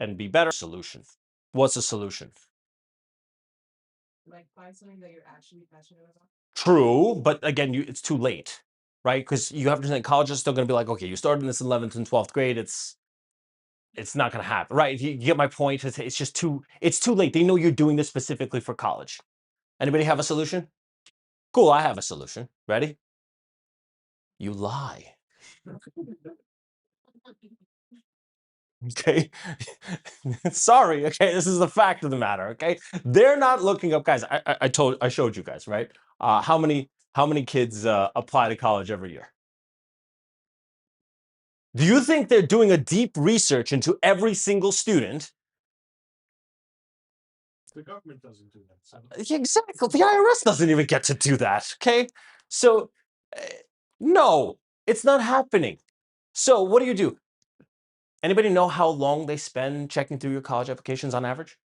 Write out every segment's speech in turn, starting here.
and be better. Solution. What's the solution? Like find something that you're actually passionate about. True, but again, it's too late, right? Because you have to think college is still going to be like, okay, you started in this 11th and 12th grade. It's not going to happen, right? You get my point. It's just it's too late. They know you're doing this specifically for college. Anybody have a solution? Cool, I have a solution. Ready? You lie. Okay. Sorry. Okay. This is the fact of the matter. Okay. They're not looking up, guys. I showed you guys, right? How many kids apply to college every year? Do you think they're doing a deep research into every single student? The government doesn't do that. So. Exactly. The IRS doesn't even get to do that. Okay. So, uh, no, it's not happening. So, what do? Anybody know how long they spend checking through your college applications on average?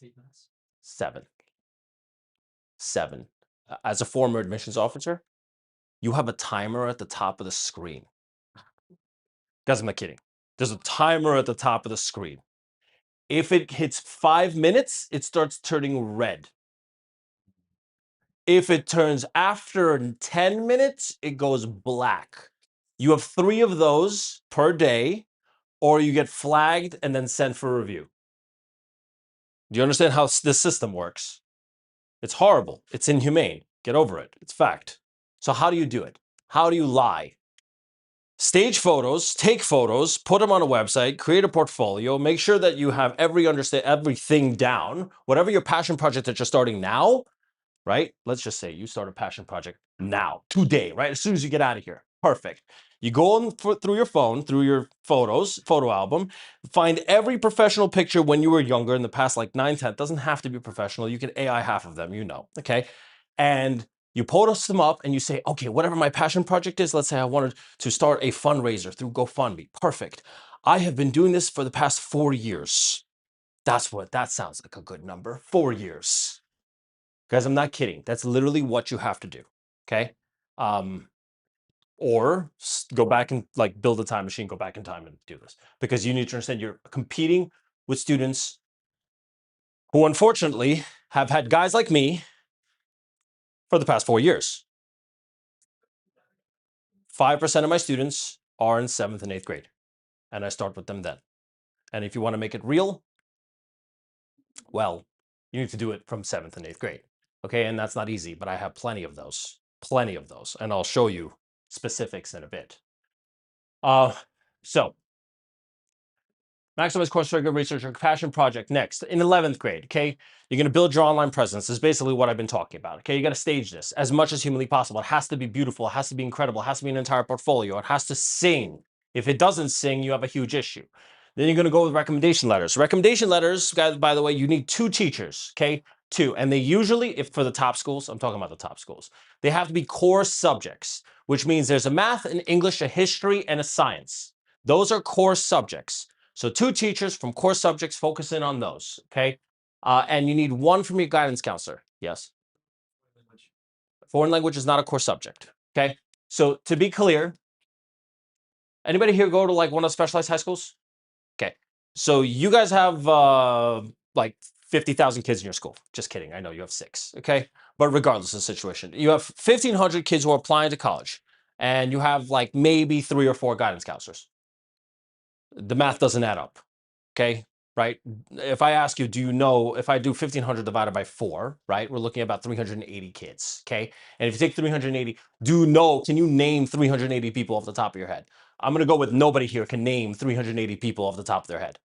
8 minutes. 7. 7. As a former admissions officer, you have a timer at the top of the screen. Guys, I'm not kidding. There's a timer at the top of the screen. If it hits 5 minutes, it starts turning red. If it turns after 10 minutes, it goes black. You have 3 of those per day, or you get flagged and then sent for review. Do you understand how this system works? It's horrible. It's inhumane. Get over it. It's fact. So how do you do it? How do you lie? Stage photos, take photos, put them on a website, create a portfolio, make sure that you have everything down. Whatever your passion project that you're starting now, right? Let's just say you start a passion project now, today, right? As soon as you get out of here. Perfect. You go on through your phone, through your photo album, find every professional picture when you were younger in the past, like 9, 10. It doesn't have to be professional. You can AI half of them, okay? And you post them up and you say, okay, whatever my passion project is, let's say I wanted to start a fundraiser through GoFundMe. Perfect. I have been doing this for the past 4 years. That sounds like a good number. 4 years. Guys, I'm not kidding. That's literally what you have to do. Okay. Or go back and like build a time machine, go back in time and do this, because you need to understand you're competing with students who unfortunately have had guys like me for the past 4 years. 5% of my students are in 7th and 8th grade, and I start with them then. And if you want to make it real, well, you need to do it from 7th and 8th grade. Okay. And that's not easy, but I have plenty of those. And I'll show you specifics in a bit. So maximize course curriculum research or passion project next in 11th grade. Okay. You're going to build your online presence. This is basically what I've been talking about. Okay. You got to stage this as much as humanly possible. It has to be beautiful. It has to be incredible. It has to be an entire portfolio. It has to sing. If it doesn't sing, you have a huge issue. Then you're going to go with recommendation letters. Recommendation letters, guys, by the way, you need 2 teachers. Okay. 2. And they usually, if for the top schools, I'm talking about the top schools, they have to be core subjects, which means there's a math, an English, a history, and a science. Those are core subjects. So 2 teachers from core subjects, focus in on those, okay? And you need 1 from your guidance counselor. Yes. Foreign language is not a core subject, okay? So to be clear, anybody here go to like one of the specialized high schools? Okay. So you guys have like 50,000 kids in your school. Just kidding. I know you have 6, okay? But regardless of the situation, you have 1,500 kids who are applying to college, and you have like maybe 3 or 4 guidance counselors. The math doesn't add up. Okay, right? If I ask you, do you know if I do 1,500 divided by 4, right? We're looking at about 380 kids. Okay, and if you take 380, can you name 380 people off the top of your head? I'm going to go with nobody here can name 380 people off the top of their head.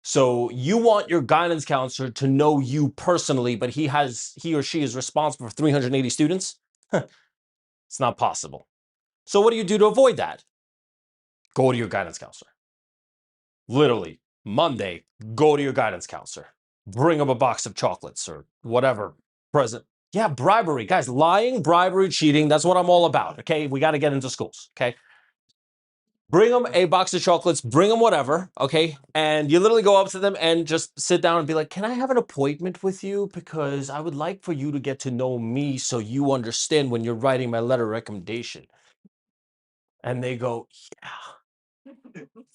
So you want your guidance counselor to know you personally, but he or she is responsible for 380 students? It's not possible. So what do you do to avoid that? Go to your guidance counselor. Literally, Monday, go to your guidance counselor. Bring them a box of chocolates or whatever present. Yeah, bribery. Guys, lying, bribery, cheating. That's what I'm all about. Okay. We got to get into schools. Okay. Bring them a box of chocolates, bring them whatever. Okay. And you literally go up to them and just sit down and be like, can I have an appointment with you? Because I would like for you to get to know me so you understand when you're writing my letter of recommendation. And they go, yeah.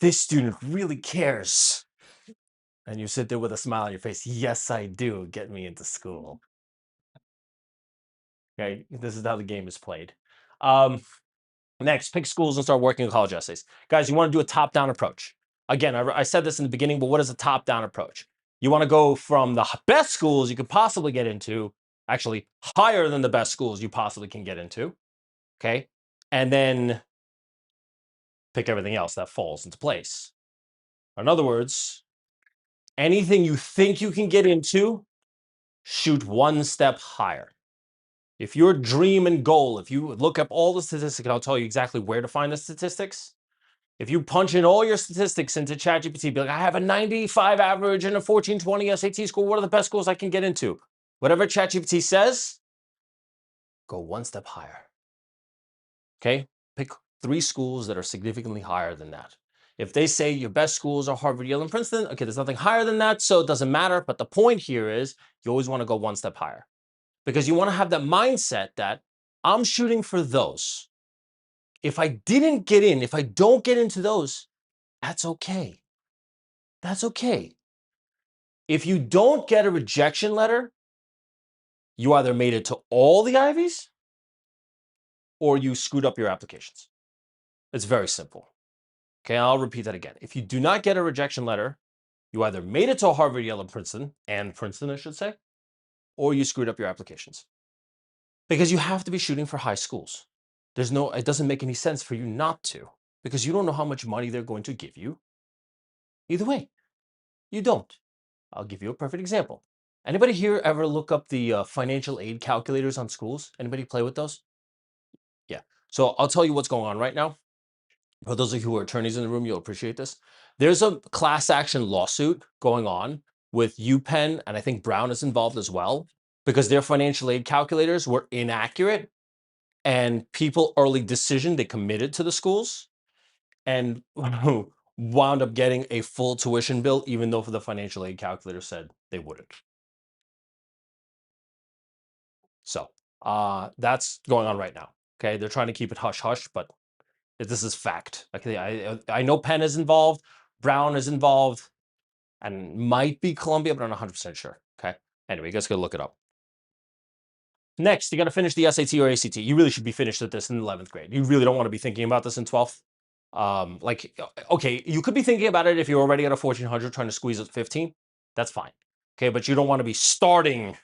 This student really cares. And you sit there with a smile on your face. Yes, I do. Get me into school. Okay, this is how the game is played. Um, Next, pick schools and start working on college essays. Guys, you want to do a top-down approach. Again, I said this in the beginning, but what is a top-down approach? You want to go from the best schools you could possibly get into, actually higher than the best schools you possibly can get into, okay? And then pick everything else that falls into place. In other words, anything you think you can get into, shoot one step higher. If your dream and goal, if you look up all the statistics, and I'll tell you exactly where to find the statistics. If you punch in all your statistics into ChatGPT, be like, I have a 95 average and a 1420 SAT score. What are the best schools I can get into? Whatever ChatGPT says, go one step higher. Okay? Pick 3 schools that are significantly higher than that. If they say your best schools are Harvard, Yale, and Princeton, okay, there's nothing higher than that, so it doesn't matter. But the point here is you always want to go one step higher because you want to have that mindset that I'm shooting for those. If I didn't get in, if I don't get into those, that's okay. That's okay. If you don't get a rejection letter, you either made it to all the Ivies or you screwed up your applications. It's very simple. Okay, I'll repeat that again. If you do not get a rejection letter, you either made it to Harvard, Yale, and Princeton, I should say, or you screwed up your applications. Because you have to be shooting for high schools. It doesn't make any sense for you not to, because you don't know how much money they're going to give you. Either way, you don't. I'll give you a perfect example. Anybody here ever look up the financial aid calculators on schools? Anybody play with those? Yeah. So I'll tell you what's going on right now. For those of you who are attorneys in the room, you'll appreciate this. There's a class action lawsuit going on with UPenn, and I think Brown is involved as well, because their financial aid calculators were inaccurate and people early decision they committed to the schools and wound up getting a full tuition bill, even though the financial aid calculator said they wouldn't. So that's going on right now. Okay, they're trying to keep it hush hush, but this is fact. Okay, I know Penn is involved, Brown is involved, and might be Columbia, but I'm not 100% sure. Okay. Anyway, you guys gotta look it up. Next, you got to finish the SAT or ACT. You really should be finished with this in 11th grade. You really don't want to be thinking about this in 12th. Okay, you could be thinking about it if you're already at a 1400 trying to squeeze at 15. That's fine. Okay, but you don't want to be starting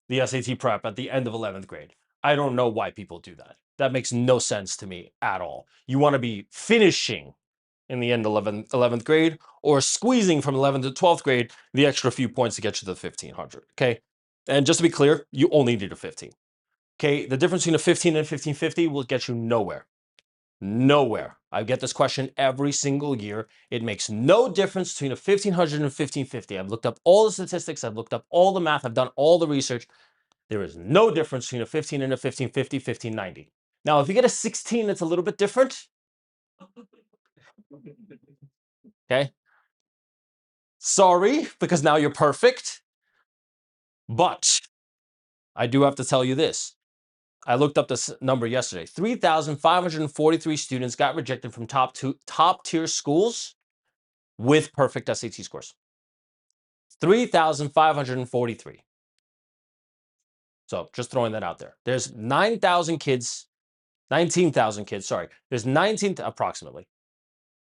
the SAT prep at the end of 11th grade. I don't know why people do that. That makes no sense to me at all. You want to be finishing in the end of 11th grade or squeezing from 11th to 12th grade the extra few points to get you to the 1500. Okay. And just to be clear, you only need a 15. Okay. The difference between a 15 and a 1550 will get you nowhere. Nowhere. I get this question every single year. It makes no difference between a 1500 and a 1550. I've looked up all the statistics. I've looked up all the math. I've done all the research. There is no difference between a 15 and a 1550, 1590. Now, if you get a 16, it's a little bit different. Okay. Sorry, because now you're perfect. But I do have to tell you this. I looked up this number yesterday. 3,543 students got rejected from top tier schools with perfect SAT scores. 3,543. So just throwing that out there. There's 9,000 kids, 19,000 kids, sorry. There's 19 approximately.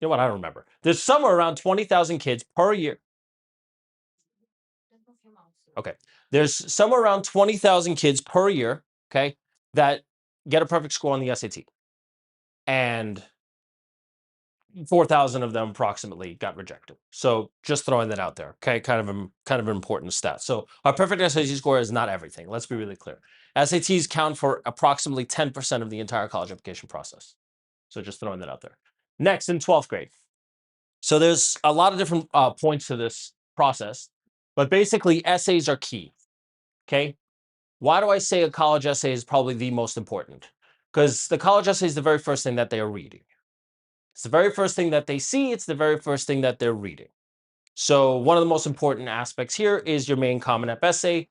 You know what? I don't remember. There's somewhere around 20,000 kids per year. Okay. There's somewhere around 20,000 kids per year, okay, that get a perfect score on the SAT. And 4,000 of them approximately got rejected. So just throwing that out there, okay, kind of an important stat. So our perfect SAT score is not everything. Let's be really clear. SATs count for approximately 10% of the entire college application process. So just throwing that out there. Next, in 12th grade. So there's a lot of different points to this process, but basically essays are key, okay? Why do I say a college essay is probably the most important? Because the college essay is the very first thing that they are reading. It's the very first thing that they see. It's the very first thing that they're reading. So one of the most important aspects here is your main common app essay.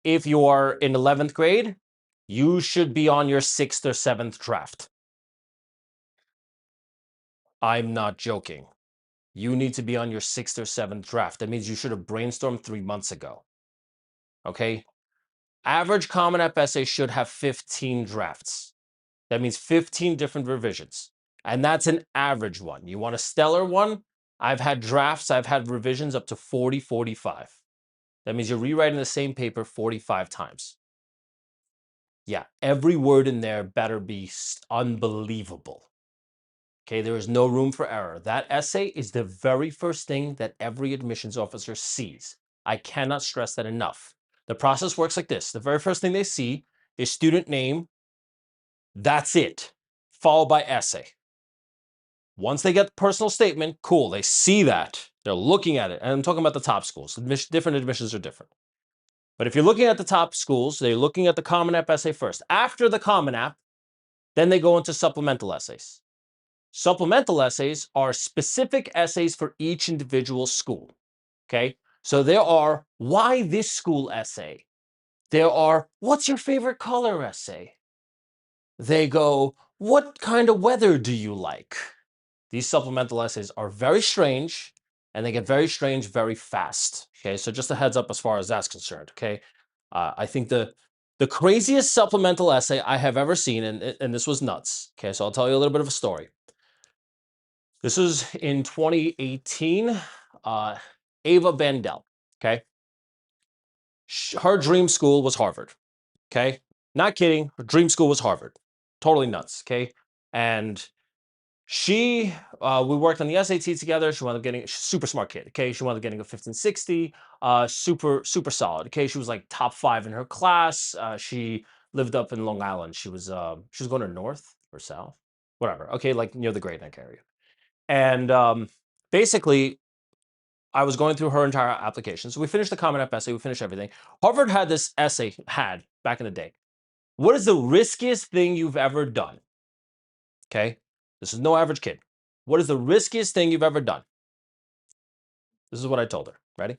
If you are in 11th grade, you should be on your 6th or 7th draft. I'm not joking. You need to be on your 6th or 7th draft. That means you should have brainstormed 3 months ago. Okay. Average Common App essay should have 15 drafts. That means 15 different revisions. And that's an average one. You want a stellar one? I've had drafts, I've had revisions up to 40, 45. That means you're rewriting the same paper 45 times. Yeah, every word in there better be unbelievable. Okay, there is no room for error. That essay is the very first thing that every admissions officer sees. I cannot stress that enough. The process works like this. The very first thing they see is student name. That's it, followed by essay. Once they get the personal statement, cool, they see that. They're looking at it. And I'm talking about the top schools. Different admissions are different. But if you're looking at the top schools, they're looking at the Common App essay first. After the Common App, then they go into supplemental essays. Supplemental essays are specific essays for each individual school. Okay. So there are why this school essay. There are what's your favorite color essay. They go, what kind of weather do you like? These supplemental essays are very strange and they get very strange very fast. Okay. So just a heads up as far as that's concerned. Okay. I think the craziest supplemental essay I have ever seen, and this was nuts. Okay. So I'll tell you a little bit of a story. This was in 2018. Ava Bandel. Okay. Her dream school was Harvard. Okay. Not kidding. Her dream school was Harvard. Totally nuts. Okay. And we worked on the SAT together. She wound up getting, she's a super smart kid. Okay. She wound up getting a 1560. Super solid. Okay. She was like top 5 in her class. She lived up in Long Island. She was going to north or south, whatever. Okay. Like near the Great Neck area. And basically, I was going through her entire application. So we finished the Common App essay, we finished everything. Harvard had this essay, back in the day. What is the riskiest thing you've ever done? Okay. This is no average kid. What is the riskiest thing you've ever done? This is what I told her. Ready?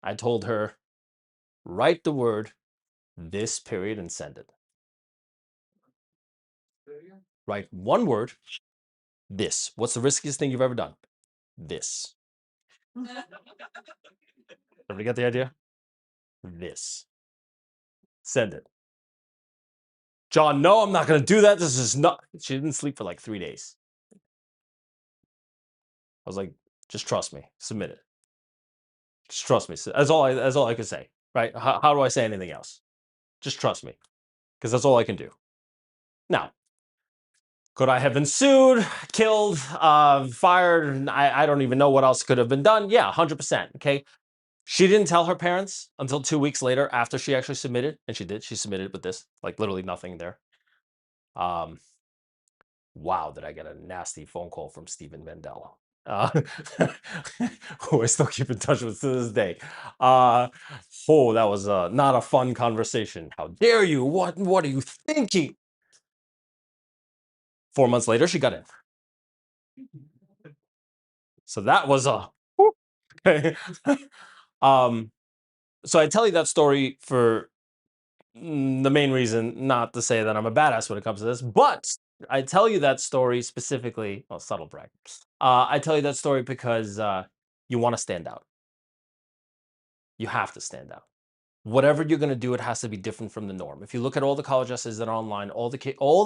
I told her, write the word this period and send it. Write one word, this. What's the riskiest thing you've ever done? This. Everybody get the idea? This. Send it. John, no, I'm not going to do that. This is not. She didn't sleep for like 3 days. I was like, just trust me. Submit it. Just trust me. That's all I could say. Right? How do I say anything else? Just trust me, because that's all I can do. Now, could I have been sued, killed, fired? I don't even know what else could have been done. Yeah, 100%. Okay. She didn't tell her parents until 2 weeks later after she actually submitted, and she did. She submitted with this, like literally nothing there. Um, wow, did I get a nasty phone call from Stephen Mandela, who I still keep in touch with to this day. That was not a fun conversation. How dare you? What are you thinking? 4 months later, she got in. So that was a. So I tell you that story for the main reason, not to say that I'm a badass when it comes to this, but I tell you that story specifically. Well, subtle brag. I tell you that story because you want to stand out. You have to stand out. Whatever you're going to do, it has to be different from the norm. If you look at all the college essays that are online, all the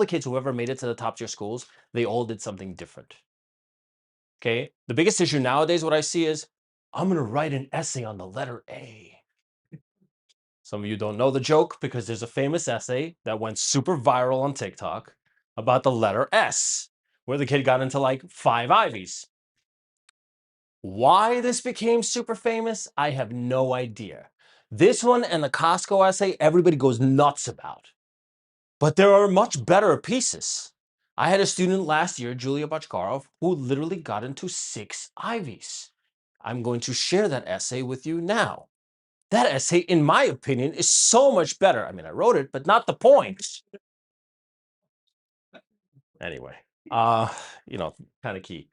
kids who ever made it to the top tier schools, they all did something different. Okay. The biggest issue nowadays, what I see is, I'm going to write an essay on the letter A. Some of you don't know the joke because there's a famous essay that went super viral on TikTok about the letter S, where the kid got into like 5 Ivies. Why this became super famous, I have no idea. This one and the Costco essay, everybody goes nuts about. But there are much better pieces. I had a student last year, Julia Bachkarov, who literally got into 6 Ivies. I'm going to share that essay with you now. That essay, in my opinion, is so much better. I mean, I wrote it, but not the point. Anyway, kind of key.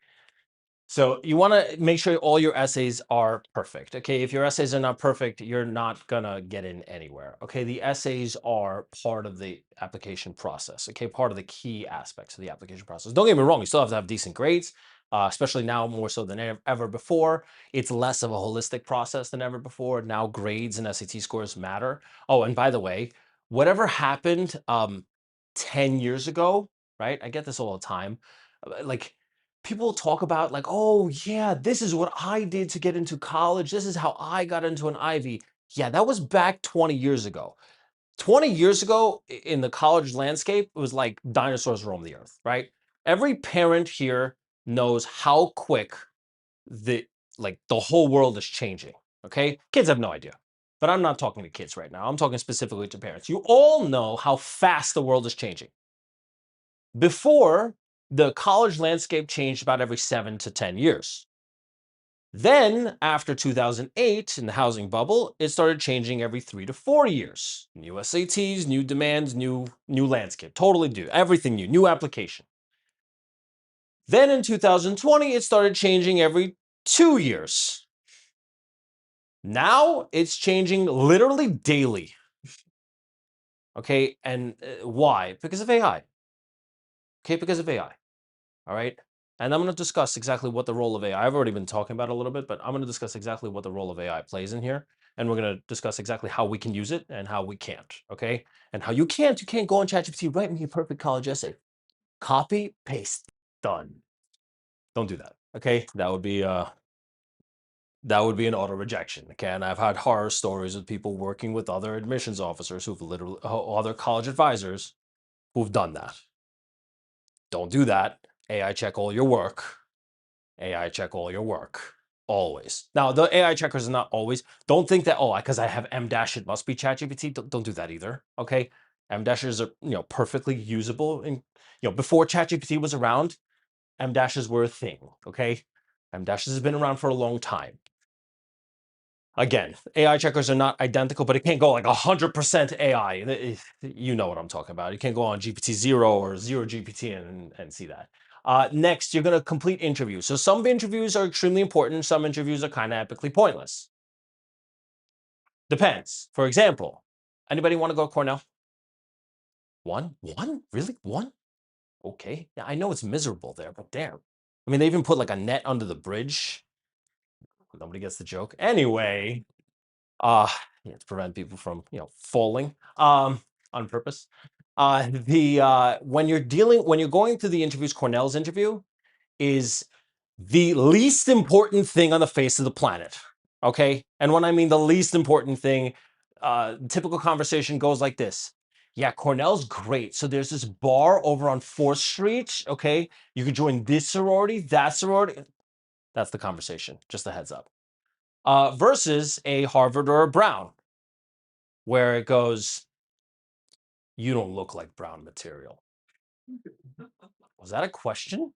So you want to make sure all your essays are perfect. Okay. If your essays are not perfect, you're not going to get in anywhere. Okay. The essays are part of the application process. Okay. Part of the key aspects of the application process. Don't get me wrong. You still have to have decent grades, especially now more so than ever before. It's less of a holistic process than ever before. Now grades and SAT scores matter. Oh, and by the way, whatever happened 10 years ago, right? I get this all the time. Like, people talk about like, oh yeah, this is what I did to get into college. This is how I got into an Ivy. Yeah, that was back 20 years ago. 20 years ago in the college landscape, it was like dinosaurs roam the earth, right? Every parent here knows how quick the the whole world is changing. Okay? Kids have no idea. But I'm not talking to kids right now. I'm talking specifically to parents. You all know how fast the world is changing. Before, the college landscape changed about every 7 to 10 years. Then, after 2008, in the housing bubble, it started changing every 3 to 4 years. New SATs, new demands, new landscape, totally new, everything new application. Then in 2020, it started changing every 2 years. Now it's changing literally daily. Okay, and why? Because of AI. Okay, because of AI. All right. And I'm going to discuss exactly what the role of AI. I've already been talking about it a little bit, but I'm going to discuss exactly what the role of AI plays in here. And we're going to discuss exactly how we can use it and how we can't. Okay. And how you can't go on ChatGPT, write me a perfect college essay. Copy, paste, done. Don't do that. Okay. That would be an auto rejection. Okay. And I've had horror stories of people working with other admissions officers who've literally other college advisors who've done that. Don't do that. AI check all your work. AI check all your work. Always. Now, the AI checkers are not always. Don't think that, oh, because I have M dash, it must be ChatGPT. Don't do that either. Okay. M dashes are, perfectly usable. And, before ChatGPT was around, M dashes were a thing. Okay. M dashes has been around for a long time. Again, AI checkers are not identical, but it can't go like 100% AI. You know what I'm talking about. You can't go on GPT zero or zero GPT and see that. Next, you're going to complete interviews. So some interviews are extremely important. Some interviews are kind of epically pointless. Depends. For example, anybody want to go to Cornell? One? One? Really? One? Okay. Yeah, I know it's miserable there, but damn. I mean, they even put like a net under the bridge. Nobody gets the joke. Anyway, uh yeah, to prevent people from falling on purpose. The when you're going through the interviews, Cornell's interview is the least important thing on the face of the planet. Okay. And when I mean the least important thing, typical conversation goes like this. Yeah, Cornell's great. So there's this bar over on 4th Street. Okay. You could join this sorority, that sorority. That's the conversation. Just a heads up. Versus a Harvard or a Brown, where it goes, you don't look like brown material. Was that a question?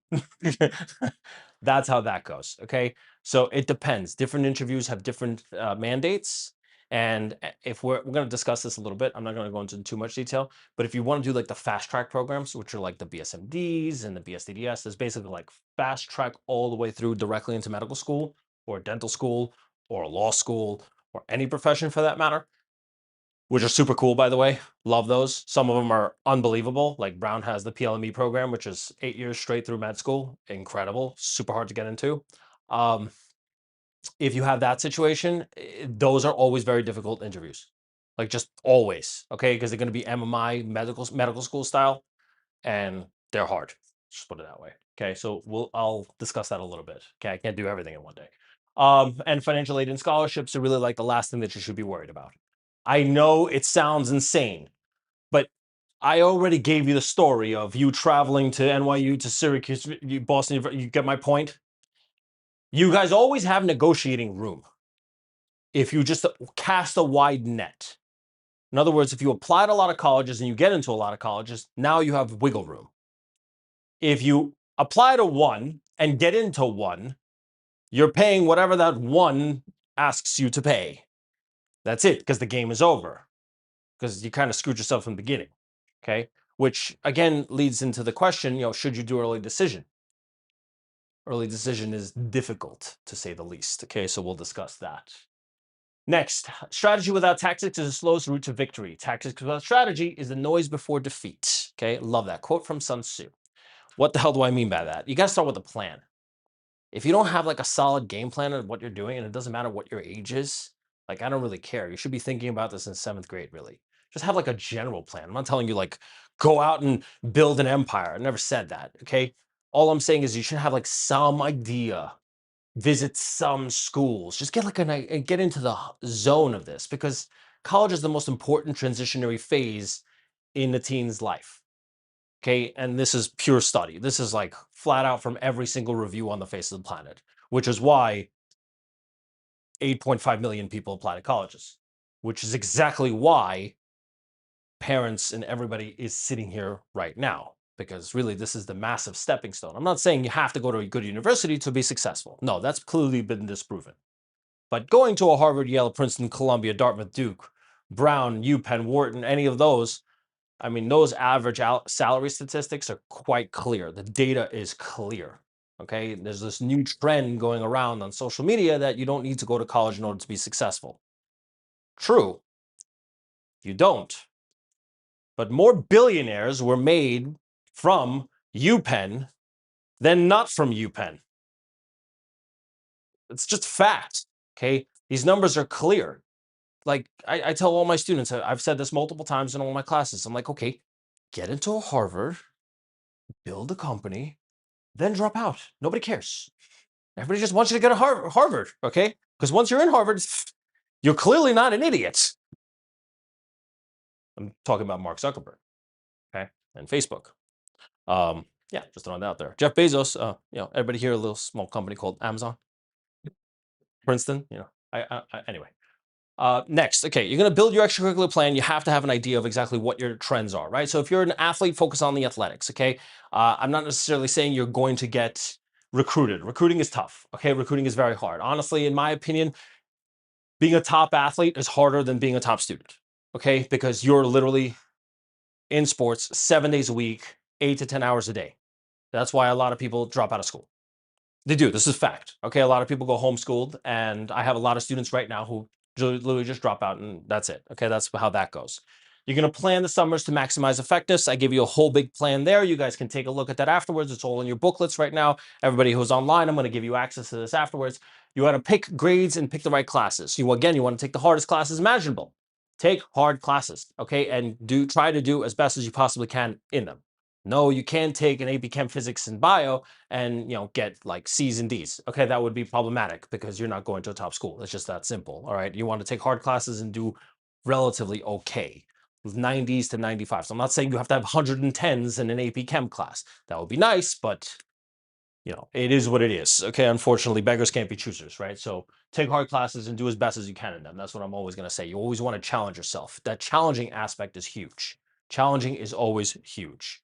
That's how that goes. Okay. So it depends. Different interviews have different mandates. And if we're going to discuss this a little bit, I'm not going to go into too much detail. But if you want to do like the fast track programs, which are like the BSMDs and the BSDDS, there's basically like fast track all the way through directly into medical school or dental school or law school or any profession for that matter, which are super cool, by the way. Love those. Some of them are unbelievable. Like Brown has the PLME program, which is 8 years straight through med school. Incredible. Super hard to get into. Um, if you have that situation, those are always very difficult interviews. Like just always, okay? Because they're going to be MMI medical school style, and they're hard. Just put it that way. Okay, so I'll discuss that a little bit. Okay, I can't do everything in one day. And financial aid and scholarships are really like the last thing that you should be worried about. I know it sounds insane, but I already gave you the story of you traveling to NYU, to Syracuse, Boston. You get my point? You guys always have negotiating room if you just cast a wide net. In other words, if you apply to a lot of colleges and you get into a lot of colleges, now you have wiggle room. If you apply to one and get into one, you're paying whatever that one asks you to pay. That's it, because the game is over. Because you kind of screwed yourself from the beginning. Okay. Which again leads into the question, should you do early decision? Early decision is difficult, to say the least. Okay, so we'll discuss that. Next, strategy without tactics is the slowest route to victory. Tactics without strategy is the noise before defeat. Okay, love that quote from Sun Tzu. What the hell do I mean by that? You got to start with a plan. If you don't have like a solid game plan of what you're doing, and it doesn't matter what your age is, like I don't really care. You should be thinking about this in seventh grade, really. Just have like a general plan. I'm not telling you like go out and build an empire. I never said that. Okay. All I'm saying is you should have like some idea, visit some schools, just get like and get into the zone of this because college is the most important transitionary phase in the teen's life. Okay. And this is pure study. This is like flat out from every single review on the face of the planet, which is why 8.5 million people apply to colleges, which is exactly why parents and everybody is sitting here right now. Because really, this is the massive stepping stone. I'm not saying you have to go to a good university to be successful. No, that's clearly been disproven. But going to a Harvard, Yale, Princeton, Columbia, Dartmouth, Duke, Brown, UPenn, Wharton, any of those, I mean, those average salary statistics are quite clear. The data is clear. Okay. There's this new trend going around on social media that you don't need to go to college in order to be successful. True, you don't. But more billionaires were made from UPenn than not from UPenn. It's just fact. Okay. These numbers are clear. Like I tell all my students, I've said this multiple times in all my classes. I'm like, okay, get into a Harvard, build a company, then drop out. Nobody cares. Everybody just wants you to get a Harvard, okay? Because once you're in Harvard, you're clearly not an idiot. I'm talking about Mark Zuckerberg, okay, and Facebook. Yeah, just throwing that out there. Jeff Bezos, everybody here, a little small company called Amazon, Princeton, anyway. Next, okay, you're going to build your extracurricular plan. You have to have an idea of exactly what your trends are, right? So if you're an athlete, focus on the athletics, okay? I'm not necessarily saying you're going to get recruited. Recruiting is tough, okay? Recruiting is very hard. Honestly, in my opinion, being a top athlete is harder than being a top student, okay? Because you're literally in sports 7 days a week, 8 to 10 hours a day. That's why a lot of people drop out of school. They do. This is fact. Okay. A lot of people go homeschooled, and I have a lot of students right now who literally just drop out and that's it. Okay. That's how that goes. You're going to plan the summers to maximize effectiveness. I give you a whole big plan there. You guys can take a look at that afterwards. It's all in your booklets right now. Everybody who's online, I'm going to give you access to this afterwards. You want to pick grades and pick the right classes. You want to take the hardest classes imaginable. Take hard classes, okay, and try to do as best as you possibly can in them. No, you can't take an AP Chem Physics and Bio and get like C's and D's. Okay, that would be problematic because you're not going to a top school. It's just that simple. All right, you want to take hard classes and do relatively okay, 90s to 95. So I'm not saying you have to have 110s in an AP Chem class. That would be nice, but it is what it is. Okay, unfortunately, beggars can't be choosers, right? So take hard classes and do as best as you can in them. That's what I'm always going to say. You always want to challenge yourself. That challenging aspect is huge. Challenging is always huge.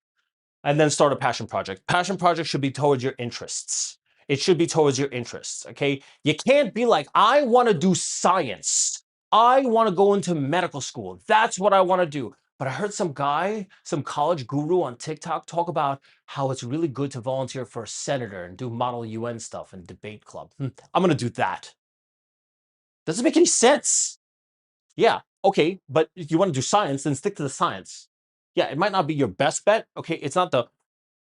And then start a passion project. Passion project should be towards your interests. It should be towards your interests, okay? You can't be like, I want to do science. I want to go into medical school. That's what I want to do. But I heard some guy, some college guru on TikTok talk about how it's really good to volunteer for a senator and do model UN stuff and debate club. I'm going to do that. Doesn't make any sense. Yeah, okay, but if you want to do science, then stick to the science. Yeah, it might not be your best bet. Okay, it's not the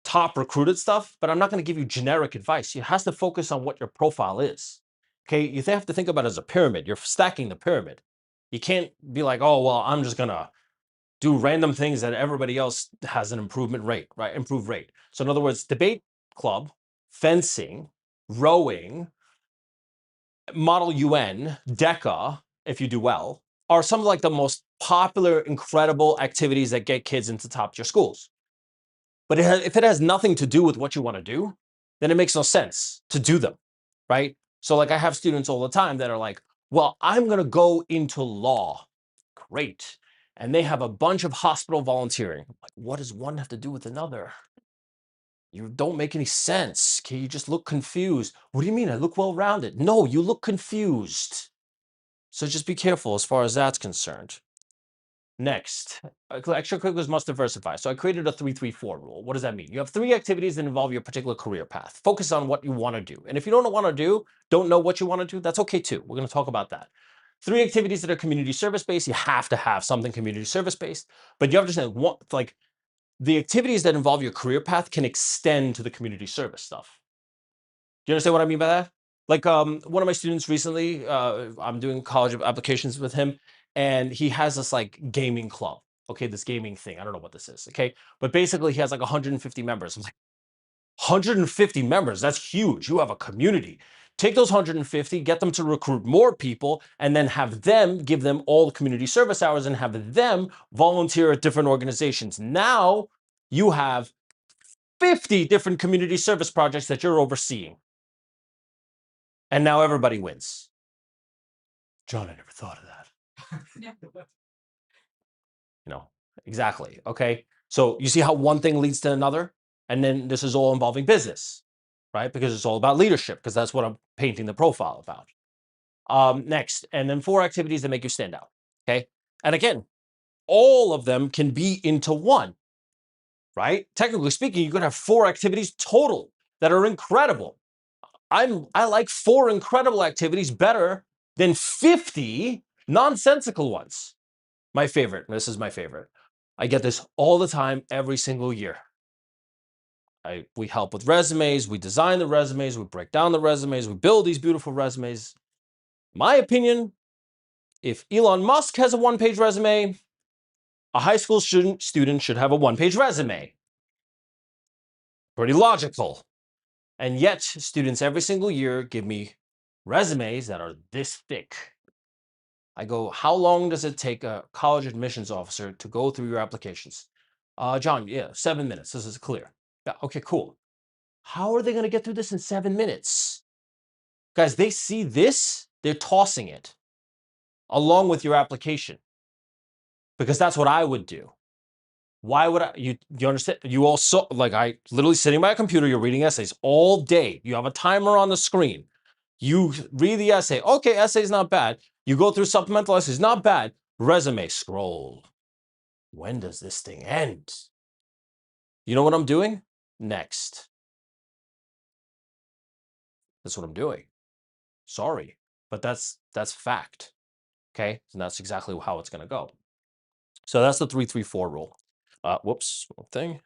top recruited stuff, but I'm not going to give you generic advice. You has to focus on what your profile is. Okay, you have to think about it as a pyramid. You're stacking the pyramid. You can't be like, oh, well, I'm just going to do random things that everybody else has an improvement rate, right? Improved rate. So in other words, debate club, fencing, rowing, model UN, DECA, if you do well, are some of like the most popular, incredible activities that get kids into top tier schools. But if it has nothing to do with what you want to do, then it makes no sense to do them, right? So like I have students all the time that are like, well, I'm going to go into law. Great. And they have a bunch of hospital volunteering. Like, what does one have to do with another? You don't make any sense. Okay, you just look confused. What do you mean? I look well-rounded. No, you look confused. So just be careful as far as that's concerned. Next, extracurriculars must diversify. So I created a 3-3-4 rule. What does that mean? You have 3 activities that involve your particular career path. Focus on what you want to do. And if you don't know what you want to do, that's okay too. We're going to talk about that. 3 activities that are community service based. You have to have something community service based, but you have to understand what, like, the activities that involve your career path can extend to the community service stuff. Do you understand what I mean by that? Like, one of my students recently, I'm doing college applications with him, and he has this like gaming club. Okay, this gaming thing. I don't know what this is. Okay, but basically he has like 150 members. I'm like, 150 members. That's huge. You have a community. Take those 150, get them to recruit more people, and then have them give them all the community service hours and have them volunteer at different organizations. Now you have 50 different community service projects that you're overseeing. And now everybody wins. John, I never thought of that. You know, exactly. Okay. So you see how one thing leads to another? And then this is all involving business, right? Because it's all about leadership, because that's what I'm painting the profile about. Next, and then 4 activities that make you stand out. Okay. And again, all of them can be into one, right? Technically speaking, you could have 4 activities total that are incredible. I like 4 incredible activities better than 50 nonsensical ones. My favorite, this is my favorite. I get this all the time, every single year. We help with resumes, we design the resumes, we break down the resumes, we build these beautiful resumes. My opinion, if Elon Musk has a 1-page resume, a high school student should have a 1-page resume. Pretty logical. And yet, students every single year give me resumes that are this thick. I go, how long does it take a college admissions officer to go through your applications? John, yeah, 7 minutes. This is clear. Yeah, okay, cool. How are they going to get through this in 7 minutes? Guys, they see this, they're tossing it along with your application, because that's what I would do. Why would you understand? You also, like, I literally sitting by a computer, you're reading essays all day. You have a timer on the screen. You read the essay. Okay, essay's not bad. You go through supplemental essays, not bad. Resume, scroll. When does this thing end? You know what I'm doing? Next. That's what I'm doing. Sorry, but that's fact. Okay, and that's exactly how it's going to go. So that's the 3-3-4 rule. Whoops, wrong thing.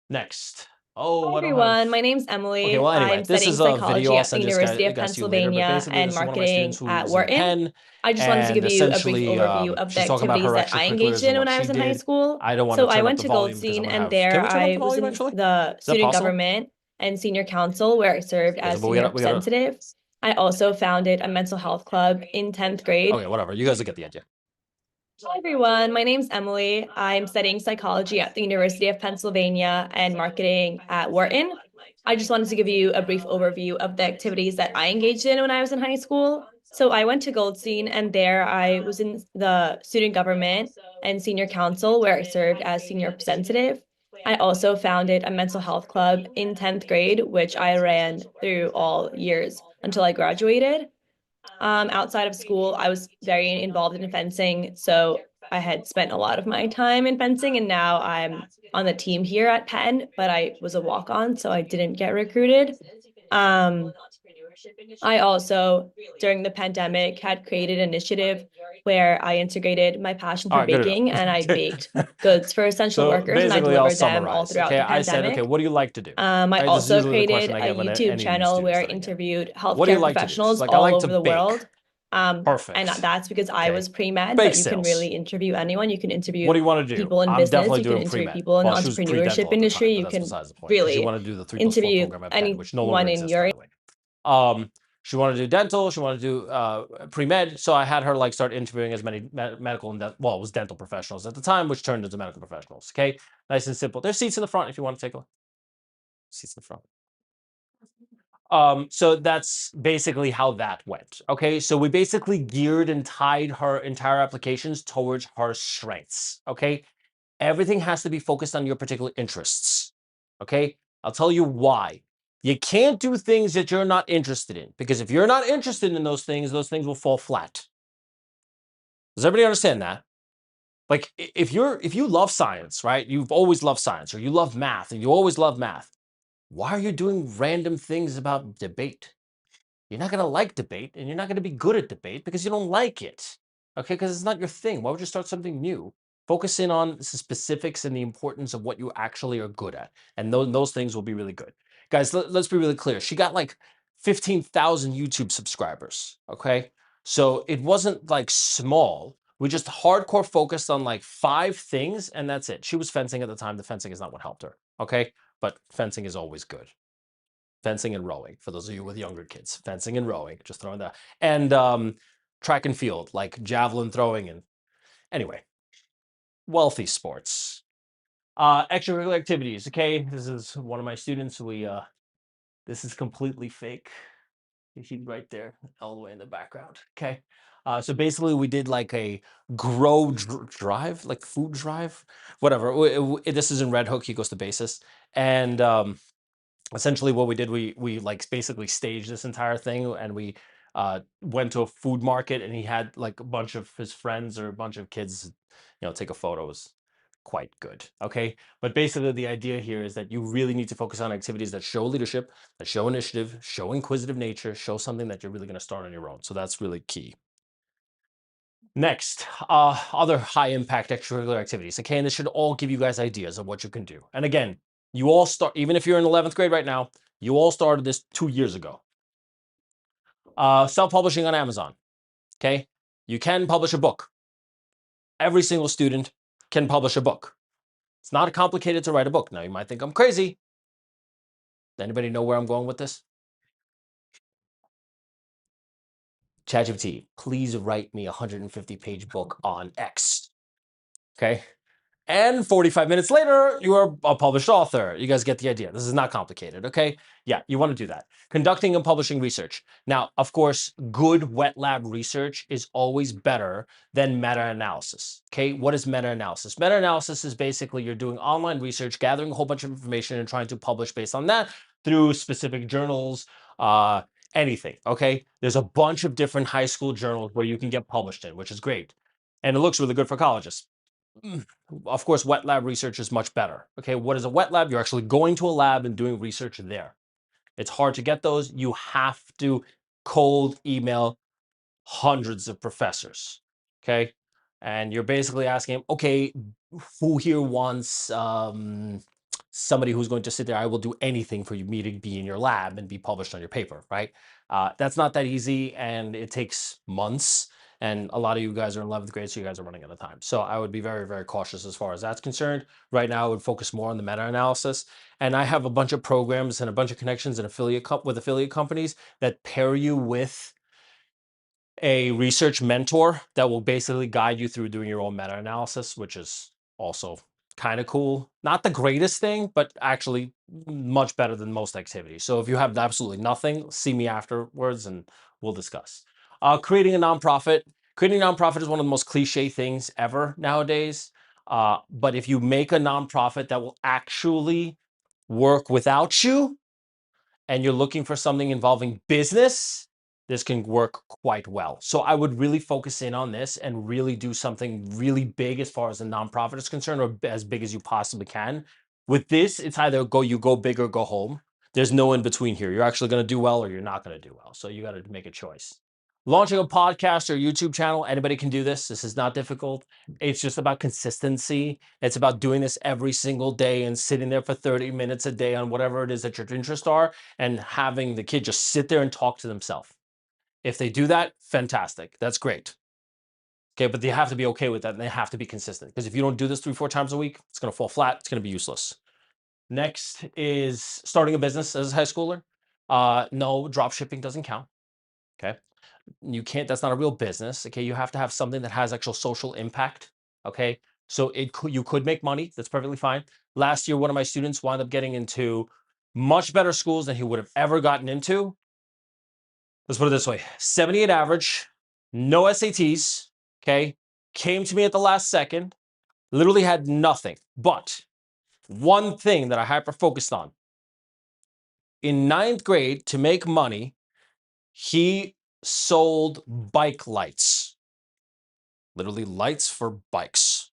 Next. Oh, Hi I don't have. everyone, my name's Okay, Emily. well, anyway, I'm this studying is a psychology video I'll at the send you University of guys to you later. But Pennsylvania basically, and this is one of my students marketing at who's in Wharton. Penn, I just wanted to and give you a brief essentially, overview of the she's talking about activities her that I engaged extracurriculars and in what when I she was in high did. school. I don't want So to I turn up went the to volume because I'm Goldstein, gonna and have. Can there we turn up I the was volume in actually? the Is that student possible? government and senior council where I served Okay, as but senior we gotta. representative. I also founded a mental health club in 10th grade. Okay, whatever. You guys will get the idea. Hi everyone, my name's Emily. I'm studying psychology at the University of Pennsylvania and marketing at Wharton. I just wanted to give you a brief overview of the activities that I engaged in when I was in high school. So I went to Goldstein, and there I was in the student government and senior council where I served as senior representative. I also founded a mental health club in 10th grade, which I ran through all years until I graduated. Outside of school, I was very involved in fencing, so I had spent a lot of my time in fencing, and now I'm on the team here at Penn, but I was a walk-on, so I didn't get recruited. I also, during the pandemic, had created an initiative where I integrated my passion All for right, good enough. baking, and I baked goods for essential So workers, and I basically, I'll delivered them all summarize. throughout Okay, the I said, okay, pandemic. what do you like to do? I Right, this is also usually the question created I a get when YouTube any new channel students where I that I get. interviewed What do you healthcare like to do? She's professionals like, I all like to over the bake. world. And Perfect. that's because I Okay. was pre-med, Bake but you can sales. really interview anyone. You can What interview do you want to do? people in I'm business. definitely You can doing interview pre-med. people in the Well, she was pre-dental entrepreneurship at the industry. time, but You that's can besides the point. Because she really wanted to do the 3+4 interview program at Penn, which no longer anyone in exists, by your the way. She wanted to do dental. She wanted to do pre-med. So I had her like start interviewing as many medical and it was dental professionals at the time, which turned into medical professionals. Okay, nice and simple. There's seats in the front if you want to take a look. Seats in the front. So that's basically how that went. Okay, so we basically geared and tied her entire applications towards her strengths. Okay, everything has to be focused on your particular interests. Okay, I'll tell you why. You can't do things that you're not interested in, because if you're not interested in those things will fall flat. Does everybody understand that? Like if you love science, right? You've always loved science, or you love math, and you always love math. Why are you doing random things about debate? You're not going to like debate, and you're not going to be good at debate because you don't like it. Okay, because it's not your thing. Why would you start something new? Focus in on the specifics and the importance of what you actually are good at, and those things will be really good. Guys, let's be really clear. She got like 15,000 YouTube subscribers. Okay, so it wasn't like small. We just hardcore focused on like 5 things, and that's it. She was fencing at the time. The fencing is not what helped her. Okay, but fencing is always good. Fencing and rowing, for those of you with younger kids. Fencing and rowing, just throwing that. And track and field, like javelin throwing. And anyway, wealthy sports. Extracurricular activities. Okay, this is one of my students. This is completely fake. He's right there, all the way in the background. Okay. So basically, we did like a drive, like food drive, whatever. This is in Red Hook. He goes to basis, and essentially what we did, we like basically staged this entire thing, and we went to a food market, and he had like a bunch of his friends or a bunch of kids, take a photo. It was quite good. Okay, but basically the idea here is that you really need to focus on activities that show leadership, that show initiative, show inquisitive nature, show something that you're really going to start on your own. So that's really key. Next, other high impact extracurricular activities. Okay, and this should all give you guys ideas of what you can do. And again, you all start, even if you're in 11th grade right now, you all started this 2 years ago. Self-publishing on Amazon. Okay, you can publish a book. Every single student can publish a book. It's not complicated to write a book. Now you might think I'm crazy. Anybody know where I'm going with this? ChatGPT, please write me a 150-page book on X. Okay. And 45 minutes later, you are a published author. You guys get the idea. This is not complicated, okay? Yeah, you want to do that. Conducting and publishing research. Now, of course, good wet lab research is always better than meta-analysis, okay? What is meta-analysis? Meta-analysis is basically you're doing online research, gathering a whole bunch of information and trying to publish based on that through specific journals, anything, okay? There's a bunch of different high school journals where you can get published in, which is great. And it looks really good for colleges. Of course, wet lab research is much better. Okay, what is a wet lab? You're actually going to a lab and doing research there. It's hard to get those. You have to cold email hundreds of professors. Okay, and you're basically asking, okay, who here wants somebody who's going to sit there? I will do anything for you, me to be in your lab and be published on your paper, right? That's not that easy, and it takes months. And a lot of you guys are in 11th grade, so you guys are running out of time. So I would be very, very cautious as far as that's concerned. Right now, I would focus more on the meta-analysis. And I have a bunch of programs and a bunch of connections and with affiliate companies that pair you with a research mentor that will basically guide you through doing your own meta-analysis, which is also kind of cool. Not the greatest thing, but actually much better than most activities. So if you have absolutely nothing, see me afterwards and we'll discuss. Creating a nonprofit. Creating a nonprofit is one of the most cliche things ever nowadays. But if you make a nonprofit that will actually work without you, and you're looking for something involving business, this can work quite well. So I would really focus in on this and really do something really big as far as a nonprofit is concerned, or as big as you possibly can. With this, it's either you go big or go home. There's no in between here. You're actually going to do well or you're not going to do well. So you got to make a choice. Launching a podcast or YouTube channel, anybody can do this. This is not difficult. It's just about consistency. It's about doing this every single day and sitting there for 30 minutes a day on whatever it is that your interests are, and having the kid just sit there and talk to themselves. If they do that, fantastic. That's great. Okay, but they have to be okay with that, and they have to be consistent. Because if you don't do this 3-4 times a week, it's going to fall flat. It's going to be useless. Next is starting a business as a high schooler. No, drop shipping doesn't count. Okay. You can't, that's not a real business. Okay. You have to have something that has actual social impact. Okay. So you could make money. That's perfectly fine. Last year, one of my students wound up getting into much better schools than he would have ever gotten into. Let's put it this way: 78 average, no SATs. Okay. Came to me at the last second, literally had nothing. But one thing that I hyper focused on in 9th grade, to make money, he sold bike lights, literally lights for bikes.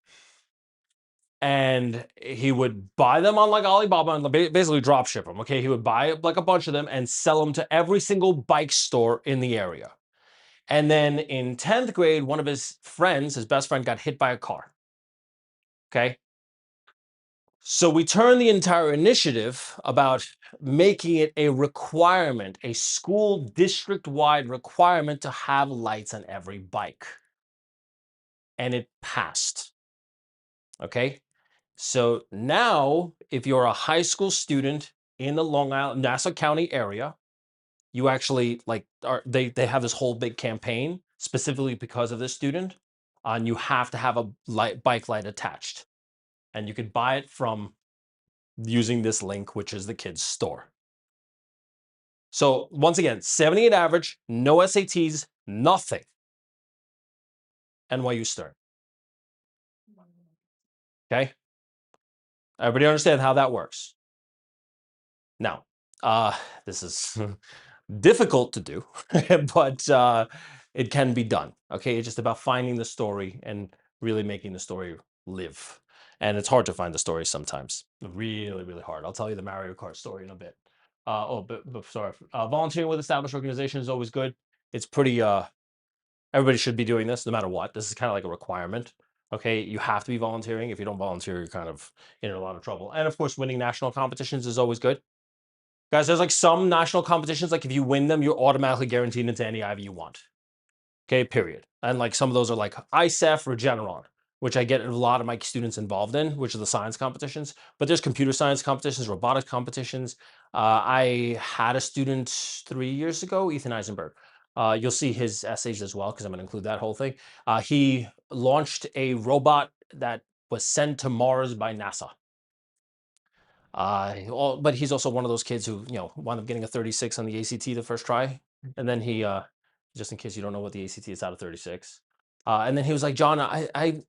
and he would buy them on like Alibaba and basically drop ship them. Okay, he would buy like a bunch of them and sell them to every single bike store in the area. And then in 10th grade, one of his friends, his best friend, got hit by a car. Okay. So we turned the entire initiative about making it a requirement, a school district-wide requirement to have lights on every bike. And it passed. Okay. So now, if you're a high school student in the Long Island, Nassau County area, you actually they have this whole big campaign specifically because of this student, and you have to have a bike light attached, and you could buy it from using this link, which is the kids' store. So once again, 78 average, no SATs, nothing. NYU Stern. Okay, everybody understand how that works? Now, this is difficult to do, but it can be done. Okay, it's just about finding the story and really making the story live. And it's hard to find the story sometimes. Really, really hard. I'll tell you the Mario Kart story in a bit. But sorry. Volunteering with established organizations is always good. It's pretty. Everybody should be doing this, no matter what. This is kind of like a requirement. Okay, you have to be volunteering. If you don't volunteer, you're kind of in a lot of trouble. And of course, winning national competitions is always good. Guys, there's like some national competitions, like if you win them, you're automatically guaranteed into any Ivy you want. Okay, period. And like some of those are like ISEF or Generon, which I get a lot of my students involved in, which are the science competitions. But there's computer science competitions, robotics competitions. I had a student 3 years ago, Ethan Eisenberg. You'll see his essays as well, because I'm going to include that whole thing. He launched a robot that was sent to Mars by NASA. But he's also one of those kids who, wound up getting a 36 on the ACT the first try. And then he, just in case you don't know what the ACT is out of 36. And then he was like, John, I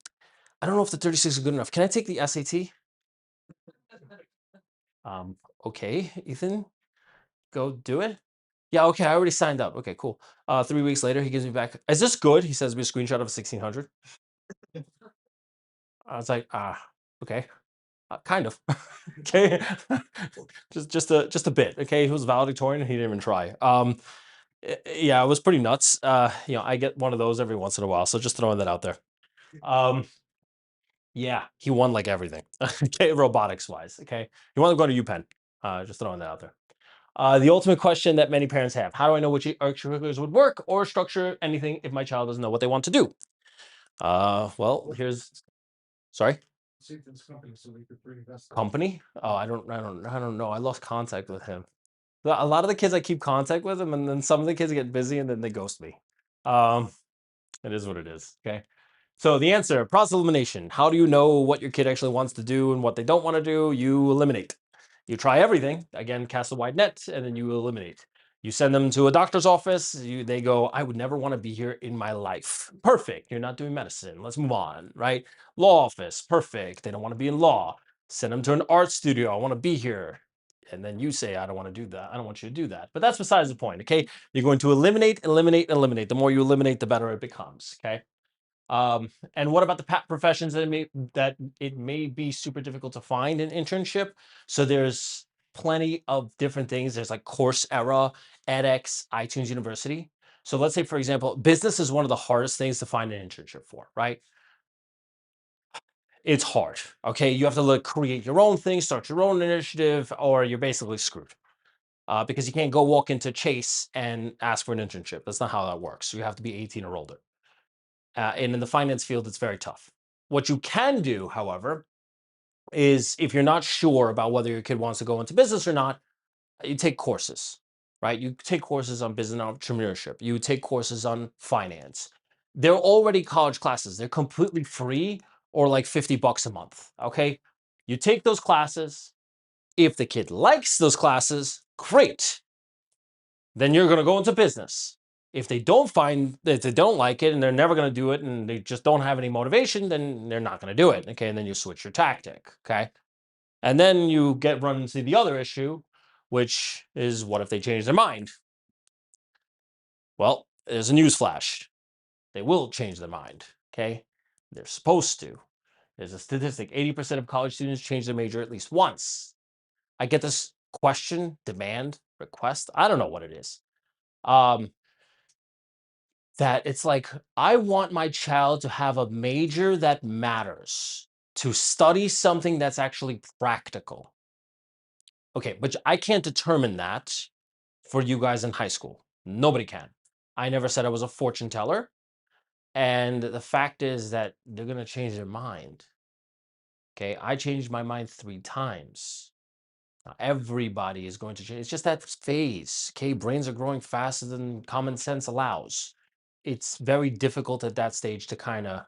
don't know if the 36 is good enough. Can I take the SAT? Okay, Ethan, go do it. Yeah, okay, I already signed up. Okay, cool. 3 weeks later, he gives me back, is this good? He sends me a screenshot of a 1600. I was like, okay. Kind of. Okay. just a bit. Okay. He was valedictorian and he didn't even try. Yeah, it was pretty nuts. I get one of those every once in a while. So just throwing that out there. Yeah, he won like everything. Okay, robotics wise. Okay. He wanted to go to UPenn. Just throwing that out there. The ultimate question that many parents have: how do I know which extracurriculars would work or structure anything if my child doesn't know what they want to do? Well, here's sorry. Company, so we could reinvest. Company? Oh, I don't know. I lost contact with him. A lot of the kids I keep contact with them, and then some of the kids get busy and then they ghost me. Um, it is what it is. Okay. So the answer, process elimination. How do you know what your kid actually wants to do and what they don't want to do? You eliminate. You try everything. Again, cast a wide net, and then you eliminate. You send them to a doctor's office. They go, I would never want to be here in my life. Perfect. You're not doing medicine. Let's move on, right? Law office. Perfect. They don't want to be in law. Send them to an art studio. I want to be here. And then you say, I don't want to do that. I don't want you to do that. But that's besides the point, okay? You're going to eliminate, eliminate, eliminate. The more you eliminate, the better it becomes, okay? And what about the professions that it may be super difficult to find an internship? So there's plenty of different things. There's like Coursera, edX, iTunes University. So let's say, for example, business is one of the hardest things to find an internship for, right? It's hard. Okay, you have to create your own thing, start your own initiative, or you're basically screwed. Because you can't go walk into Chase and ask for an internship. That's not how that works. You have to be 18 or older. And in the finance field, it's very tough. What you can do, however, is if you're not sure about whether your kid wants to go into business or not, you take courses, right? You take courses on business entrepreneurship. You take courses on finance. They're already college classes. They're completely free or like $50 a month, okay? You take those classes. If the kid likes those classes, great. Then you're going to go into business. If they don't like it and they're never going to do it and they just don't have any motivation, then they're not going to do it. Okay. And then you switch your tactic. Okay. And then you run into the other issue, which is what if they change their mind? Well, there's a news flash. They will change their mind. Okay. They're supposed to. There's a statistic: 80% of college students change their major at least once. I get this question, demand, request. I don't know what it is. That it's like, I want my child to have a major that matters, to study something that's actually practical. Okay, but I can't determine that for you guys in high school. Nobody can. I never said I was a fortune teller. And the fact is that they're going to change their mind. Okay, I changed my mind 3 times. Now, everybody is going to change. It's just that phase. Okay, brains are growing faster than common sense allows. It's very difficult at that stage to kind of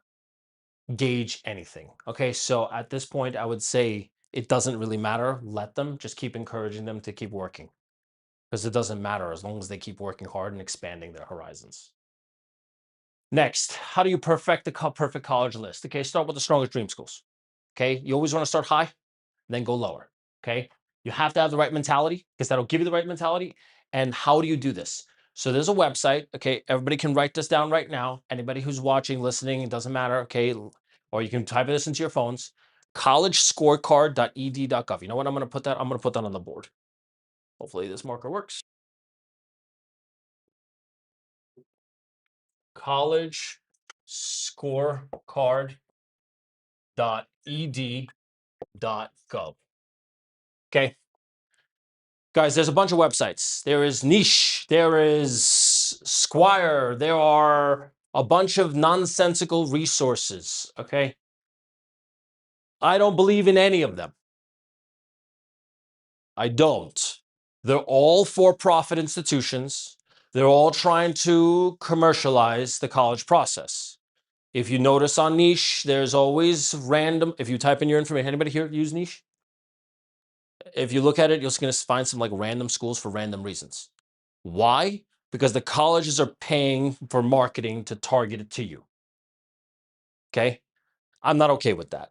gauge anything. Okay, so at this point, I would say it doesn't really matter. Let them, just keep encouraging them to keep working, because it doesn't matter as long as they keep working hard and expanding their horizons. Next, how do you perfect the perfect college list? Okay, start with the strongest dream schools. Okay, you always want to start high, then go lower. Okay, you have to have the right mentality, because that'll give you the right mentality. And how do you do this? So there's a website. Okay, everybody can write this down right now. Anybody who's watching, listening, it doesn't matter. Okay, or you can type this into your phones: collegescorecard.ed.gov. You know what? I'm going to put that. I'm going to put that on the board. Hopefully this marker works. collegescorecard.ed.gov. Okay. Guys, there's a bunch of websites. There is Niche, there is Squire, there are a bunch of nonsensical resources. Okay. I don't believe in any of them. I don't. They're all for-profit institutions. They're all trying to commercialize the college process. If you notice on Niche, there's always random. If you type in your information, anybody here use Niche? If you look at it, you're just going to find some like random schools for random reasons. Why? Because the colleges are paying for marketing to target it to you. Okay? I'm not okay with that.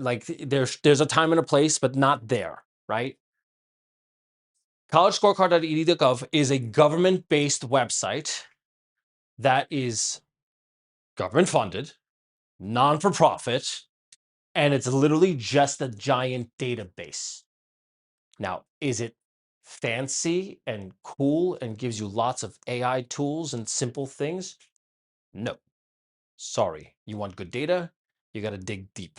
Like there's a time and a place, but not there, right? collegescorecard.ed.gov is a government-based website that is government funded, non-for-profit, and it's literally just a giant database. Now, is it fancy and cool and gives you lots of AI tools and simple things? No. Sorry. You want good data? You got to dig deep.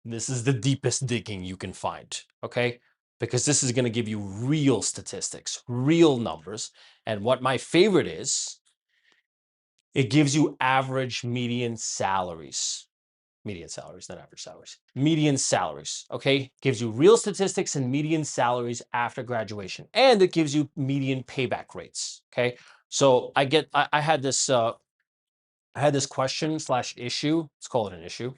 This is the deepest digging you can find, okay? Because this is going to give you real statistics, real numbers. And what my favorite is, it gives you average median salaries. Median salaries, not average salaries. Median salaries, okay? Gives you real statistics and median salaries after graduation. And it gives you median payback rates, okay? So I had this question slash issue, let's call it an issue,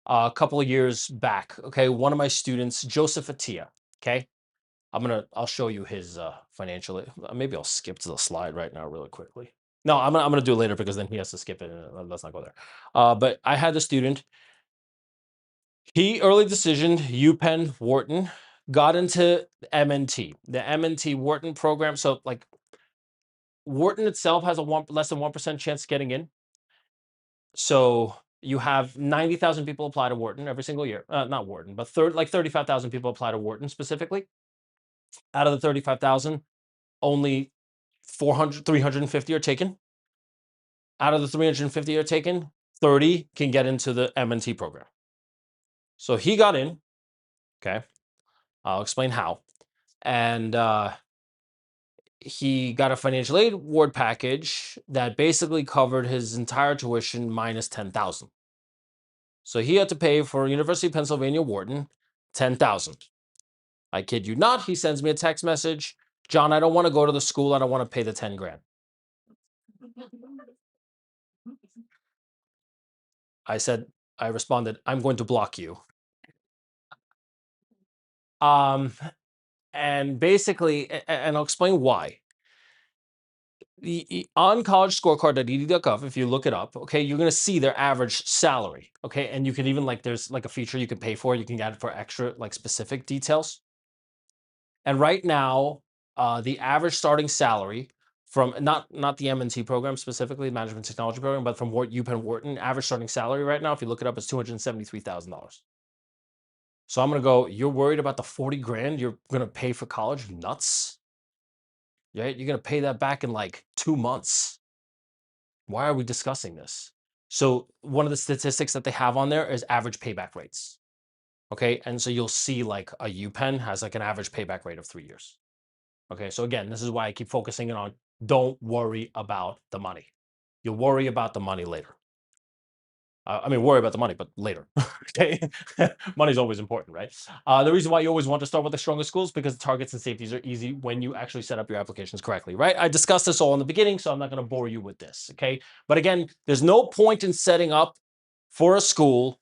a couple of years back, okay? One of my students, Joseph Atia, okay? I'll show you his financial, maybe I'll skip to the slide right now really quickly. No, I'm gonna do it later because then he has to skip it and let's not go there. But I had the student, he early decision, UPenn, Wharton, got into MNT, the MNT Wharton program. So like Wharton itself has a less than 1% chance getting in. So you have 90,000 people apply to Wharton every single year. Not Wharton, but 35,000 people apply to Wharton specifically. Out of the 35,000, only 350 are taken. Out of the 350 are taken, 30 can get into the MNT program. So he got in. Okay. I'll explain how. And he got a financial aid award package that basically covered his entire tuition minus 10,000. So he had to pay for University of Pennsylvania Wharton 10,000. I kid you not, he sends me a text message, John, I don't want to go to the school. I don't want to pay the 10 grand. I responded, I'm going to block you. And basically, and I'll explain why. On collegescorecard.ed.gov, if you look it up, okay, you're going to see their average salary, okay, and you can even there's like a feature you can pay for. You can add it for extra specific details. And right now, the average starting salary from not the M&T program specifically, management technology program, but from UPenn Wharton, average starting salary right now, if you look it up, is $273,000. So I'm gonna go, you're worried about the 40 grand you're gonna pay for college? Nuts. Right? You're gonna pay that back in like 2 months. Why are we discussing this? So one of the statistics that they have on there is average payback rates. Okay. And so you'll see like a UPenn has like an average payback rate of 3 years. Okay. So again, this is why I keep focusing on don't worry about the money. You'll worry about the money later. I mean, worry about the money, but later. Okay. Money's always important, right? The reason why you always want to start with the strongest schools because the targets and safeties are easy when you actually set up your applications correctly, right? I discussed this all in the beginning, so I'm not going to bore you with this. Okay. But again, there's no point in setting up for a school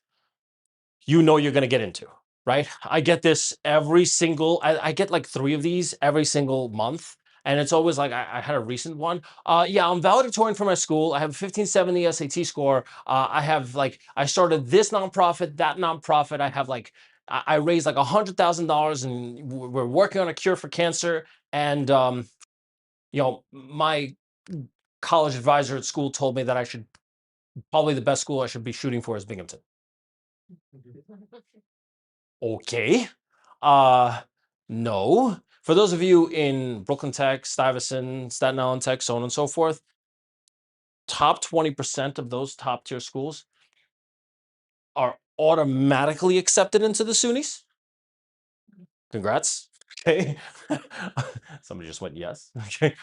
you know you're going to get into, right? I get this every single, I get like 3 of these every single month. And it's always like, I had a recent one. Yeah, I'm valedictorian for my school. I have a 1570 SAT score. I have like, I started this nonprofit, that nonprofit. I have like, I raised like $100,000 and we're working on a cure for cancer. And, my college advisor at school told me that I should, probably the best school I should be shooting for is Binghamton. Okay. Uh, no. For those of you in Brooklyn Tech, Stuyvesant, Staten Island Tech, so on and so forth, top 20% of those top tier schools are automatically accepted into the SUNYs. Congrats. Okay. Somebody just went yes. Okay.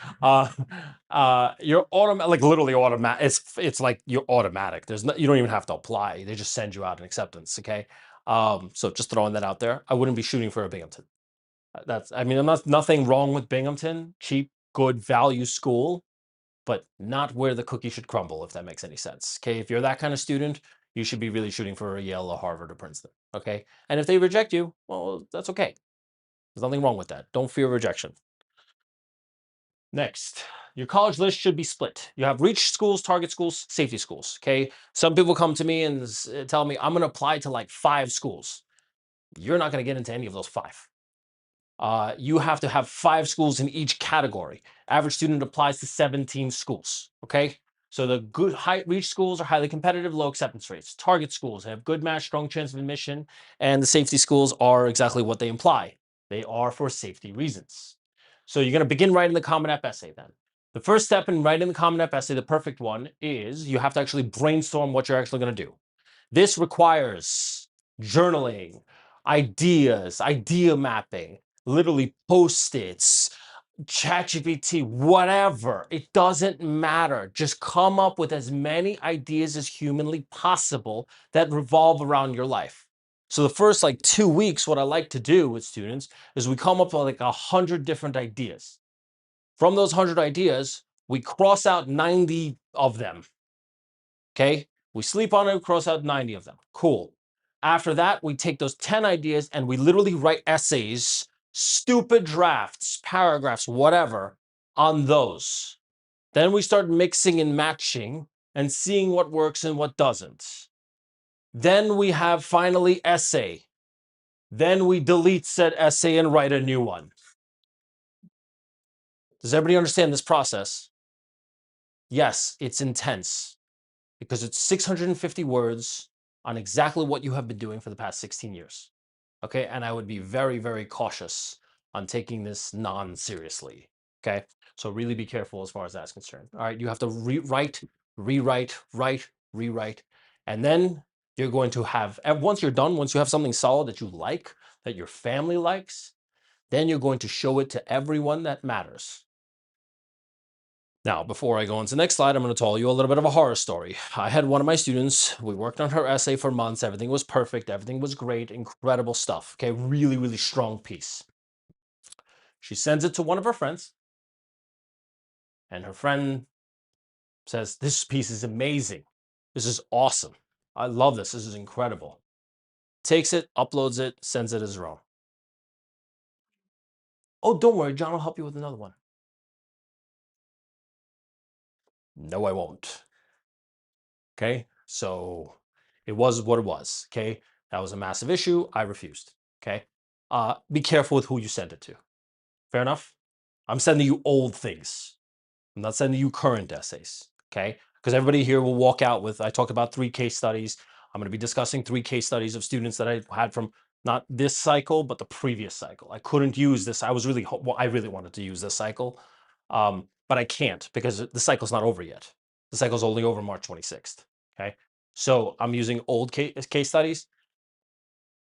You're automatic, like literally automatic. It's like you're automatic. There's no, you don't even have to apply. They just send you out an acceptance. Okay. So just throwing that out there. I wouldn't be shooting for a Binghamton. I mean, I'm not nothing wrong with Binghamton, cheap, good value school, but not where the cookie should crumble, if that makes any sense. Okay, if you're that kind of student, you should be really shooting for a Yale, or Harvard, or Princeton. Okay, and if they reject you, well, that's okay. There's nothing wrong with that. Don't fear rejection. Next, your college list should be split. You have reach schools, target schools, safety schools. Okay, some people come to me and tell me I'm going to apply to like 5 schools. You're not going to get into any of those 5. You have to have 5 schools in each category. Average student applies to 17 schools. Okay. So the good high reach schools are highly competitive, low acceptance rates. Target schools have good match, strong chance of admission, and the safety schools are exactly what they imply. They are for safety reasons. So you're going to begin writing the Common App essay then. The first step in writing the Common App essay, the perfect one, is you have to actually brainstorm what you're actually going to do. This requires journaling, ideas, idea mapping, literally post-its, ChatGPT, whatever. It doesn't matter. Just come up with as many ideas as humanly possible that revolve around your life. So the first like 2 weeks, what I like to do with students is we come up with like 100 different ideas. From those 100 ideas, we cross out 90 of them. Okay. We sleep on it, cross out 90 of them. Cool. After that, we take those 10 ideas and we literally write essays, stupid drafts, paragraphs, whatever, on those. Then we start mixing and matching and seeing what works and what doesn't. Then we have finally essay. Then we delete said essay and write a new one. Does everybody understand this process? Yes, it's intense because it's 650 words on exactly what you have been doing for the past 16 years. Okay. And I would be very, very cautious on taking this non-seriously. Okay. So really be careful as far as that's concerned. All right. You have to rewrite, rewrite. And then you're going to have, once you're done, once you have something solid that you like, that your family likes, then you're going to show it to everyone that matters. Now, before I go into the next slide, I'm going to tell you a little bit of a horror story. I had one of my students, we worked on her essay for months. Everything was perfect. Everything was great. Incredible stuff. Okay. Really, really strong piece. She sends it to one of her friends. And her friend says, this piece is amazing. This is awesome. I love this. This is incredible. Takes it, uploads it, sends it as her own. Oh, don't worry. John will help you with another one. No, I won't. Okay. So it was what it was. Okay. That was a massive issue. I refused. Okay. Be careful with who you send it to. Fair enough. I'm sending you old things. I'm not sending you current essays, okay? Because everybody here will walk out with, I talked about 3 case studies. I'm going to be discussing 3 case studies of students that I had from not this cycle, but the previous cycle. I couldn't use this. I was really, well, I really wanted to use this cycle, but I can't because the cycle's not over yet. The cycle's only over March 26th, okay? So I'm using old case studies.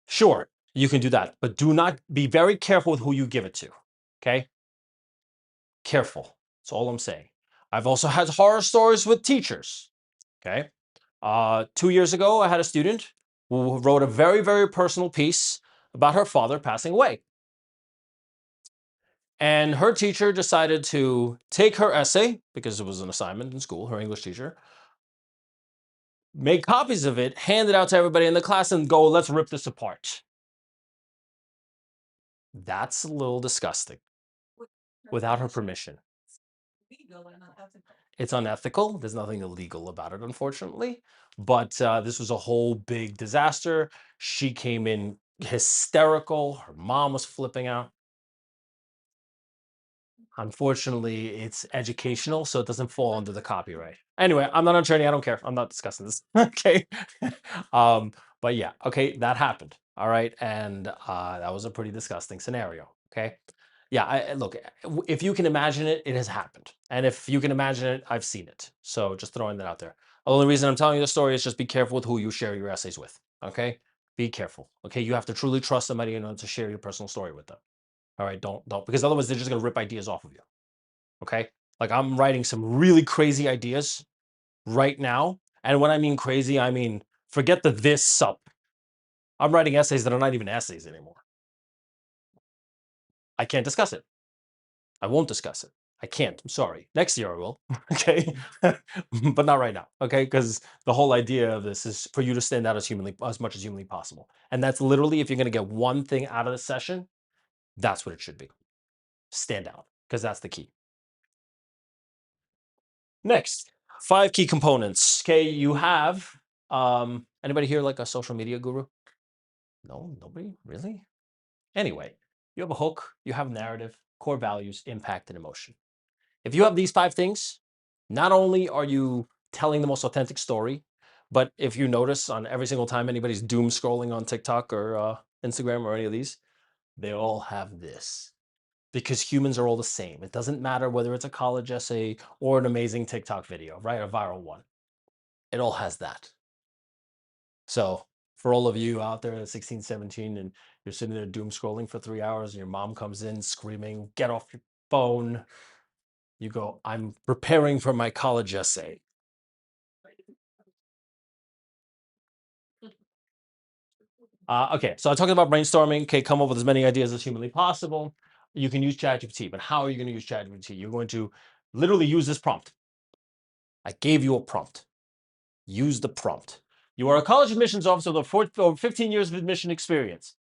Sure, you can do that, but do not be very careful with who you give it to, okay? Careful. That's all I'm saying. I've also had horror stories with teachers. Okay. 2 years ago, I had a student who wrote a very, very personal piece about her father passing away. And her teacher decided to take her essay, because it was an assignment in school, her English teacher, make copies of it, hand it out to everybody in the class, and go, let's rip this apart. That's a little disgusting without her permission. It's unethical. There's nothing illegal about it, unfortunately. But this was a whole big disaster. She came in hysterical. Her mom was flipping out. Unfortunately, it's educational, so it doesn't fall under the copyright. Anyway, I'm not an attorney. I don't care. I'm not discussing this. Okay. um, but yeah, okay, that happened. All right. And that was a pretty disgusting scenario. Okay. Yeah, look, if you can imagine it, it has happened. And if you can imagine it, I've seen it. So just throwing that out there. The only reason I'm telling you the story is just be careful with who you share your essays with. Okay. Be careful. Okay. You have to truly trust somebody in order to share your personal story with them. All right, don't, because otherwise they're just gonna rip ideas off of you. Okay, like I'm writing some really crazy ideas right now, and when I mean crazy, I mean forget the this sup. I'm writing essays that are not even essays anymore. I can't discuss it. I won't discuss it. I can't. I'm sorry. Next year I will. Okay, but not right now. Okay, because the whole idea of this is for you to stand out as much as humanly possible, and that's literally if you're gonna get one thing out of the session, that's what it should be. Stand out, because that's the key. Next, 5 key components. Okay, you have anybody here like a social media guru? No, nobody? Really? Anyway, you have a hook, you have narrative, core values, impact, and emotion. If you have these 5 things, not only are you telling the most authentic story, but if you notice on every single time anybody's doom scrolling on TikTok or Instagram or any of these, they all have this. Because humans are all the same. It doesn't matter whether it's a college essay or an amazing TikTok video, right? A viral one. It all has that. So for all of you out there at 16, 17, and you're sitting there doom scrolling for 3 hours and your mom comes in screaming, get off your phone. You go, I'm preparing for my college essay. Okay, so I'm talking about brainstorming. Okay, come up with as many ideas as humanly possible. You can use ChatGPT, but how are you going to use ChatGPT? You're going to literally use this prompt. I gave you a prompt. Use the prompt. You are a college admissions officer with over 15 years of admission experience,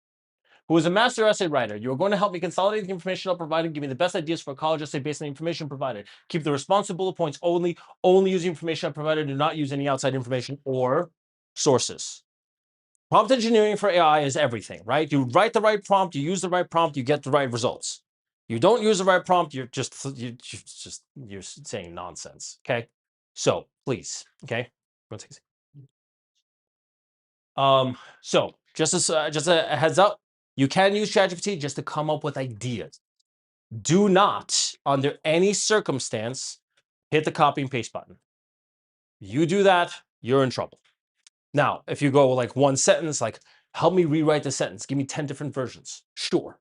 who is a master essay writer. You are going to help me consolidate the information I'll provide and give me the best ideas for a college essay based on the information provided. Keep the responsive bullet points only use the information I provided. Do not use any outside information or sources. Prompt engineering for AI is everything, right? You write the right prompt, you use the right prompt, you get the right results. You don't use the right prompt, you're saying nonsense. Okay, so please, okay. So just a heads up, you can use ChatGPT just to come up with ideas. Do not, under any circumstance, hit the copy and paste button. You do that, you're in trouble. Now, if you go like one sentence, like help me rewrite the sentence, give me 10 different versions. Sure,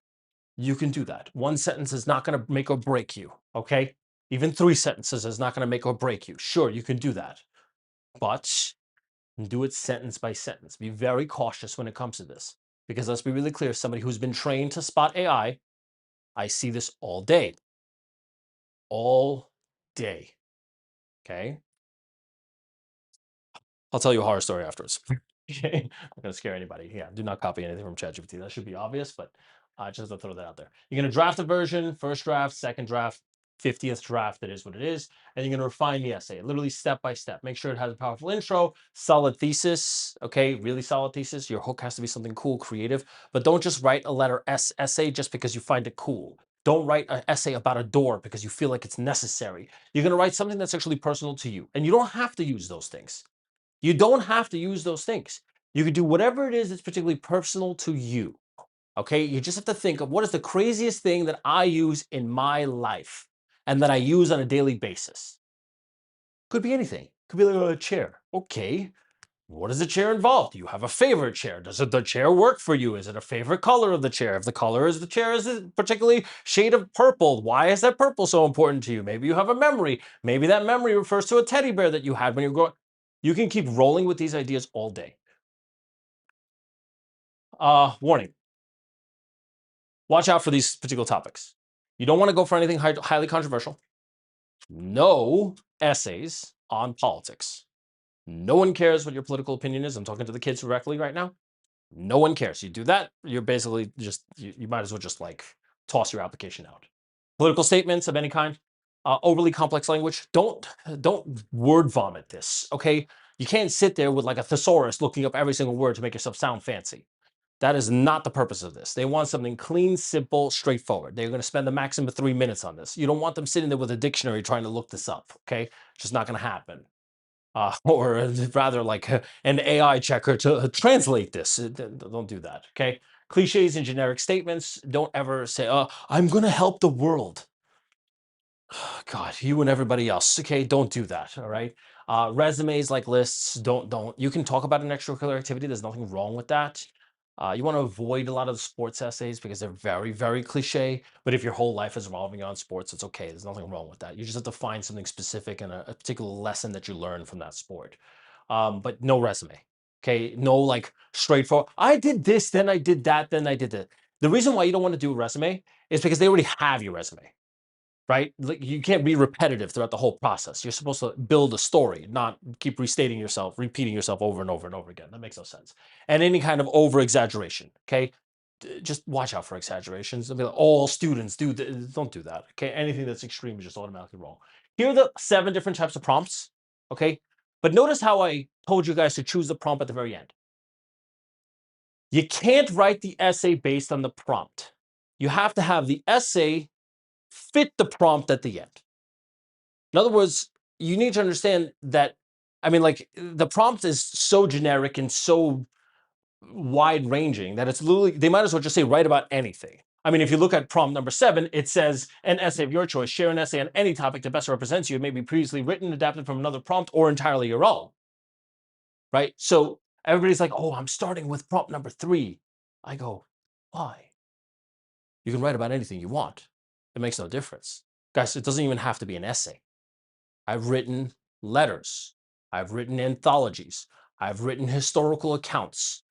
you can do that. One sentence is not going to make or break you, okay? Even 3 sentences is not going to make or break you. Sure, you can do that. But do it sentence by sentence. Be very cautious when it comes to this. Because let's be really clear, somebody who's been trained to spot AI, I see this all day. All day. Okay? I'll tell you a horror story afterwards. Okay? I'm not going to scare anybody. Yeah, do not copy anything from ChatGPT. That should be obvious, but just to throw that out there. You're going to draft a version, first draft, second draft, 50th draft. It is what it is. And you're going to refine the essay, literally step by step. Make sure it has a powerful intro, solid thesis. Okay, really solid thesis. Your hook has to be something cool, creative, but don't just write a letter S essay just because you find it cool. Don't write an essay about a door because you feel like it's necessary. You're going to write something that's actually personal to you. And you don't have to use those things. You don't have to use those things. You can do whatever it is that's particularly personal to you. Okay. You just have to think of what is the craziest thing that I use in my life and that I use on a daily basis. Could be anything. Could be like a chair. Okay. What does the chair involve? Do you have a favorite chair? Does the chair work for you? Is it a favorite color of the chair? If the color is the chair is a particularly shade of purple, why is that purple so important to you? Maybe you have a memory. Maybe that memory refers to a teddy bear that you had when you were growing. You can keep rolling with these ideas all day. Warning. Watch out for these particular topics. You don't want to go for anything highly controversial. No essays on politics. No one cares what your political opinion is. I'm talking to the kids directly right now. No one cares. You do that, you're basically just, you might as well just like toss your application out. Political statements of any kind, overly complex language. Don't word vomit this, okay? You can't sit there with like a thesaurus looking up every single word to make yourself sound fancy. That is not the purpose of this. They want something clean, simple, straightforward. They're going to spend the maximum of 3 minutes on this. You don't want them sitting there with a dictionary trying to look this up, okay? Just not going to happen. Or rather like an AI checker to translate this. Don't do that, okay? Cliches and generic statements. Don't ever say, I'm going to help the world. God, you and everybody else, okay? Don't do that, all right? Resumes like lists, don't. You can talk about an extracurricular activity. There's nothing wrong with that. You want to avoid a lot of the sports essays because they're very, very cliche. But if your whole life is revolving on sports, it's okay. There's nothing wrong with that. You just have to find something specific and a particular lesson that you learn from that sport. But no resume, okay? No like straightforward. I did this, then I did that, then I did that. The reason why you don't want to do a resume is because they already have your resume, right? Like you can't be repetitive throughout the whole process. You're supposed to build a story, not keep restating yourself, repeating yourself over and over and over again. That makes no sense. And any kind of over exaggeration, okay? Just watch out for exaggerations. They'll be like, all students do don't do that. Okay. Anything that's extreme is just automatically wrong. Here are the 7 different types of prompts. Okay. But notice how I told you guys to choose the prompt at the very end. You can't write the essay based on the prompt. You have to have the essay fit the prompt at the end. In other words, you need to understand that, I mean, like the prompt is so generic and so wide ranging that it's literally, they might as well just say write about anything. I mean, if you look at prompt number 7, it says an essay of your choice, share an essay on any topic that best represents you. It may be previously written, adapted from another prompt, or entirely your own, right? So everybody's like, oh, I'm starting with prompt number 3. I go, why? You can write about anything you want. It makes no difference. Guys, it doesn't even have to be an essay. I've written letters. I've written anthologies. I've written historical accounts.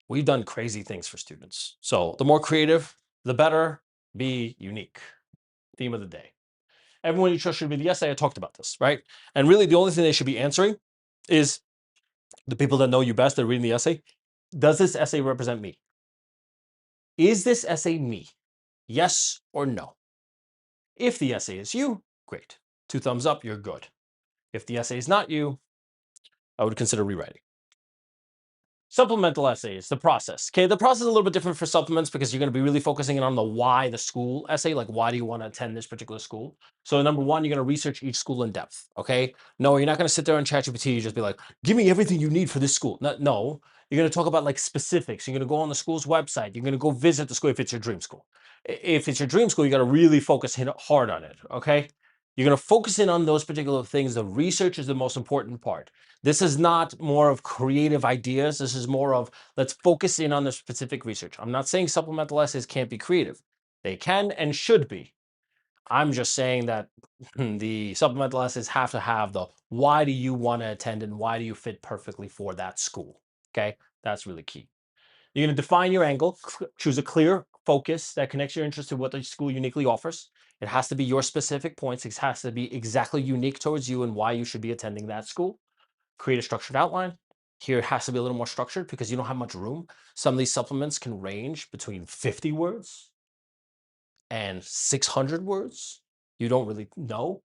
We've done crazy things for students. So the more creative, the better. Be unique. Theme of the day. Everyone you trust should read the essay. I talked about this, right? And really the only thing they should be answering is the people that know you best, they're reading the essay. Does this essay represent me? Is this essay me? Yes or no? If the essay is you, great. 2 thumbs up, you're good. If the essay is not you, I would consider rewriting. Supplemental essays, the process. Okay, the process is a little bit different for supplements because you're going to be really focusing in on the why the school essay, like why do you want to attend this particular school? So number 1, you're going to research each school in depth. Okay, no, you're not going to sit there and ChatGPT. You just be like, give me everything you need for this school. No, you're going to talk about like specifics. You're going to go on the school's website. You're going to go visit the school if it's your dream school. If it's your dream school, you got to really focus hard on it. Okay, you're going to focus in on those particular things. The research is the most important part. This is not more of creative ideas. This is more of let's focus in on the specific research. I'm not saying supplemental essays can't be creative. They can and should be. I'm just saying that the supplemental essays have to have the why do you want to attend and why do you fit perfectly for that school. Okay, that's really key. You're going to define your angle, choose a clear focus that connects your interest to what the school uniquely offers. It has to be your specific points. It has to be exactly unique towards you and why you should be attending that school. Create a structured outline. Here it has to be a little more structured because you don't have much room. Some of these supplements can range between 50 words and 600 words. You don't really know.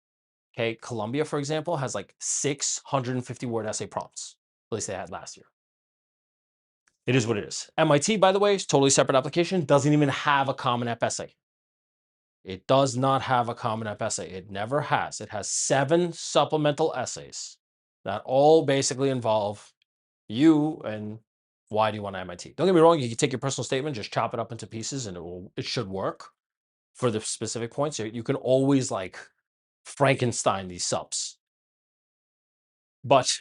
Okay, Columbia, for example, has like 650 word essay prompts. At least they had last year. It is what it is. MIT, by the way, is totally separate application, doesn't even have a Common App essay. It does not have a Common App essay. It never has. It has 7 supplemental essays that all basically involve you and why do you want MIT. Don't get me wrong, you can take your personal statement, just chop it up into pieces, and it should work for the specific points. You can always like Frankenstein these subs, but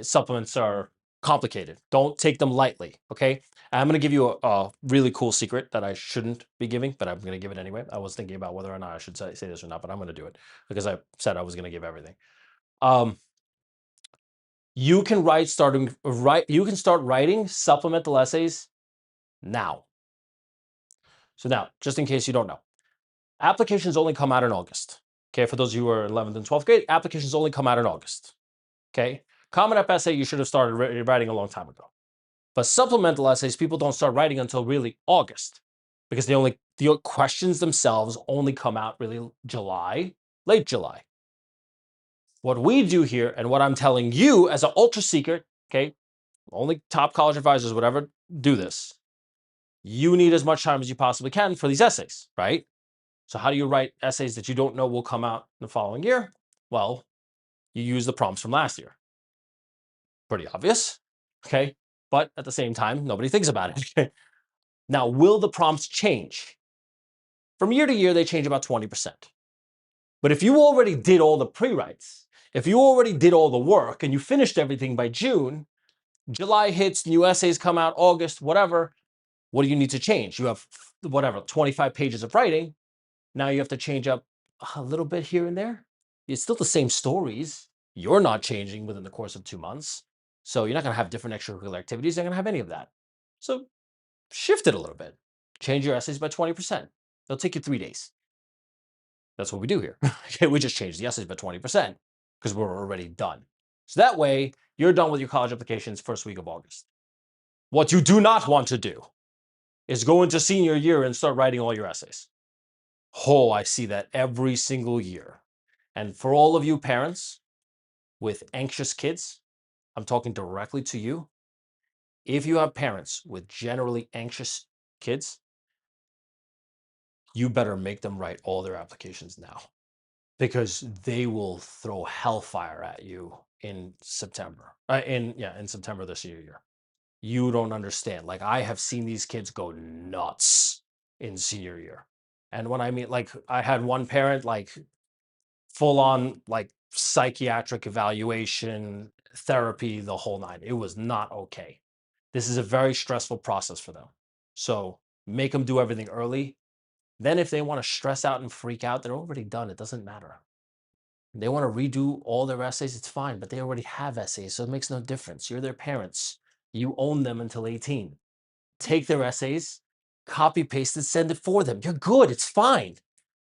supplements are complicated. Don't take them lightly. Okay. I'm going to give you a really cool secret that I shouldn't be giving, but I'm going to give it anyway. I was thinking about whether or not I should say this or not, but I'm going to do it because I said I was going to give everything. You can you can start writing supplemental essays now. So now, just in case you don't know, applications only come out in August. Okay, for those of you who are 11th and 12th grade, applications only come out in August. Okay, Common App essay you should have started writing a long time ago. But supplemental essays, people don't start writing until really August because the questions themselves only come out really July, late July. What we do here and what I'm telling you as an ultra secret, okay, only top college advisors would ever do this. You need as much time as you possibly can for these essays, right? So how do you write essays that you don't know will come out the following year? Well, you use the prompts from last year. Pretty obvious, okay? But at the same time, nobody thinks about it. Okay? Now, will the prompts change? From year to year, they change about 20%. But if you already did all the pre-writes, if you already did all the work and you finished everything by June, July hits, new essays come out, August, whatever, what do you need to change? You have, whatever, 25 pages of writing. Now you have to change up a little bit here and there. It's still the same stories. You're not changing within the course of 2 months. So you're not going to have different extracurricular activities. You're not going to have any of that. So shift it a little bit. Change your essays by 20%. It'll take you 3 days. That's what we do here. Okay, we just change the essays by 20% because we're already done. So that way, you're done with your college applications first week of August. What you do not want to do is go into senior year and start writing all your essays. Oh, I see that every single year. And for all of you parents with anxious kids, I'm talking directly to you. If you have parents with generally anxious kids, you better make them write all their applications now because they will throw hellfire at you in September. In September this year. You don't understand. Like I have seen these kids go nuts in senior year. And when I mean like I had one parent like full on like psychiatric evaluation, therapy, the whole nine. It was not okay. This is a very stressful process for them. So make them do everything early. Then if they want to stress out and freak out, they're already done. It doesn't matter. They want to redo all their essays, it's fine, but they already have essays, so it makes no difference. You're their parents. You own them until 18. Take their essays, copy paste it, send it for them. You're good. It's fine.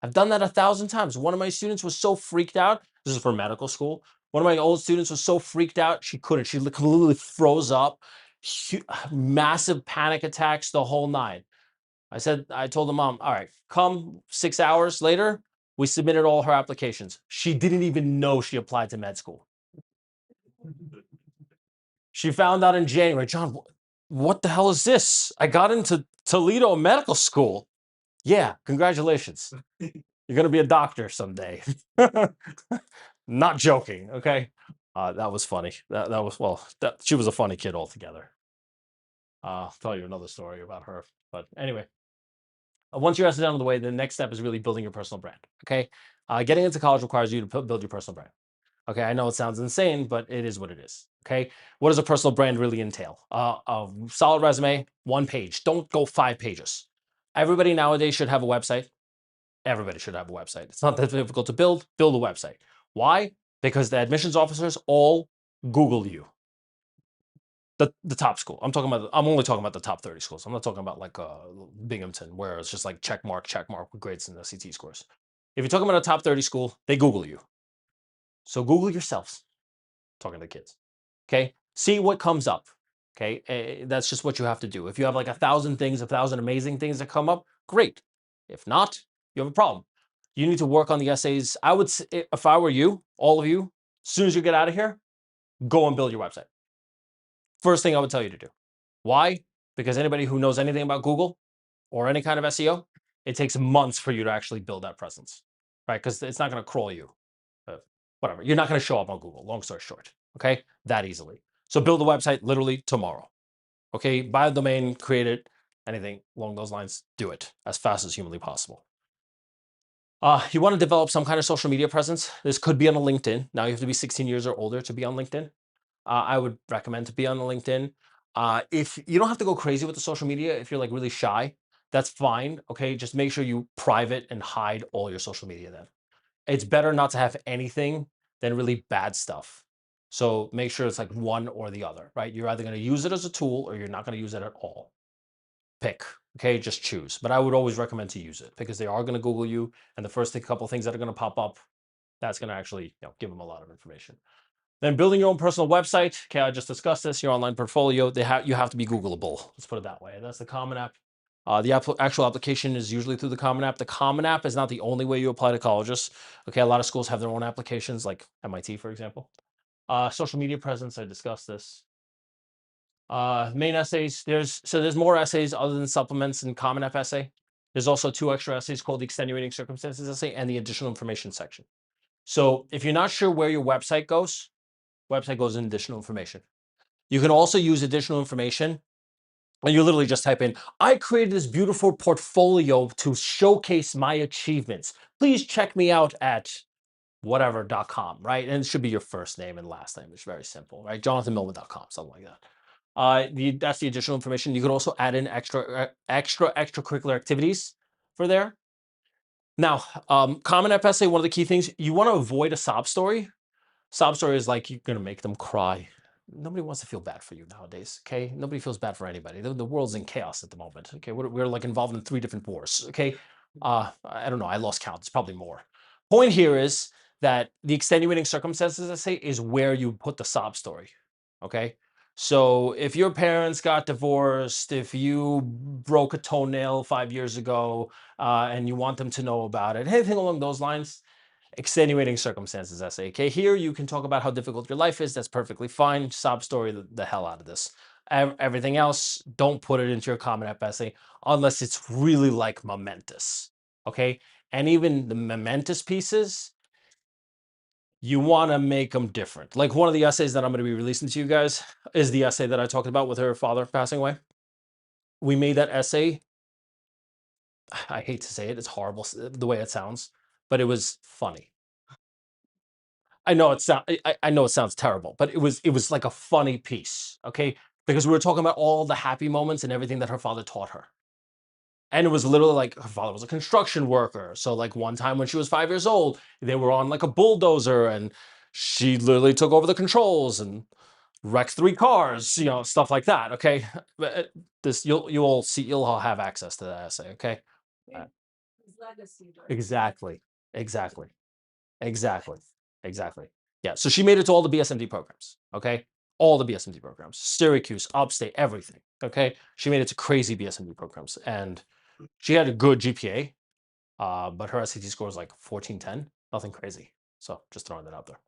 I've done that 1,000 times. One of my students was so freaked out. This is for medical school. One of my old students was so freaked out, she couldn't. She completely froze up, massive panic attacks, the whole nine. I told the mom, all right, come 6 hours later, we submitted all her applications. She didn't even know she applied to med school. She found out in January, John, what the hell is this? I got into Toledo Medical School. Yeah, congratulations. You're going to be a doctor someday. Not joking, okay? That was funny. She was a funny kid altogether. I'll tell you another story about her. But anyway, once your essay is out of the way, the next step is really building your personal brand, okay? Getting into college requires you to build your personal brand. Okay, I know it sounds insane, but it is what it is. Okay, what does a personal brand really entail? A solid resume, 1 page. Don't go 5 pages. Everybody nowadays should have a website. Everybody should have a website. It's not that difficult to build. Build a website. Why? Because the admissions officers all Google you. The top school. I'm only talking about the top 30 schools. I'm not talking about like Binghamton, where it's just like check mark with grades and the CT scores. If you're talking about a top 30 school, they Google you. So Google yourselves, talking to kids, okay? See what comes up, okay? That's just what you have to do. If you have like 1,000 things, 1,000 amazing things that come up, great. If not, you have a problem. You need to work on the essays. I would say, if I were you, all of you, as soon as you get out of here, go and build your website. First thing I would tell you to do. Why? Because anybody who knows anything about Google or any kind of SEO, it takes months for you to actually build that presence, right? Because it's not going to crawl you. Whatever. You're not going to show up on Google, long story short. Okay. That easily. So build a website literally tomorrow. Okay. Buy a domain, create it, anything along those lines, do it as fast as humanly possible. You want to develop some kind of social media presence. This could be on a LinkedIn. Now you have to be 16 years or older to be on LinkedIn. I would recommend to be on the LinkedIn. If you don't have to go crazy with the social media, if you're like really shy, that's fine. Okay. Just make sure you private and hide all your social media then. It's better not to have anything than really bad stuff. So make sure it's like one or the other, right? You're either going to use it as a tool or you're not going to use it at all. Pick, okay? Just choose. But I would always recommend to use it because they are going to Google you, and the first couple of things that are going to pop up, that's going to actually give them a lot of information. Then building your own personal website. Okay, I just discussed this. Your online portfolio. You have to be Googleable. Let's put it that way. That's the Common App. The actual application is usually through the Common App. The Common App is not the only way you apply to colleges. Okay, a lot of schools have their own applications, like MIT, for example. Social media presence. I discussed this. Main essays. There's more essays other than supplements and Common App essay. There's also 2 extra essays called the extenuating circumstances essay and the additional information section. So if you're not sure where your website goes in additional information. You can also use additional information. And you literally just type in, I created this beautiful portfolio to showcase my achievements. Please check me out at whatever.com, right? And it should be your first name and last name. It's very simple, right? JonathanMillman.com, something like that. That's the additional information. You can also add in extracurricular activities for there. Now, Common App essay, one of the key things, you want to avoid a sob story. Sob story is like you're going to make them cry. Nobody wants to feel bad for you nowadays, okay? Nobody feels bad for anybody. The world's in chaos at the moment, okay? We're like involved in 3 different wars, okay? I don't know. I lost count. It's probably more. Point here is that the extenuating circumstances, I say, is where you put the sob story, okay? So if your parents got divorced, if you broke a toenail 5 years ago, and you want them to know about it, anything along those lines, extenuating circumstances essay. Okay, here you can talk about how difficult your life is. That's perfectly fine. Sob story the hell out of this. Everything else, don't put it into your Common App essay unless it's really like momentous. Okay, and even the momentous pieces, you want to make them different. Like one of the essays that I'm going to be releasing to you guys is the essay that I talked about with her father passing away. We made that essay. I hate to say it, it's horrible the way it sounds, but it was funny. I know I know it sounds terrible, but it was like a funny piece, okay? Because we were talking about all the happy moments and everything that her father taught her. And it was literally like her father was a construction worker. So like one time when she was 5 years old, they were on like a bulldozer and she literally took over the controls and wrecked 3 cars, stuff like that, okay? But this you'll all have access to that essay, okay? Exactly. Exactly. Exactly. Exactly. Yeah. So she made it to all the BSMD programs. Okay. All the BSMD programs, Syracuse, Upstate, everything. Okay. She made it to crazy BSMD programs and she had a good GPA, but her SAT score was like 1410, nothing crazy. So just throwing that out there.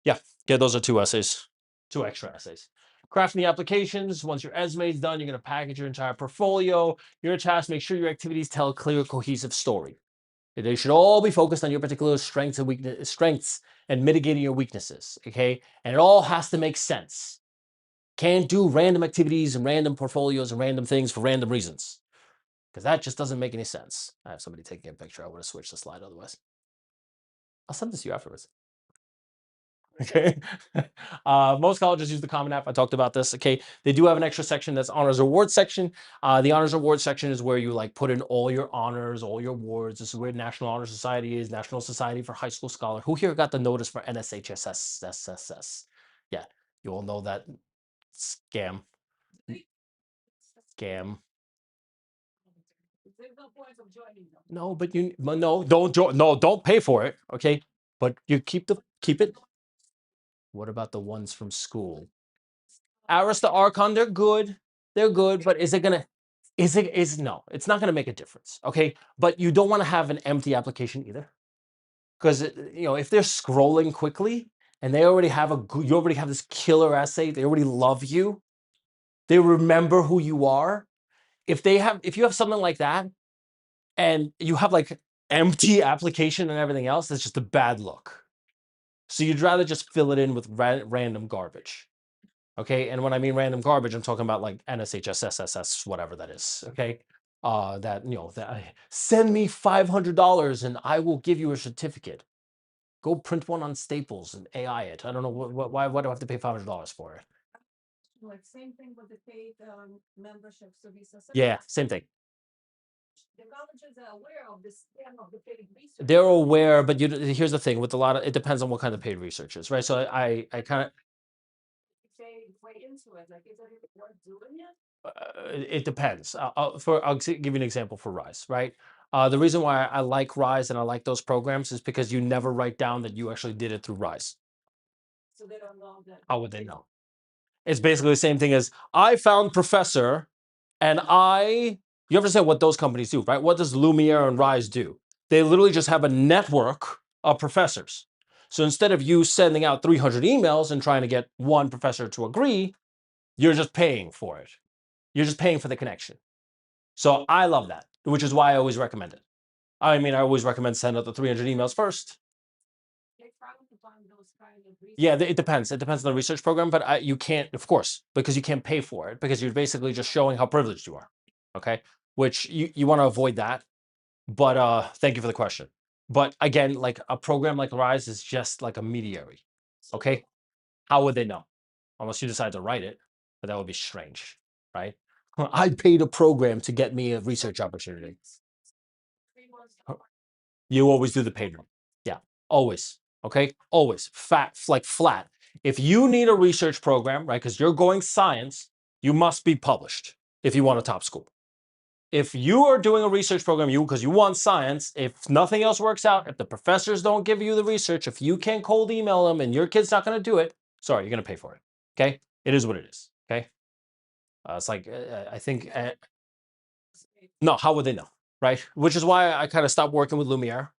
Yeah. Yeah. Those are 2 essays, 2 extra essays. Crafting the applications. Once your resume is done, you're going to package your entire portfolio. Your task, make sure your activities tell a clear, cohesive story. They should all be focused on your particular strengths and mitigating your weaknesses. Okay, and it all has to make sense. Can't do random activities and random portfolios and random things for random reasons because that just doesn't make any sense. I have somebody taking a picture. I would have switched the slide otherwise. I'll send this to you afterwards. Okay. Most colleges use the Common App. I talked about this. Okay. They do have an extra section that's honors award section. The honors award section is where you like put in all your honors, all your awards. This is where National Honor Society is, National Society for High School Scholar. Who here got the notice for NSHSS? Yeah. You all know that scam. Scam. No, but no, don't join. No, don't pay for it. Okay. But you keep it. What about the ones from school? Arista Archon, they're good. They're good, but no, it's not gonna make a difference. Okay. But you don't want to have an empty application either. Because if they're scrolling quickly and you already have this killer essay, they already love you, they remember who you are. If you have something like that and you have like empty application and everything else, that's just a bad look. So you'd rather just fill it in with random garbage. Okay. And when I mean random garbage, I'm talking about like NSHS, SSS, whatever that is. Okay. That, send me $500 and I will give you a certificate. Go print one on Staples and AI it. I don't know why do I have to pay $500 for it? Like same thing with the paid memberships to Visa. Yeah, same thing. The colleges are aware of this scam of the paid research. They're aware, but here's the thing with a lot of it depends on what kind of paid research is, right? So I kind of They way into it. Like, is it worth doing it? it depends. I'll give you an example for Rise, right? The reason why I like Rise and I like those programs is because you never write down that you actually did it through Rise. So they don't know that. How would they know? It's basically the same thing as I found Professor and you understand what those companies do, right? What does Lumiere and Rise do? They literally just have a network of professors. So instead of you sending out 300 emails and trying to get one professor to agree, you're just paying for it. You're just paying for the connection. So I love that, which is why I always recommend it. I mean, I always recommend send out the 300 emails first. They try to find those kind of research. Yeah, it depends. It depends on the research program, but you can't, of course, because you can't pay for it because you're basically just showing how privileged you are. Okay, which you want to avoid that. But thank you for the question. But again, like a program like Rise is just like a mediary. Okay, how would they know? Unless you decide to write it, but that would be strange, right? I paid a program to get me a research opportunity. 3 months. You always do the paid one. Yeah, always. Okay, always flat. If you need a research program, right, because you're going science, you must be published if you want a top school. If you are doing a research program, because you want science, if nothing else works out, if the professors don't give you the research, if you can't cold email them and your kid's not going to do it, sorry, you're going to pay for it. Okay, it is what it is. Okay, it's like I think. No, how would they know? Right? Which is why I kind of stopped working with Lumiere,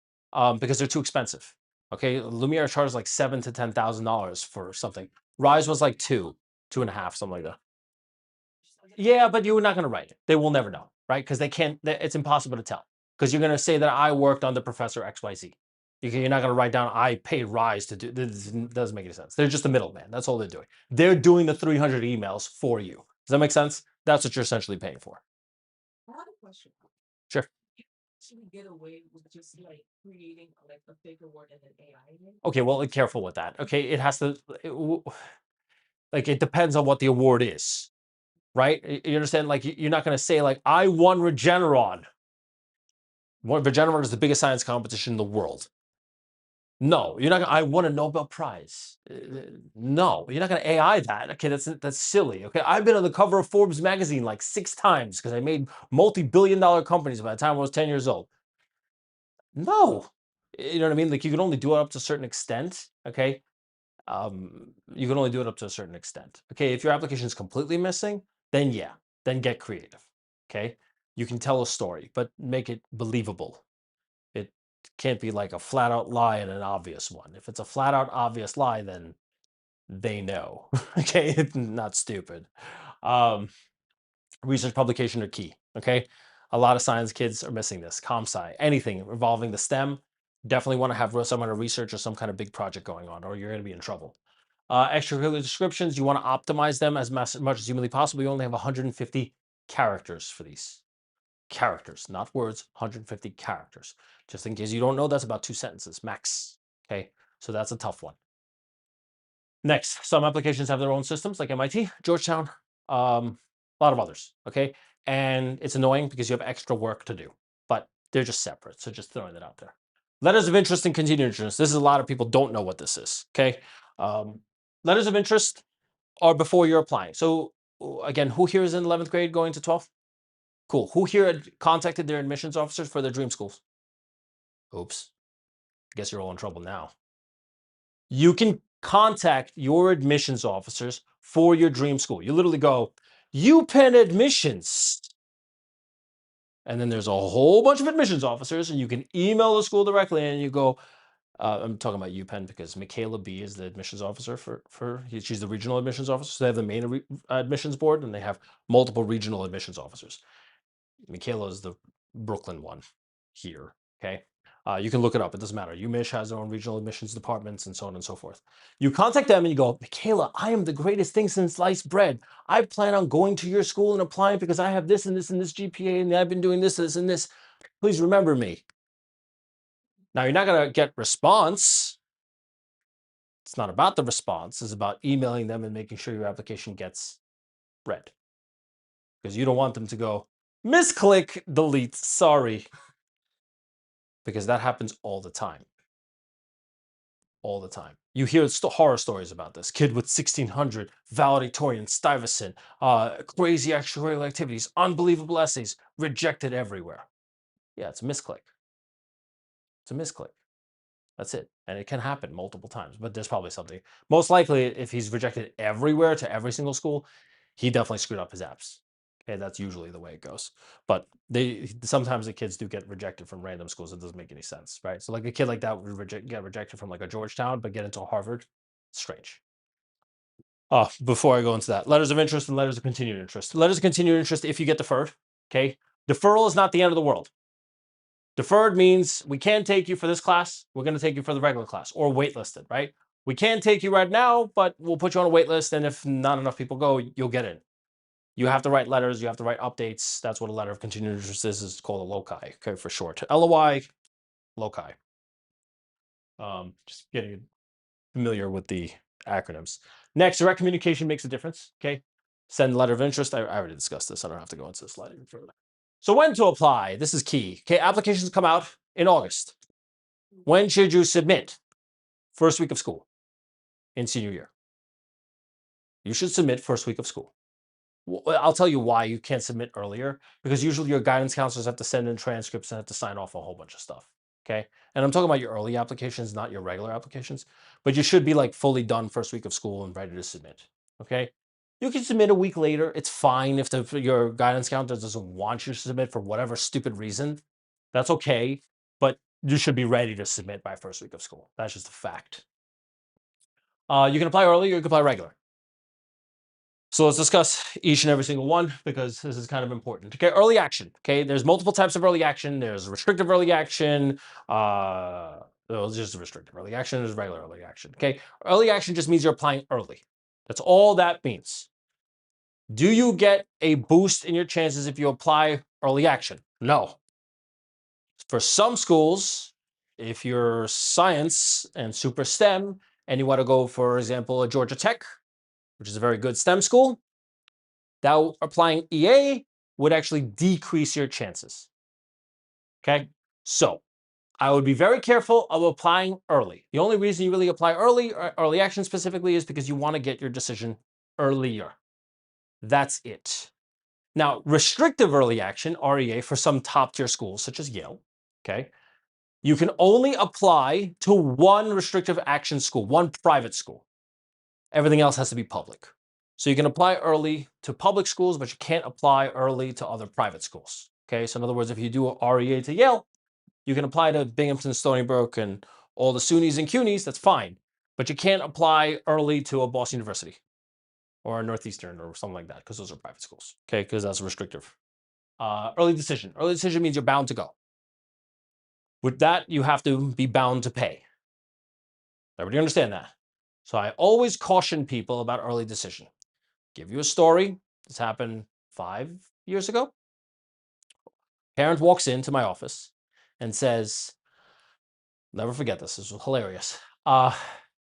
because they're too expensive. Okay, Lumiere charges like $7,000 to $10,000 for something. Rise was like two and a half, something like that. Yeah, but you're not going to write it. They will never know, right? Because they can't. It's impossible to tell. Because you're going to say that I worked under Professor XYZ. You're not going to write down I paid Rise to do. This doesn't make any sense. They're just a middleman. That's all they're doing. They're doing the 300 emails for you. Does that make sense? That's what you're essentially paying for. I have a question. Sure. Should we get away with just like creating like a bigger word and an AI in it? Okay, well, careful with that. Okay, it has to, like, it depends on what the award is, right? You understand? Like, you're not going to say, like, I won Regeneron. Regeneron is the biggest science competition in the world. No, you're not. I won a Nobel Prize. No, you're not going to AI that. Okay, that's silly. Okay, I've been on the cover of Forbes magazine like 6 times because I made multi-billion-dollar companies by the time I was 10 years old. No, you know what I mean? Like you can only do it up to a certain extent. Okay, you can only do it up to a certain extent. Okay, if your application is completely missing, then yeah, then get creative. Okay, you can tell a story, but make it believable. It can't be like a flat out lie and an obvious one. If it's a flat out obvious lie, then they know. Okay, it's not stupid. Um, Research publication are key. Okay, a lot of science kids are missing this. ComSci, anything involving the STEM, definitely want to have some kind of research or some kind of big project going on, or you're going to be in trouble. Extracurricular descriptions, you want to optimize them as much as humanly possible. You only have 150 characters for these. Characters, not words, 150 characters. Just in case you don't know, that's about 2 sentences max. Okay, so that's a tough one. Next, some applications have their own systems like MIT, Georgetown, a lot of others. Okay, and it's annoying because you have extra work to do, but they're just separate. So just throwing that out there. Letters of interest and continued interest. This is a lot of people don't know what this is. Okay, letters of interest are before you're applying. So again, who here is in 11th grade going to 12th? Cool. Who here had contacted their admissions officers for their dream schools? Oops. I guess you're all in trouble now. You can contact your admissions officers for your dream school. You literally go, UPenn admissions. And then there's a whole bunch of admissions officers, and you can email the school directly and you go, I'm talking about UPenn because Michaela B is the admissions officer she's the regional admissions officer. So they have the main admissions board and they have multiple regional admissions officers. Michaela is the Brooklyn one. here. Okay. You can look it up. It doesn't matter. UMich has their own regional admissions departments and so on and so forth. You contact them and you go, Michaela, I am the greatest thing since sliced bread. I plan on going to your school and applying because I have this and this and this GPA and I've been doing this and this. Please remember me. Now, you're not going to get response. It's not about the response. It's about emailing them and making sure your application gets read. Because you don't want them to go, misclick, delete, sorry. Because that happens all the time. All the time. You hear horror stories about this. Kid with 1600, valedictorian, Stuyvesant, crazy extracurricular activities, unbelievable essays, rejected everywhere. Yeah, it's a misclick. It's a misclick. That's it. And it can happen multiple times, but there's probably something. Most likely, if he's rejected everywhere to every single school, he definitely screwed up his apps. Okay, that's usually the way it goes. But sometimes the kids do get rejected from random schools. It doesn't make any sense, right? So like a kid like that would get rejected from like a Georgetown, but get into Harvard. Strange. Before I go into that, letters of interest and letters of continued interest. Letters of continued interest if you get deferred. Okay, deferral is not the end of the world. Deferred means we can't take you for this class. We're going to take you for the regular class or waitlisted, right? We can't take you right now, but we'll put you on a wait list. And if not enough people go, you'll get in. You have to write letters. You have to write updates. That's what a letter of continued interest is. It's called a loci, okay, for short. LOI, loci. Just getting familiar with the acronyms. Next, direct communication makes a difference, okay? Send letter of interest. I already discussed this. I don't have to go into this slide even further. So when to apply? This is key. Okay, applications come out in August. When should you submit? First week of school in senior year. You should submit first week of school. I'll tell you why you can't submit earlier, because usually your guidance counselors have to send in transcripts and have to sign off a whole bunch of stuff. Okay. And I'm talking about your early applications, not your regular applications, but you should be like fully done first week of school and ready to submit. Okay. You can submit a week later. It's fine if your guidance counselor doesn't want you to submit for whatever stupid reason. That's okay. But you should be ready to submit by first week of school. That's just a fact. You can apply early or you can apply regular. So let's discuss each and every single one because this is kind of important. Okay, early action. Okay, there's multiple types of early action. There's restrictive early action. It's just restrictive early action. There's regular early action. Okay, early action just means you're applying early. That's all that means. Do you get a boost in your chances if you apply early action? No. For some schools, if you're science and super STEM and you want to go, for example, a Georgia Tech, which is a very good STEM school, that applying EA would actually decrease your chances. Okay, so I would be very careful of applying early. The only reason you really apply early, or early action specifically, is because you want to get your decision earlier. That's it. Now, restrictive early action, REA, for some top tier schools such as Yale, okay, you can only apply to one restrictive action school, one private school. Everything else has to be public. So you can apply early to public schools, but you can't apply early to other private schools. Okay, so in other words, if you do a REA to Yale, you can apply to Binghamton, Stony Brook, and all the SUNYs and CUNYs, that's fine. But you can't apply early to a Boston University or a Northeastern or something like that, because those are private schools, okay, because that's restrictive. Early decision. Early decision means you're bound to go. With that, you have to be bound to pay. Everybody understand that? So I always caution people about early decision. Give you a story. This happened 5 years ago. Parent walks into my office and says, never forget this. This was hilarious.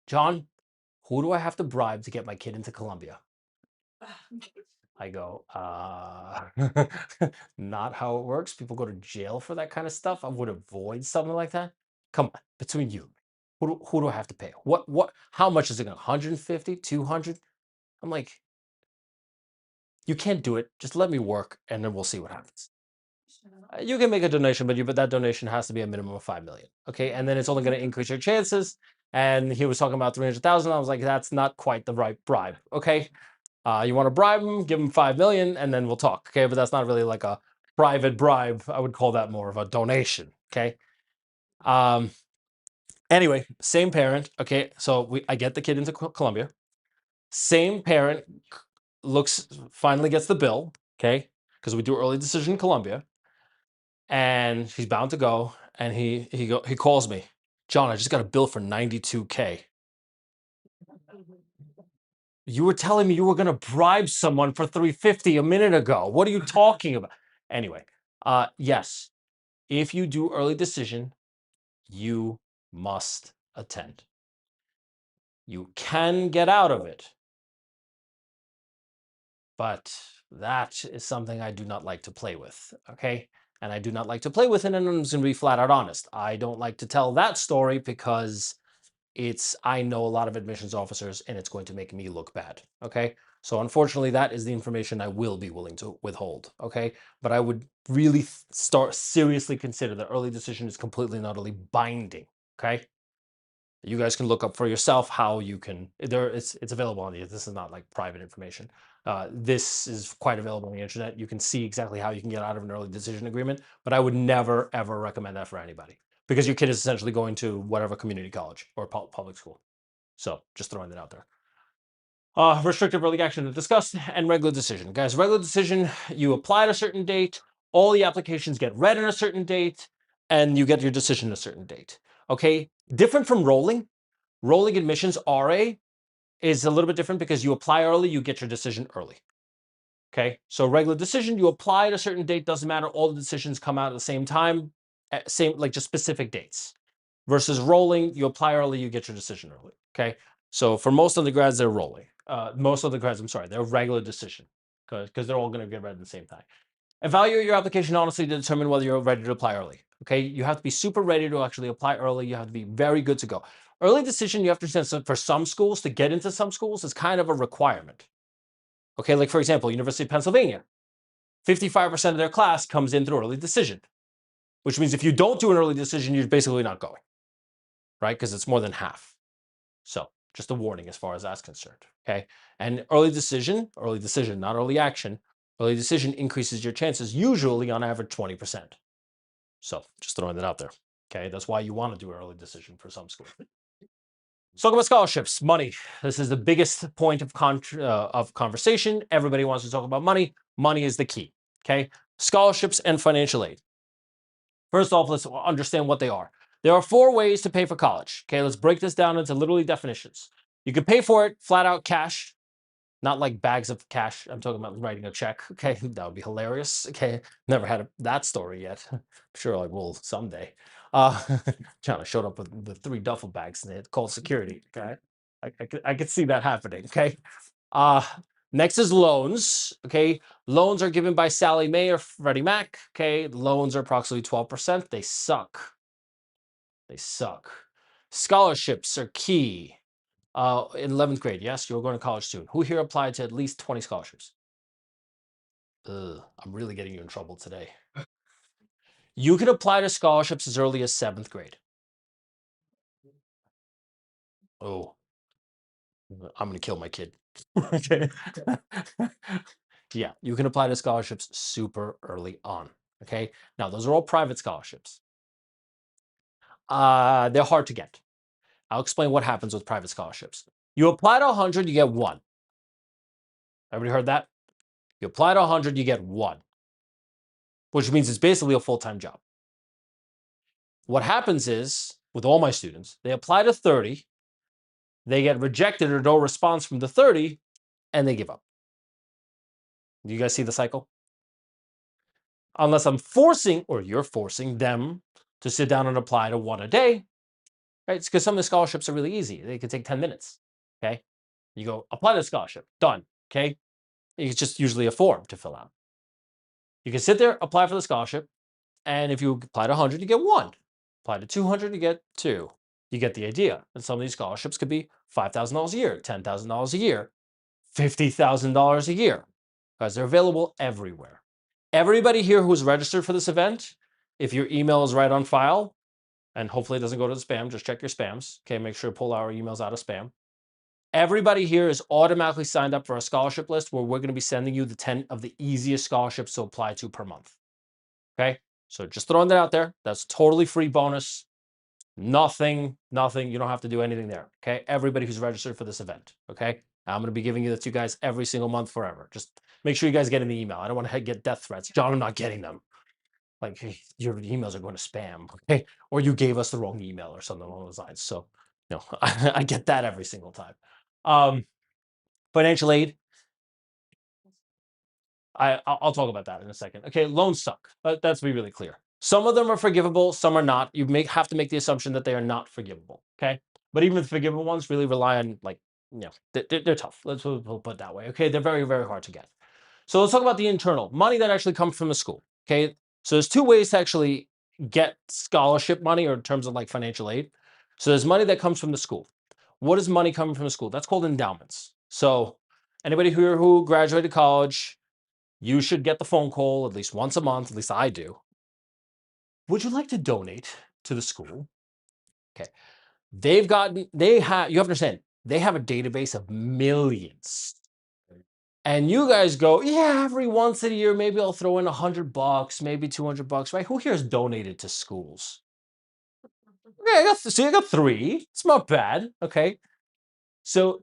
John, who do I have to bribe to get my kid into Columbia? I go, not how it works. People go to jail for that kind of stuff. I would avoid something like that. Come on, between you, who do I have to pay? How much is it going to, 150, 200? I'm like, you can't do it. Just let me work and then we'll see what happens. You can make a donation, but that donation has to be a minimum of 5 million. Okay. And then it's only going to increase your chances. And he was talking about 300,000. I was like, that's not quite the right bribe. Okay. You want to bribe him, give him 5 million, and then we'll talk. Okay. But that's not really like a private bribe. I would call that more of a donation. Okay. Anyway, same parent. Okay. So I get the kid into Columbia. Same parent finally gets the bill. Okay. Because we do early decision in Columbia. and he's bound to go, and he calls me, John, I just got a bill for $92K. You were telling me you were going to bribe someone for $350 a minute ago. What are you talking about? Anyway, yes, if you do early decision, you must attend. You can get out of it, but that is something I do not like to play with, okay? And I do not like to play with it, and I'm just going to be flat out honest. I don't like to tell that story because I know a lot of admissions officers, and it's going to make me look bad, okay? So unfortunately, that is the information I will be willing to withhold, okay? But I would really start seriously consider that early decision is completely and utterly binding, okay? You guys can look up for yourself how you can, it's available on the, this is not like private information. This is quite available on the internet. You can see exactly how you can get out of an early decision agreement, but I would never, ever recommend that for anybody because your kid is essentially going to whatever community college or public school. So just throwing that out there. Restrictive early action to discuss and regular decision. Guys, regular decision, you apply at a certain date, all the applications get read on a certain date, and you get your decision at a certain date. Okay, different from rolling. Rolling admissions, RA, is a little bit different because you apply early, you get your decision early. Okay, so regular decision, you apply at a certain date, doesn't matter, all the decisions come out at the same time, same, like just specific dates. Versus rolling, you apply early, you get your decision early. Okay, so for most undergrads, they're rolling. Most undergrads, I'm sorry, they're regular decision because they're all going to get read at the same time. Evaluate your application honestly to determine whether you're ready to apply early. Okay, you have to be super ready to actually apply early. You have to be very good to go. Early decision, you have to understand, for some schools, to get into some schools is kind of a requirement. Okay, like for example, University of Pennsylvania, 55% of their class comes in through early decision, which means if you don't do an early decision, you're basically not going, right? Because it's more than half. So just a warning as far as that's concerned, okay? And early decision, not early action, early decision increases your chances, usually on average 20%. So just throwing that out there, okay? That's why you want to do an early decision for some schools. Let's talk about scholarships, money. This is the biggest point of conversation. Everybody wants to talk about money. Money is the key, okay? Scholarships and financial aid. First off, let's understand what they are. There are 4 ways to pay for college. Okay, let's break this down into literally definitions. You can pay for it flat out cash, not like bags of cash. I'm talking about writing a check. Okay, that would be hilarious. Okay, never had that story yet. I'm sure I will someday. China showed up with the 3 duffel bags and they had called security. Okay, I could see that happening. Okay, next is loans. Okay, loans are given by Sallie Mae or Freddie Mac. Okay, loans are approximately 12%. They suck. They suck. Scholarships are key. In 11th grade, yes, you're going to college soon. Who here applied to at least 20 scholarships? Ugh, I'm really getting you in trouble today. You can apply to scholarships as early as 7th grade. Oh, I'm going to kill my kid. Okay. Yeah, you can apply to scholarships super early on. Okay. Now, those are all private scholarships. They're hard to get. I'll explain what happens with private scholarships. You apply to 100, you get 1. Everybody heard that? You apply to 100, you get 1, which means it's basically a full-time job. What happens is, with all my students, they apply to 30, they get rejected or no response from the 30, and they give up. Do you guys see the cycle? Unless I'm forcing, or you're forcing them to sit down and apply to 1 a day, right? It's because some of the scholarships are really easy. They can take 10 minutes, okay? You go, apply to the scholarship, done, okay? It's just usually a form to fill out. You can sit there, apply for the scholarship, and if you apply to 100, you get 1. Apply to 200, you get 2. You get the idea. And some of these scholarships could be $5,000 a year, $10,000 a year, $50,000 a year, because they're available everywhere. Everybody here who's registered for this event, if your email is right on file, and hopefully it doesn't go to the spam, just check your spams. Okay, make sure to pull our emails out of spam. Everybody here is automatically signed up for a scholarship list where we're going to be sending you the 10 of the easiest scholarships to apply to per month. Okay, so just throwing that out there. That's totally free bonus. Nothing. You don't have to do anything there. Okay, everybody who's registered for this event. Okay, I'm going to be giving you that to you guys every single month forever. Just make sure you guys get in the email. I don't want to get death threats. John, I'm not getting them. like, hey, your emails are going to spam, okay? Or you gave us the wrong email or something along those lines. So, I get that every single time. Financial aid, I'll talk about that in a second. Okay, loans suck. Let's be really clear. Some of them are forgivable, some are not. You have to make the assumption that they are not forgivable. Okay, but even the forgivable ones really rely on, like, they're tough. We'll put it that way. Okay, they're very, very hard to get. So let's talk about the internal money that actually comes from the school. Okay, so there's two ways to actually get scholarship money, or in terms of like financial aid. So there's money that comes from the school. What is money coming from the school? That's called endowments. So anybody here who graduated college, you should get the phone call at least once a month. At least I do. Would you like to donate to the school? Okay. You have to understand, they have a database of millions. And you guys go, yeah, every once in a year, maybe I'll throw in $100, maybe $200, right? Who here has donated to schools? Okay, I got three. It's not bad. Okay. So,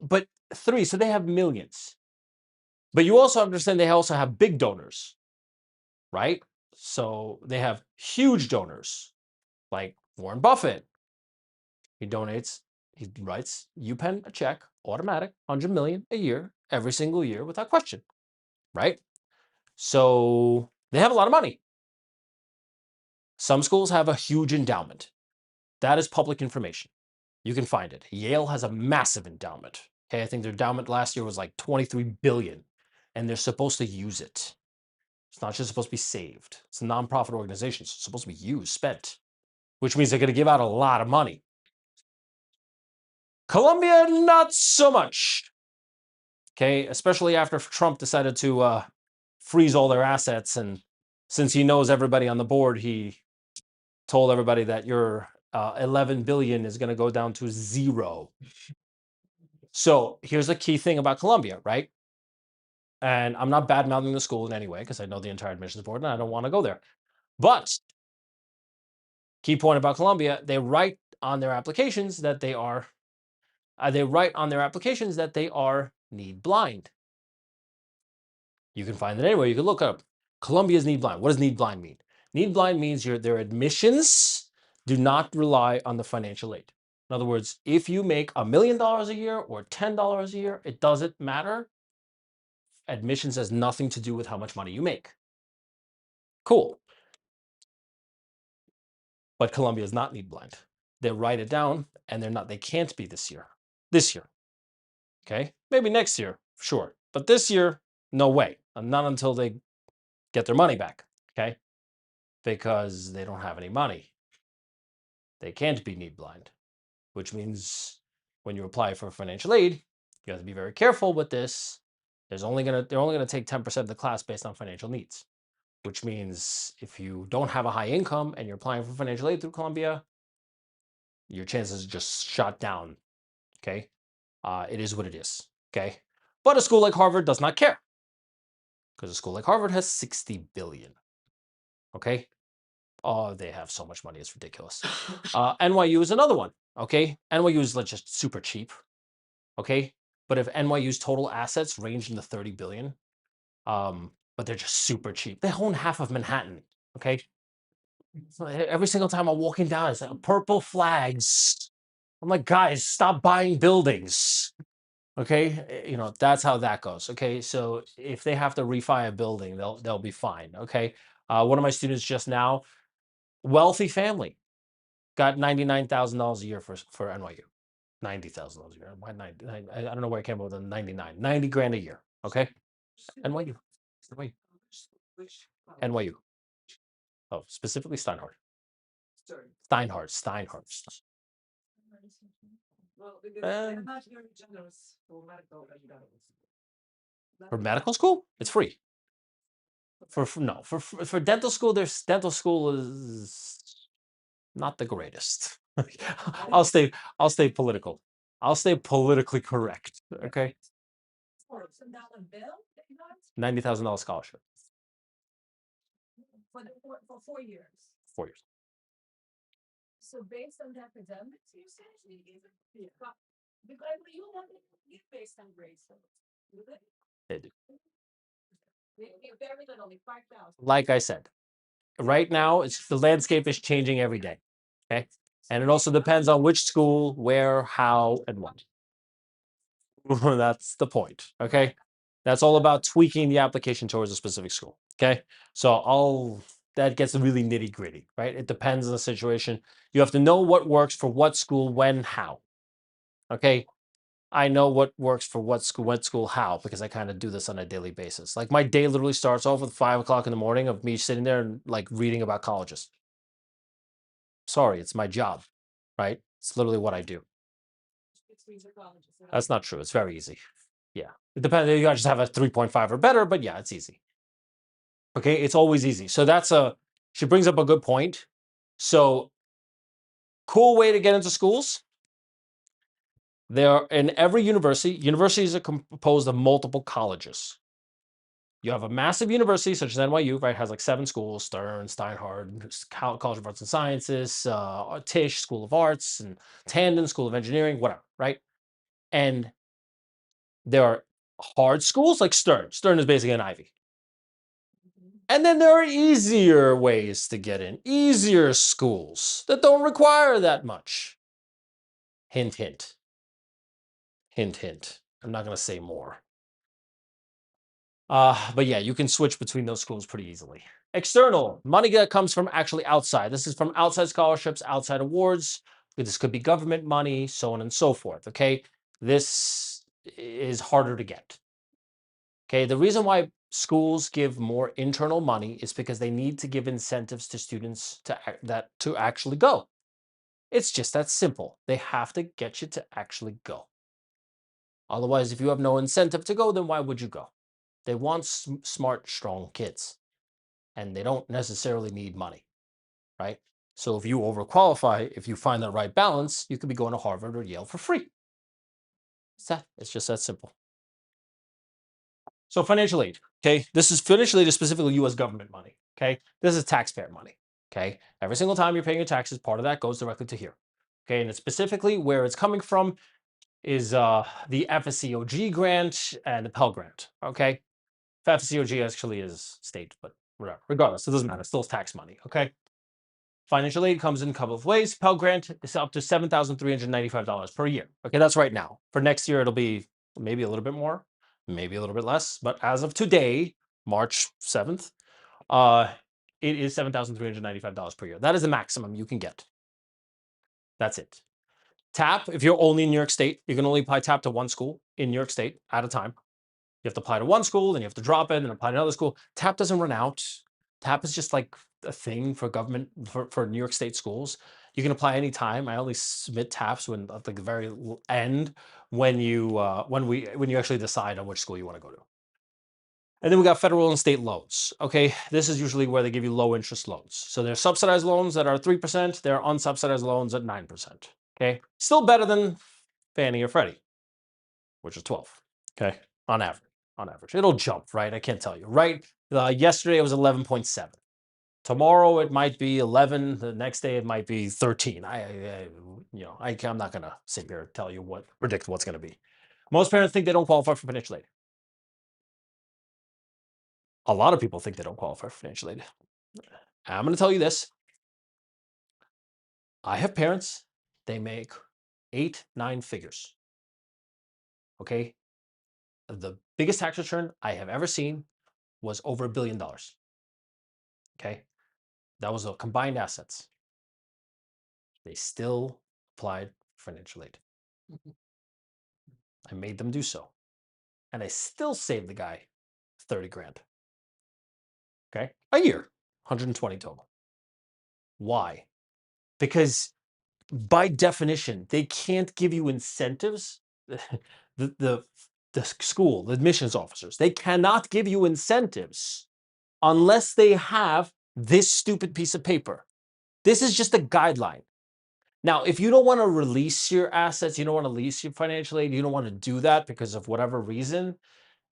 but three, so they have millions. But you also understand they also have big donors, right? So they have huge donors like Warren Buffett. He donates, he writes, you pen a check, automatic, 100 million a year, every single year without question, right? So they have a lot of money. Some schools have a huge endowment. That is public information. You can find it. Yale has a massive endowment. Okay, I think their endowment last year was like 23 billion, and they're supposed to use it. It's not just supposed to be saved. It's a nonprofit organization. So it's supposed to be used, spent, which means they're going to give out a lot of money. Colombia, not so much. Okay, especially after Trump decided to freeze all their assets, and since he knows everybody on the board, he told everybody that your 11 billion is going to go down to zero. So here's a key thing about Colombia, right? And I'm not bad mouthing the school in any way because I know the entire admissions board and I don't want to go there. But key point about Colombia, they write on their applications that they are need blind. You can find it anywhere. You can look up Colombia's need blind. What does need blind mean? Need blind means their admissions do not rely on the financial aid. In other words, if you make $1 million a year or $10 a year, it doesn't matter. Admissions has nothing to do with how much money you make. Cool. But Colombia is not need blind. They write it down and they can't be this year. This year. Okay? Maybe next year, sure. But this year, no way. Not until they get their money back. Okay? Because they don't have any money. They can't be need blind, which means when you apply for financial aid, you have to be very careful with this. They're only gonna take 10% of the class based on financial needs, which means if you don't have a high income and you're applying for financial aid through Columbia, your chances are just shot down. Okay, it is what it is. Okay, but a school like Harvard does not care because a school like Harvard has 60 billion. Okay, oh, they have so much money, it's ridiculous. NYU is another one. Okay, NYU is just super cheap. Okay, but if NYU's total assets range in the 30 billion, but they're just super cheap. They own half of Manhattan. Okay, so every single time I'm walking down, it's like purple flags. I'm like, guys, stop buying buildings. Okay, that's how that goes. Okay, so if they have to refi a building, they'll be fine. Okay, one of my students just now, wealthy family, got $99,000 a year for NYU. $90,000 a year. Why 90? I don't know where I came up with the 99. 90 grand a year. Okay, NYU. NYU. NYU. Oh, specifically Steinhardt. Steinhardt. Well, because Uh, they're not very generous for medical For medical school, it's free. For dental school, there's dental school is not the greatest. I'll stay political. I'll stay politically correct. Okay. For $1 bill, $90,000 scholarship. for 4 years. 4 years. So based on the academics, you said because you want to get based on grades. Do they? They do. Very little, only 5,000. Like I said, right now, the landscape is changing every day. Okay. And it also depends on which school, where, how, and what. That's the point. Okay. That's all about tweaking the application towards a specific school. Okay. That gets really nitty gritty, right? It depends on the situation. You have to know what works for what school, when, how. Okay. I know what works for what school, how, because I kind of do this on a daily basis. Like my day literally starts off with 5 o'clock in the morning of me sitting there and like reading about colleges. Sorry, it's my job, right? It's literally what I do. That's not true. It's very easy. Yeah. It depends. You gotta just have a 3.5 or better, but yeah, it's easy. Okay. It's always easy. So she brings up a good point. So, cool way to get into schools. There are in every universities are composed of multiple colleges. You have a massive university such as NYU, right? Has like 7 schools: Stern, Steinhardt, College of Arts and Sciences, Tisch School of Arts, and Tandon School of Engineering, whatever, right? And there are hard schools like Stern. Stern is basically an Ivy. And then there are easier ways to get in, easier schools that don't require that much. Hint, hint. Hint, hint. I'm not going to say more. But yeah, you can switch between those schools pretty easily. External money that comes from actually outside. This is from outside scholarships, outside awards. This could be government money, so on and so forth. Okay. This is harder to get. Okay. The reason why schools give more internal money is because they need to give incentives to students to actually go. It's just that simple. They have to get you to actually go. Otherwise, if you have no incentive to go, then why would you go? They want smart, strong kids, and they don't necessarily need money, right? So if you overqualify, if you find that right balance, you could be going to Harvard or Yale for free. It's just that simple. So financial aid, okay? This is financial aid is specifically U.S. government money, okay? This is taxpayer money, okay? Every single time you're paying your taxes, part of that goes directly to here, okay? And it's specifically where it's coming from is the FSCOG grant and the Pell Grant, okay? FSCOG actually is state, but whatever. Regardless, it doesn't matter. It's still tax money, okay? Financial aid comes in a couple of ways. Pell Grant is up to $7,395 per year. Okay, that's right now. For next year, it'll be maybe a little bit more, maybe a little bit less. But as of today, March 7th, it is $7,395 per year. That is the maximum you can get. That's it. TAP, if you're only in New York State, you can only apply TAP to one school in New York State at a time. You have to apply to one school, then you have to drop it, and apply to another school. TAP doesn't run out. TAP is just like a thing for government for New York State schools. You can apply anytime. I only submit TAPs when at the very end when you actually decide on which school you want to go to. And then we got federal and state loans. Okay, this is usually where they give you low interest loans. So there's subsidized loans that are 3%. There are unsubsidized loans at 9%. Okay, still better than Fannie or Freddie, which is 12. Okay, on average. On average, it'll jump, right? I can't tell you. Right? Yesterday it was 11.7. Tomorrow it might be 11. The next day it might be 13. I'm not gonna sit here and tell you predict what's gonna be. Most parents think they don't qualify for financial aid. A lot of people think they don't qualify for financial aid. I'm gonna tell you this. I have parents. They make 8, 9 figures. Okay. The biggest tax return I have ever seen was over $1 billion. Okay. That was a combined assets. They still applied for financial aid. I made them do so. And I still saved the guy 30 grand. Okay. A year, 120 total. Why? Because by definition, they can't give you incentives. The school, the admissions officers, they cannot give you incentives unless they have this stupid piece of paper. This is just a guideline. Now, if you don't want to release your assets, you don't want to release your financial aid, you don't want to do that because of whatever reason,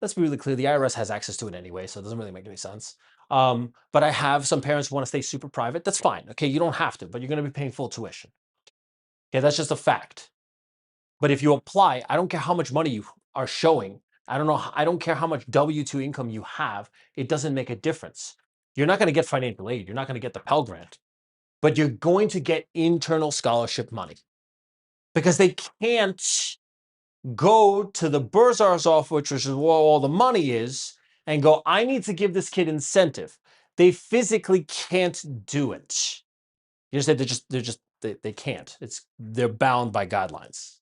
let's be really clear. The IRS has access to it anyway, so it doesn't really make any sense. But I have some parents who want to stay super private. That's fine. Okay, you don't have to, but you're going to be paying full tuition. Okay, that's just a fact. But if you apply, I don't care how much money you are showing. I don't care how much W-2 income you have. It doesn't make a difference. You're not going to get financial aid. You're not going to get the Pell Grant, but you're going to get internal scholarship money because they can't go to the Bursar's office, which is where all the money is, and go, I need to give this kid incentive. They physically can't do it. You understand? They can't. They're bound by guidelines.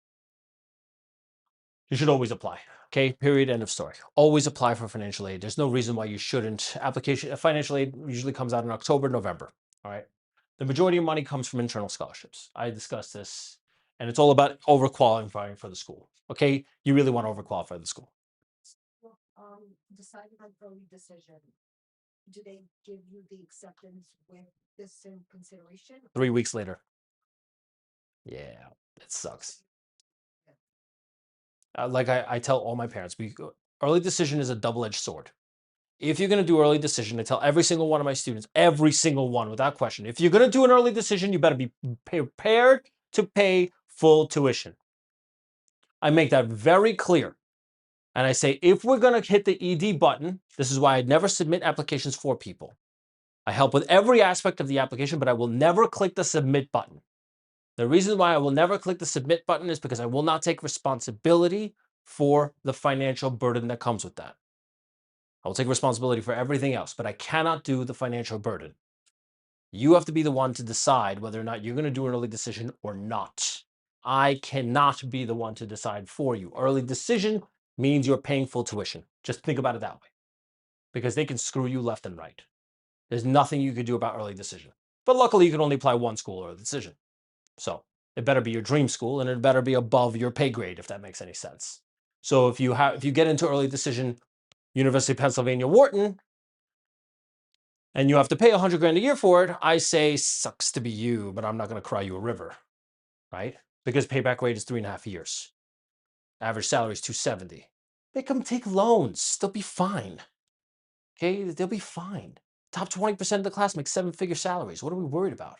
You should always apply. Okay, period, end of story. Always apply for financial aid. There's no reason why you shouldn't. Financial aid usually comes out in October, November. All right. The majority of money comes from internal scholarships. I discussed this, and it's all about overqualifying for the school. Okay, you really want to overqualify the school. Deciding on early decision, do they give you the acceptance with this in consideration? 3 weeks later. Yeah, it sucks. Like I tell all my parents, early decision is a double-edged sword. If you're going to do early decision, I tell every single one of my students, every single one without question, if you're going to do an early decision, you better be prepared to pay full tuition. I make that very clear. And I say, if we're going to hit the ED button, this is why I never submit applications for people. I help with every aspect of the application, but I will never click the submit button. The reason why I will never click the submit button is because I will not take responsibility for the financial burden that comes with that. I will take responsibility for everything else, but I cannot do the financial burden. You have to be the one to decide whether or not you're going to do an early decision or not. I cannot be the one to decide for you. Early decision means you're paying full tuition. Just think about it that way, because they can screw you left and right. There's nothing you could do about early decision. But luckily, you can only apply one school early decision. So it better be your dream school, and it better be above your pay grade, if that makes any sense. So if you get into early decision, University of Pennsylvania, Wharton, and you have to pay $100 grand a year for it, I say sucks to be you, but I'm not going to cry you a river, right? Because payback rate is 3.5 years. Average salary is $270. They come take loans. They'll be fine. Okay, they'll be fine. Top 20% of the class make 7-figure salaries. What are we worried about?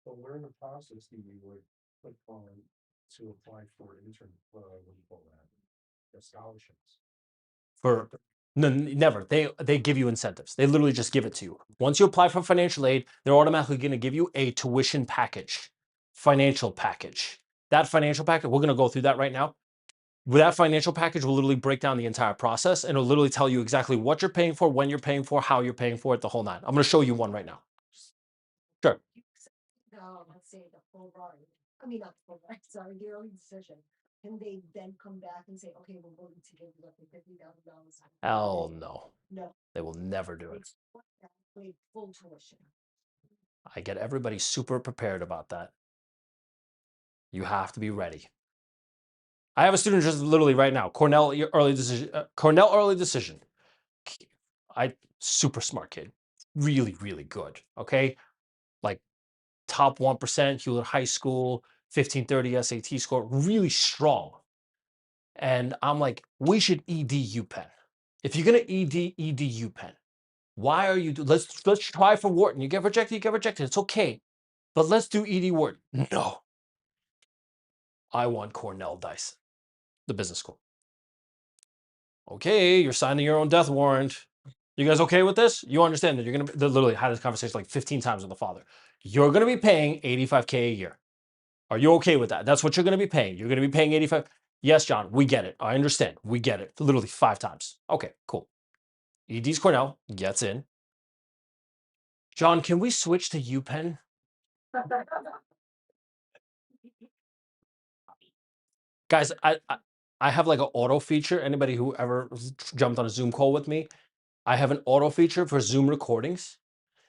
But where in the process do you would click on to apply for intern, what do you call that? The scholarships. No, never. They give you incentives. They literally just give it to you. Once you apply for financial aid, they're automatically going to give you a tuition package, financial package. That financial package, we're going to go through that right now. With that financial package, will literally break down the entire process, and it'll literally tell you exactly what you're paying for, when you're paying for, how you're paying for it, the whole nine. I'm going to show you one right now. Sure. Let's say the full ride, I mean, not the full ride, sorry, the early decision. Can they then come back and say, okay, we're going to give you up to $50,000? Hell no. No. They will never do it. Wait, full tuition. I get everybody super prepared about that. You have to be ready. I have a student just literally right now, Cornell early decision. Super smart kid, really, really good. Okay. Like top 1%, Hewlett High School, 1530 SAT score, really strong. And I'm like, we should ED UPenn. If you're going to ED UPenn, why are you, let's try for Wharton. You get rejected, It's okay. But let's do ED Wharton. No. I want Cornell Dyson, the business school. Okay, you're signing your own death warrant. You guys okay with this? You understand that you're going to, they literally had this conversation like 15 times with the father. You're going to be paying $85K a year. Are you okay with that? That's what you're going to be paying. You're going to be paying 85. Yes, John, we get it. I understand. We get it. Literally 5 times. Okay, cool. ED's Cornell, gets in. John, can we switch to UPenn? Guys, I have like an auto feature. Anybody who ever jumped on a Zoom call with me, I have an auto feature for Zoom recordings.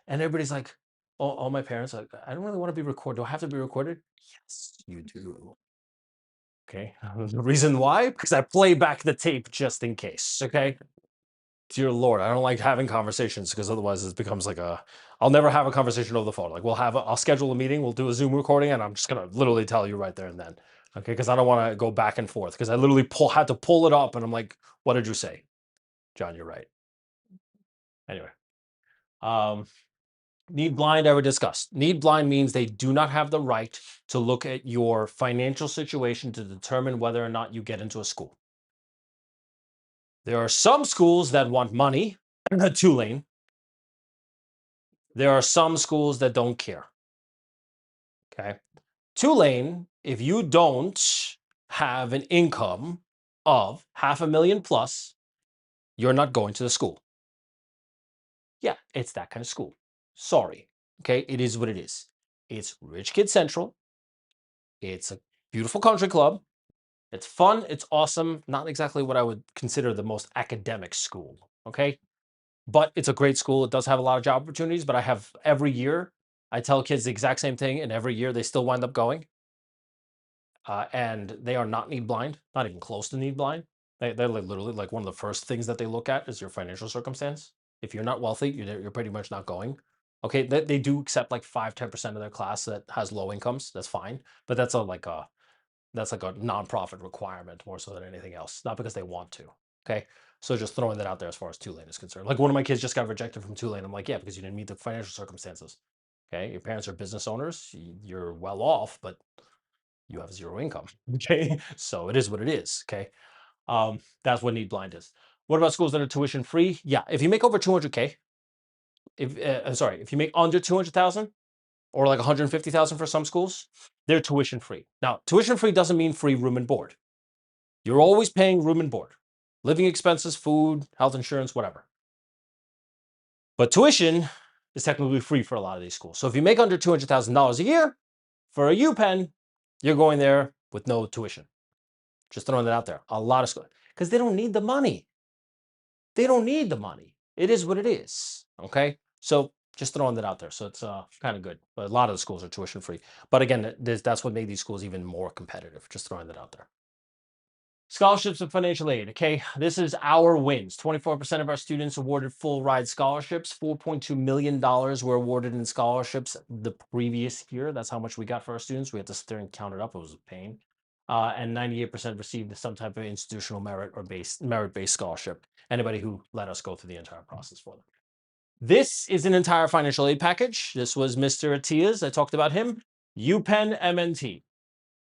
And everybody's like, all my parents are like, I don't really want to be recorded. Do I have to be recorded? Yes, you do. Okay. The reason why? Because I play back the tape just in case. Okay. Dear Lord, I don't like having conversations because otherwise it becomes like I'll never have a conversation over the phone. Like I'll schedule a meeting, we'll do a Zoom recording, and I'm just gonna literally tell you right there and then. Okay, because I don't want to go back and forth because I literally had to pull it up and I'm like, what did you say? John, you're right. Anyway. Need blind, ever discussed. Need blind means they do not have the right to look at your financial situation to determine whether or not you get into a school. There are some schools that want money, Tulane. There are some schools that don't care. Okay. Tulane, if you don't have an income of $500,000 plus, you're not going to the school. Yeah, it's that kind of school. Sorry. Okay. It is what it is. It's Rich Kid Central. It's a beautiful country club. It's fun. It's awesome. Not exactly what I would consider the most academic school. Okay. But it's a great school. It does have a lot of job opportunities. But I have every year, I tell kids the exact same thing. And every year they still wind up going. And they are not need blind, not even close to need blind. They're like literally like one of the first things that they look at is your financial circumstance. If you're not wealthy, you're pretty much not going. Okay, they do accept like 5-10% of their class that has low incomes. That's fine, but that's like a nonprofit requirement more so than anything else, not because they want to. Okay, so just throwing that out there as far as Tulane is concerned. Like one of my kids just got rejected from Tulane. I'm like, yeah, because you didn't meet the financial circumstances. Okay, your parents are business owners. You're well off, but you have zero income. Okay, so it is what it is. Okay, that's what need blind is. What about schools that are tuition free? Yeah, if you make over 200K, if you make under 200,000 or like 150,000 for some schools, they're tuition free. Now, tuition free doesn't mean free room and board. You're always paying room and board, living expenses, food, health insurance, whatever. But tuition is technically free for a lot of these schools. So if you make under $200,000 a year for a UPenn, you're going there with no tuition. Just throwing that out there. A lot of schools, because they don't need the money. They don't need the money. It is what it is. Okay. So just throwing that out there. So it's kind of good. But a lot of the schools are tuition free. But again, that's what made these schools even more competitive. Just throwing that out there. Scholarships and financial aid. Okay, this is our wins. 24% of our students awarded full ride scholarships. $4.2 million were awarded in scholarships the previous year. That's how much we got for our students. We had to sit there and count it up. It was a pain. And 98% received some type of institutional merit or merit-based scholarship. Anybody who let us go through the entire process for them. This is an entire financial aid package. This was Mr. Atias. I talked about him. UPenn MNT.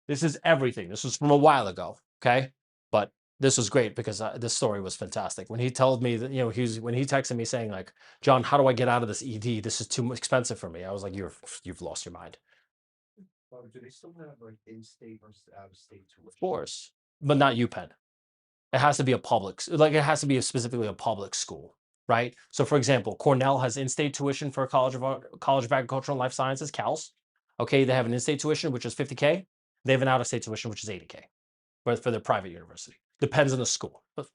This is everything. This was from a while ago. Okay. But this was great because this story was fantastic. When he told me that, when he texted me saying like, John, how do I get out of this ED? This is too expensive for me. I was like, you've lost your mind. Do they still have like in-state or out-of-state tuition? Of course, but not UPenn. It has to be a public, like it has to be specifically a public school, right? So for example, Cornell has in-state tuition for College of Agricultural and Life Sciences, CALS. Okay, they have an in-state tuition, which is 50K. They have an out-of-state tuition, which is 80K. But for their private university. Depends on the school. But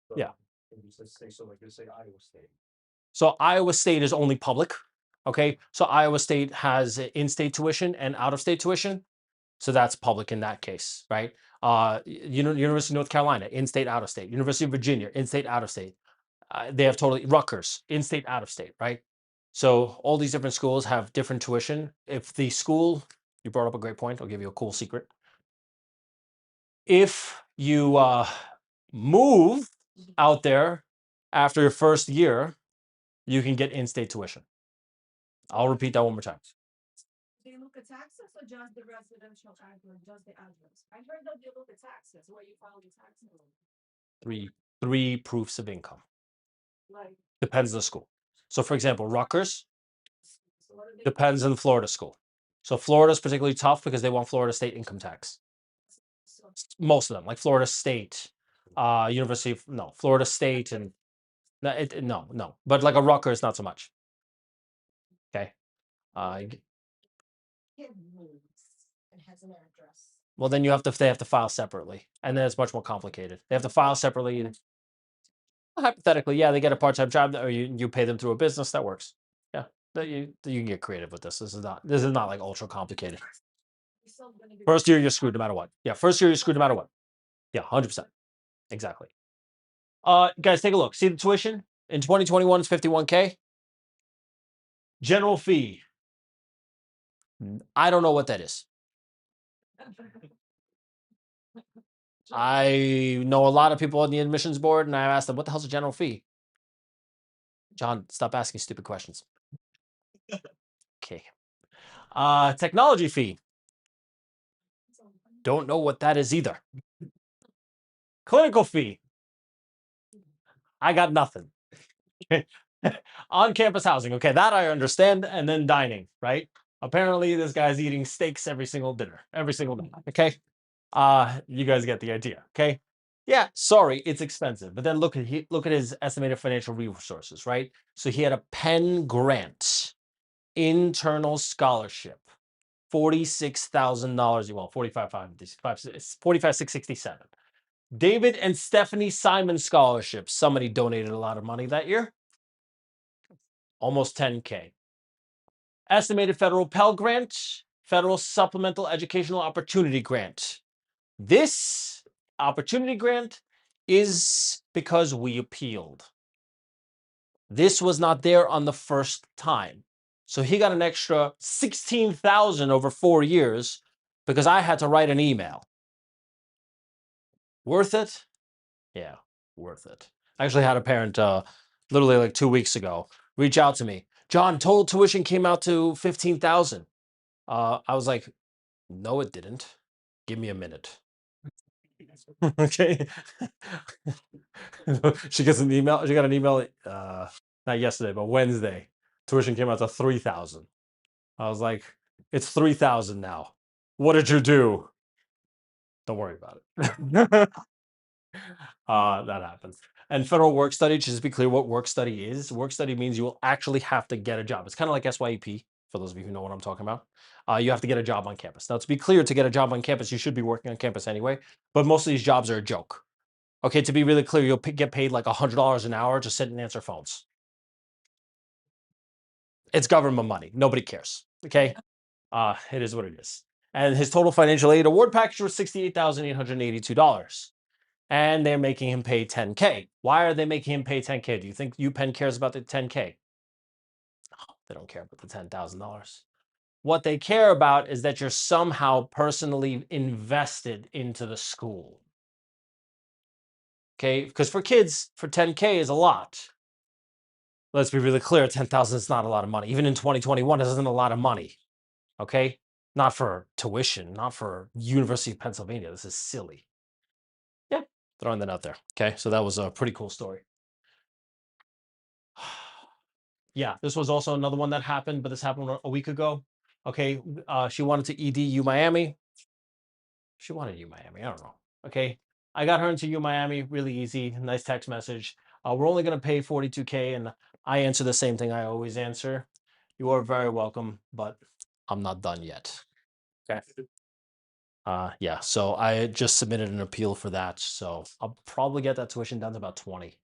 So, yeah. and you said say so, like you say Iowa State. So Iowa State is only public. Okay. So Iowa State has in-state tuition and out-of-state tuition. So that's public in that case, right? University of North Carolina, in-state, out-of-state. University of Virginia, in-state, out-of-state. They have totally Rutgers, in-state, out-of-state, right? So all these different schools have different tuition. If the school, you brought up a great point. I'll give you a cool secret. If you move out there after your first year, you can get in-state tuition. I'll repeat that one more time. They look at taxes or just the residential address, just the address? I heard that they look at taxes, where you file the taxes. Three proofs of income. Like, Depends on the school. So for example, Rutgers so what are they? depends on the Florida school. So Florida's particularly tough because they want Florida state income tax. So, Most of them, like Florida State, Florida State, and no. But like a Rutgers, not so much. Okay. Kid moves and has an address. Well, then they have to file separately, and then it's much more complicated. They have to file separately. And hypothetically, yeah, they get a part-time job, or you pay them through a business. That works. Yeah, you can get creative with this. This is not like ultra complicated. you're still gonna be- First year you're screwed no matter what. Yeah, first year you're screwed no matter what. Yeah, 100%. Exactly. Guys, take a look. See the tuition in 2021 is 51K. General fee. I don't know what that is. I know a lot of people on the admissions board, and I asked them, "What the hell's a general fee?" John, stop asking stupid questions. Okay. Technology fee. Don't know what that is either. Clinical fee. I got nothing. On-campus housing. Okay, that I understand. And then dining, right? Apparently, this guy's eating steaks every single dinner, every single night. Okay. You guys get the idea. Okay. Yeah, sorry, it's expensive. But then look at his estimated financial resources, right? So he had a Penn grant, internal scholarship, $46,000. Well, 45,667. David and Stephanie Simon scholarship. Somebody donated a lot of money that year. Almost 10K. Estimated federal Pell Grant, Federal Supplemental Educational Opportunity Grant. This opportunity grant is because we appealed. This was not there on the first time. So he got an extra 16,000 over 4 years because I had to write an email. Worth it? Yeah, worth it. I actually had a parent literally like 2 weeks ago reach out to me. John, total tuition came out to 15,000. I was like, no, it didn't. Give me a minute. Okay. She gets an email. She got an email not yesterday, but Wednesday. Tuition came out to 3,000. I was like, it's 3,000 now. What did you do? Don't worry about it. That happens. And federal work study, just to be clear what work study is, work study means you will actually have to get a job. It's kind of like SYEP, for those of you who know what I'm talking about. You have to get a job on campus. Now, to be clear, to get a job on campus, you should be working on campus anyway, but most of these jobs are a joke. Okay, to be really clear, you'll get paid like $100 an hour to sit and answer phones. It's government money. Nobody cares. Okay, it is what it is. And his total financial aid award package was $68,882. And they're making him pay 10K. Why are they making him pay 10K? Do you think UPenn cares about the 10K? No, they don't care about the $10,000. What they care about is that you're somehow personally invested into the school. Okay, because for kids, for 10K is a lot. Let's be really clear, 10,000 is not a lot of money. Even in 2021, it isn't a lot of money. Okay? Not for tuition, not for University of Pennsylvania. This is silly. Yeah, throwing that out there. Okay, so that was a pretty cool story. Yeah, this was also another one that happened, but this happened a week ago. Okay, she wanted to ED U Miami. She wanted U Miami. I don't know. Okay, I got her into U Miami really easy. Nice text message. We're only going to pay 42K, and I answer the same thing I always answer. You are very welcome, but I'm not done yet. Okay. Yeah, so I just submitted an appeal for that. So I'll probably get that tuition down to about 20,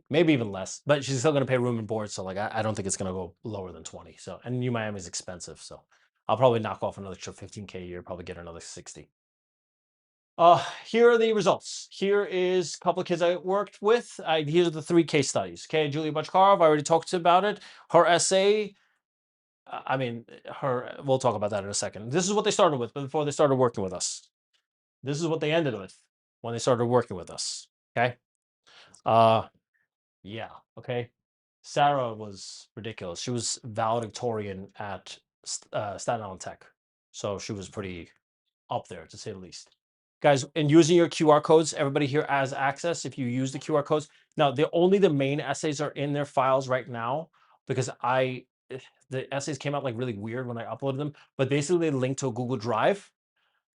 maybe even less, but she's still going to pay room and board. So like, I don't think it's going to go lower than 20. So, and New Miami is expensive. So I'll probably knock off another 15K a year, probably get her another 60. Here are the results. Here is a couple of kids I worked with. Here's are the 3 case studies. Okay, Julia Butchkarov, I already talked about it. Her essay, we'll talk about that in a second. This is what they started with before they started working with us. This is what they ended with when they started working with us. Okay. Yeah. Okay. Sarah was ridiculous. She was valedictorian at Staten Island Tech. So she was pretty up there, to say the least. Guys, and using your QR codes, everybody here has access if you use the QR codes. Now, the main essays are in their files right now because the essays came out like really weird when I uploaded them, but basically they link to a Google Drive.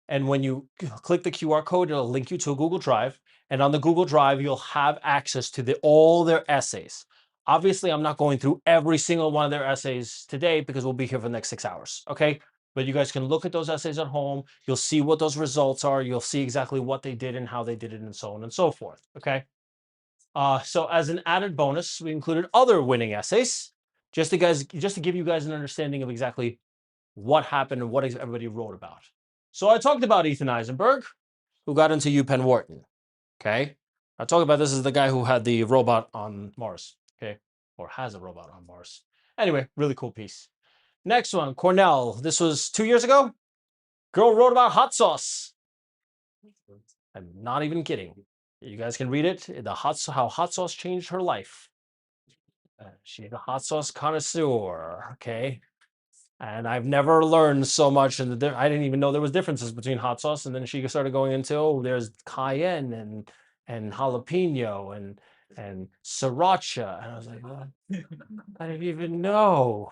And when you click the QR code, it'll link you to a Google Drive. And on the Google Drive, you'll have access to all their essays. Obviously, I'm not going through every single one of their essays today because we'll be here for the next 6 hours. Okay. But you guys can look at those essays at home. You'll see what those results are. You'll see exactly what they did and how they did it and so on and so forth. Okay. So as an added bonus, we included other winning essays just to give you guys an understanding of exactly what happened and what everybody wrote about. So I talked about Ethan Eisenberg, who got into UPenn Wharton. Okay. I talked about this as the guy who had the robot on Mars. Okay. Or has a robot on Mars. Anyway, really cool piece. Next one, Cornell. This was 2 years ago. Girl wrote about hot sauce. I'm not even kidding. You guys can read it. How hot sauce changed her life. She's a hot sauce connoisseur. Okay. And I've never learned so much. And I didn't even know there was differences between hot sauce. And then she started going into, there's cayenne and jalapeno and sriracha. And I was like, "What? I didn't even know."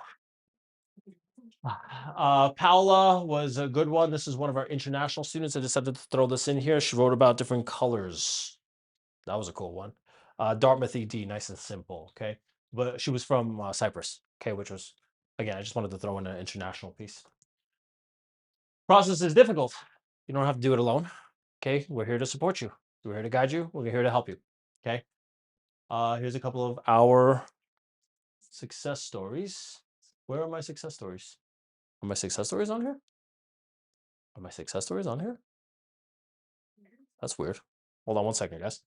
Paula was a good one. This is one of our international students. I decided to throw this in here. She wrote about different colors. That was a cool one. Dartmouth ED, nice and simple. Okay. But she was from Cyprus. Okay. Which was, again, I just wanted to throw in an international piece. Process is difficult. You don't have to do it alone. Okay. We're here to support you. We're here to guide you. We're here to help you. Okay. Here's a couple of our success stories. Where are my success stories? Are my success stories on here? Are my success stories on here? That's weird. Hold on one second, guys.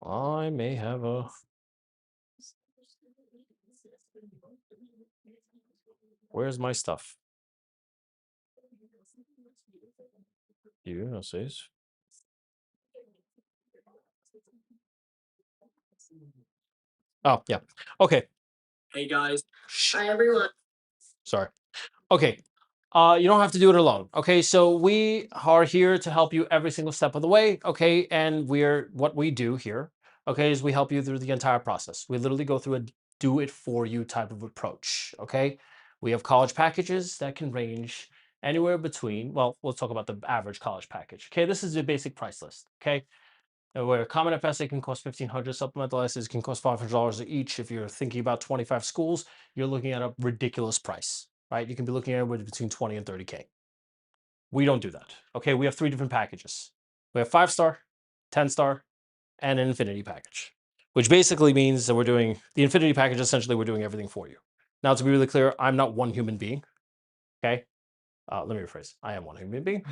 I may have a. Where's my stuff? You says. Oh yeah. Okay. Hey guys. Hi everyone. Sorry. Okay. You don't have to do it alone. Okay, so we are here to help you every single step of the way. Okay, and what we do here. Okay, is we help you through the entire process. We literally go through a do it for you type of approach. Okay, we have college packages that can range anywhere between. Well, let's talk about the average college package. Okay, this is the basic price list. Okay, where common FSA can cost $1,500, supplemental essays can cost $500 each. If you're thinking about 25 schools, you're looking at a ridiculous price, right? You can be looking at between 20 and 30K. We don't do that. Okay, we have 3 different packages. We have 5-star, 10-star, and an infinity package, which basically means that we're doing the infinity package. Essentially, we're doing everything for you. Now, to be really clear, I'm not one human being. Okay, let me rephrase. I am one human being.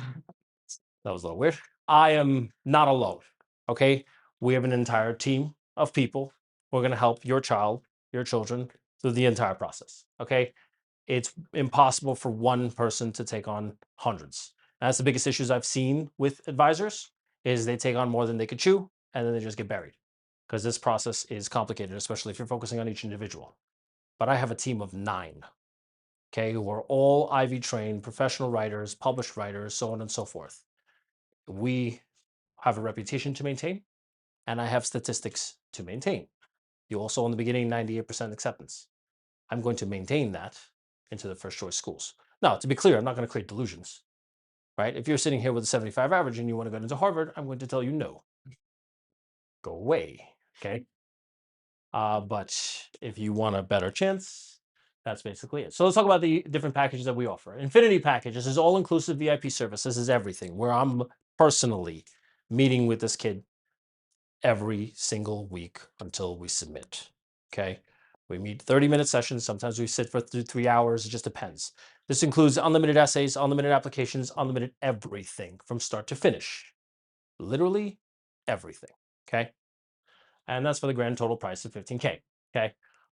That was a little weird. I am not alone. Okay. We have an entire team of people. We're going to help your child, your children through the entire process. Okay. It's impossible for one person to take on hundreds. And that's the biggest issues I've seen with advisors is they take on more than they could chew and then they just get buried because this process is complicated, especially if you're focusing on each individual. But I have a team of 9, okay, who are all Ivy trained professional writers, published writers, so on and so forth. We have a reputation to maintain, and I have statistics to maintain. You also, in the beginning, 98% acceptance. I'm going to maintain that into the first choice schools. Now, to be clear, I'm not going to create delusions, right? If you're sitting here with a 75 average and you want to go into Harvard, I'm going to tell you no. Go away, okay? But if you want a better chance, that's basically it. So let's talk about the different packages that we offer. Infinity package, this is all-inclusive VIP service. This is everything, where I'm personally meeting with this kid every single week until we submit. Okay. We meet 30-minute sessions. Sometimes we sit for 3 hours. It just depends. This includes unlimited essays, unlimited applications, unlimited everything from start to finish. Literally everything. Okay. And that's for the grand total price of 15K. Okay.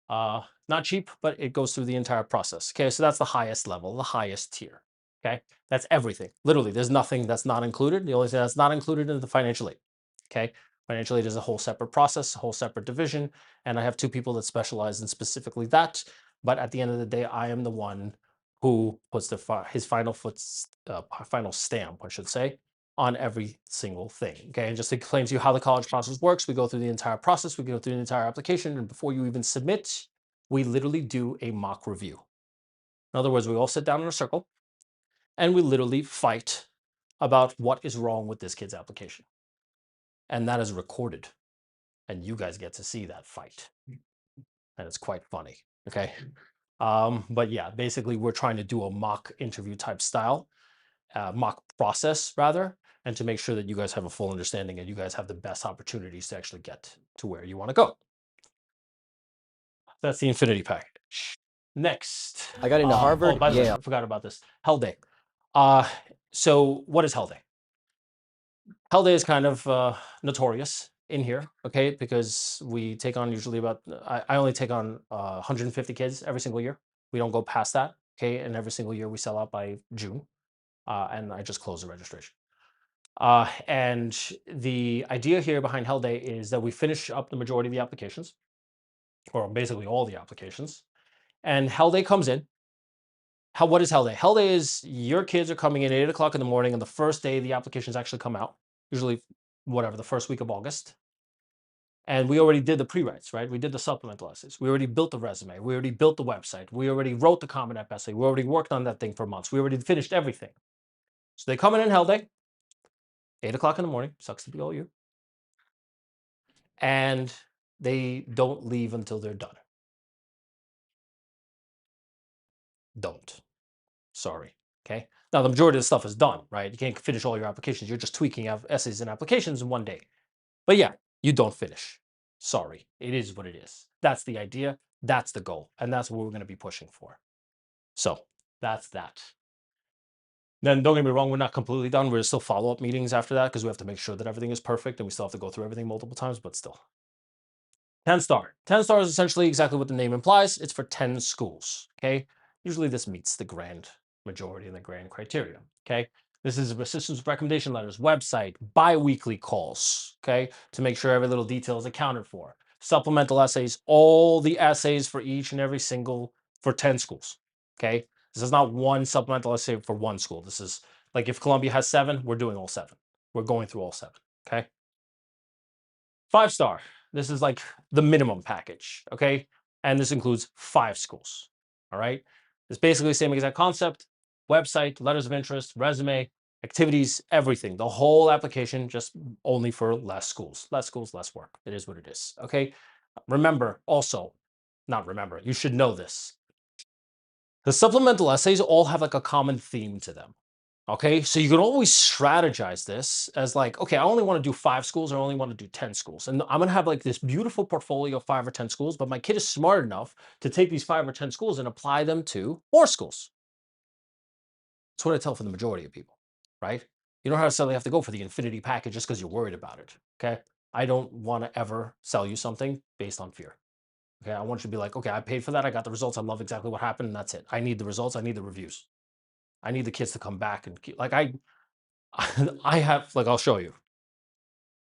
Not cheap, but it goes through the entire process. Okay. So that's the highest level, the highest tier. Okay. That's everything. Literally, there's nothing that's not included. The only thing that's not included is the financial aid. Okay. Financial aid is a whole separate process, a whole separate division. And I have 2 people that specialize in specifically that. But at the end of the day, I am the one who puts his final final stamp, I should say, on every single thing. Okay. And just explain to you how the college process works. We go through the entire process, we go through the entire application. And before you even submit, we literally do a mock review. In other words, we all sit down in a circle and we literally fight about what is wrong with this kid's application. And that is recorded. And you guys get to see that fight. And it's quite funny. Okay. But yeah, basically we're trying to do a mock interview type style, mock process rather, and to make sure that you guys have a full understanding and you guys have the best opportunities to actually get to where you want to go. That's the infinity package. Next. I got into Harvard, By the way, Yale. I forgot about this. Hell Day. So what is Hell Day? Hell Day is kind of notorious in here, okay, because we take on usually about, I only take on 150 kids every single year. We don't go past that, okay, and every single year we sell out by June, and I just close the registration. And the idea here behind Hell Day is that we finish up the majority of the applications, or basically all the applications, and Hell Day comes in. what is Hell Day? Hell Day is your kids are coming in at 8 o'clock in the morning, and the first day the applications actually come out, usually whatever, the first week of August. And we already did the pre-writes, right? We did the supplemental essays. We already built the resume. We already built the website. We already wrote the Common App essay. We already worked on that thing for months. We already finished everything. So they come in Hell Day, 8 o'clock in the morning, sucks to be all you. And they don't leave until they're done. Don't. Sorry. Okay. Now, the majority of the stuff is done, right? You can't finish all your applications. You're just tweaking essays and applications in one day. But yeah, you don't finish. Sorry. It is what it is. That's the idea. That's the goal. And that's what we're going to be pushing for. So that's that. Then don't get me wrong, we're not completely done. We're still follow-up meetings after that because we have to make sure that everything is perfect and we still have to go through everything multiple times, but still. 10 star. 10 star is essentially exactly what the name implies. It's for 10 schools. Okay. Usually this meets the grand majority and the grand criteria. Okay. This is assistance recommendation letters, website, bi-weekly calls. Okay. To make sure every little detail is accounted for. Supplemental essays, all the essays for each and every single for 10 schools. Okay. This is not one supplemental essay for one school. This is like if Columbia has 7, we're doing all 7. We're going through all 7. Okay. 5 star. This is like the minimum package, okay? And this includes 5 schools, all right? It's basically the same exact concept, website, letters of interest, resume, activities, everything. The whole application, just only for less schools. Less schools, less work. It is what it is, okay? Remember also, not remember, you should know this. The supplemental essays all have like a common theme to them. Okay, so you can always strategize this as like, okay, I only want to do 5 schools, or I only want to do 10 schools. And I'm going to have like this beautiful portfolio of 5 or 10 schools, but my kid is smart enough to take these 5 or 10 schools and apply them to more schools. That's what I tell for the majority of people, right? You don't necessarily have to go for the infinity package just because you're worried about it, okay? I don't want to ever sell you something based on fear. Okay, I want you to be like, okay, I paid for that, I got the results, I love exactly what happened, and that's it. I need the results, I need the reviews. I need the kids to come back and keep, like I have, like, I'll show you.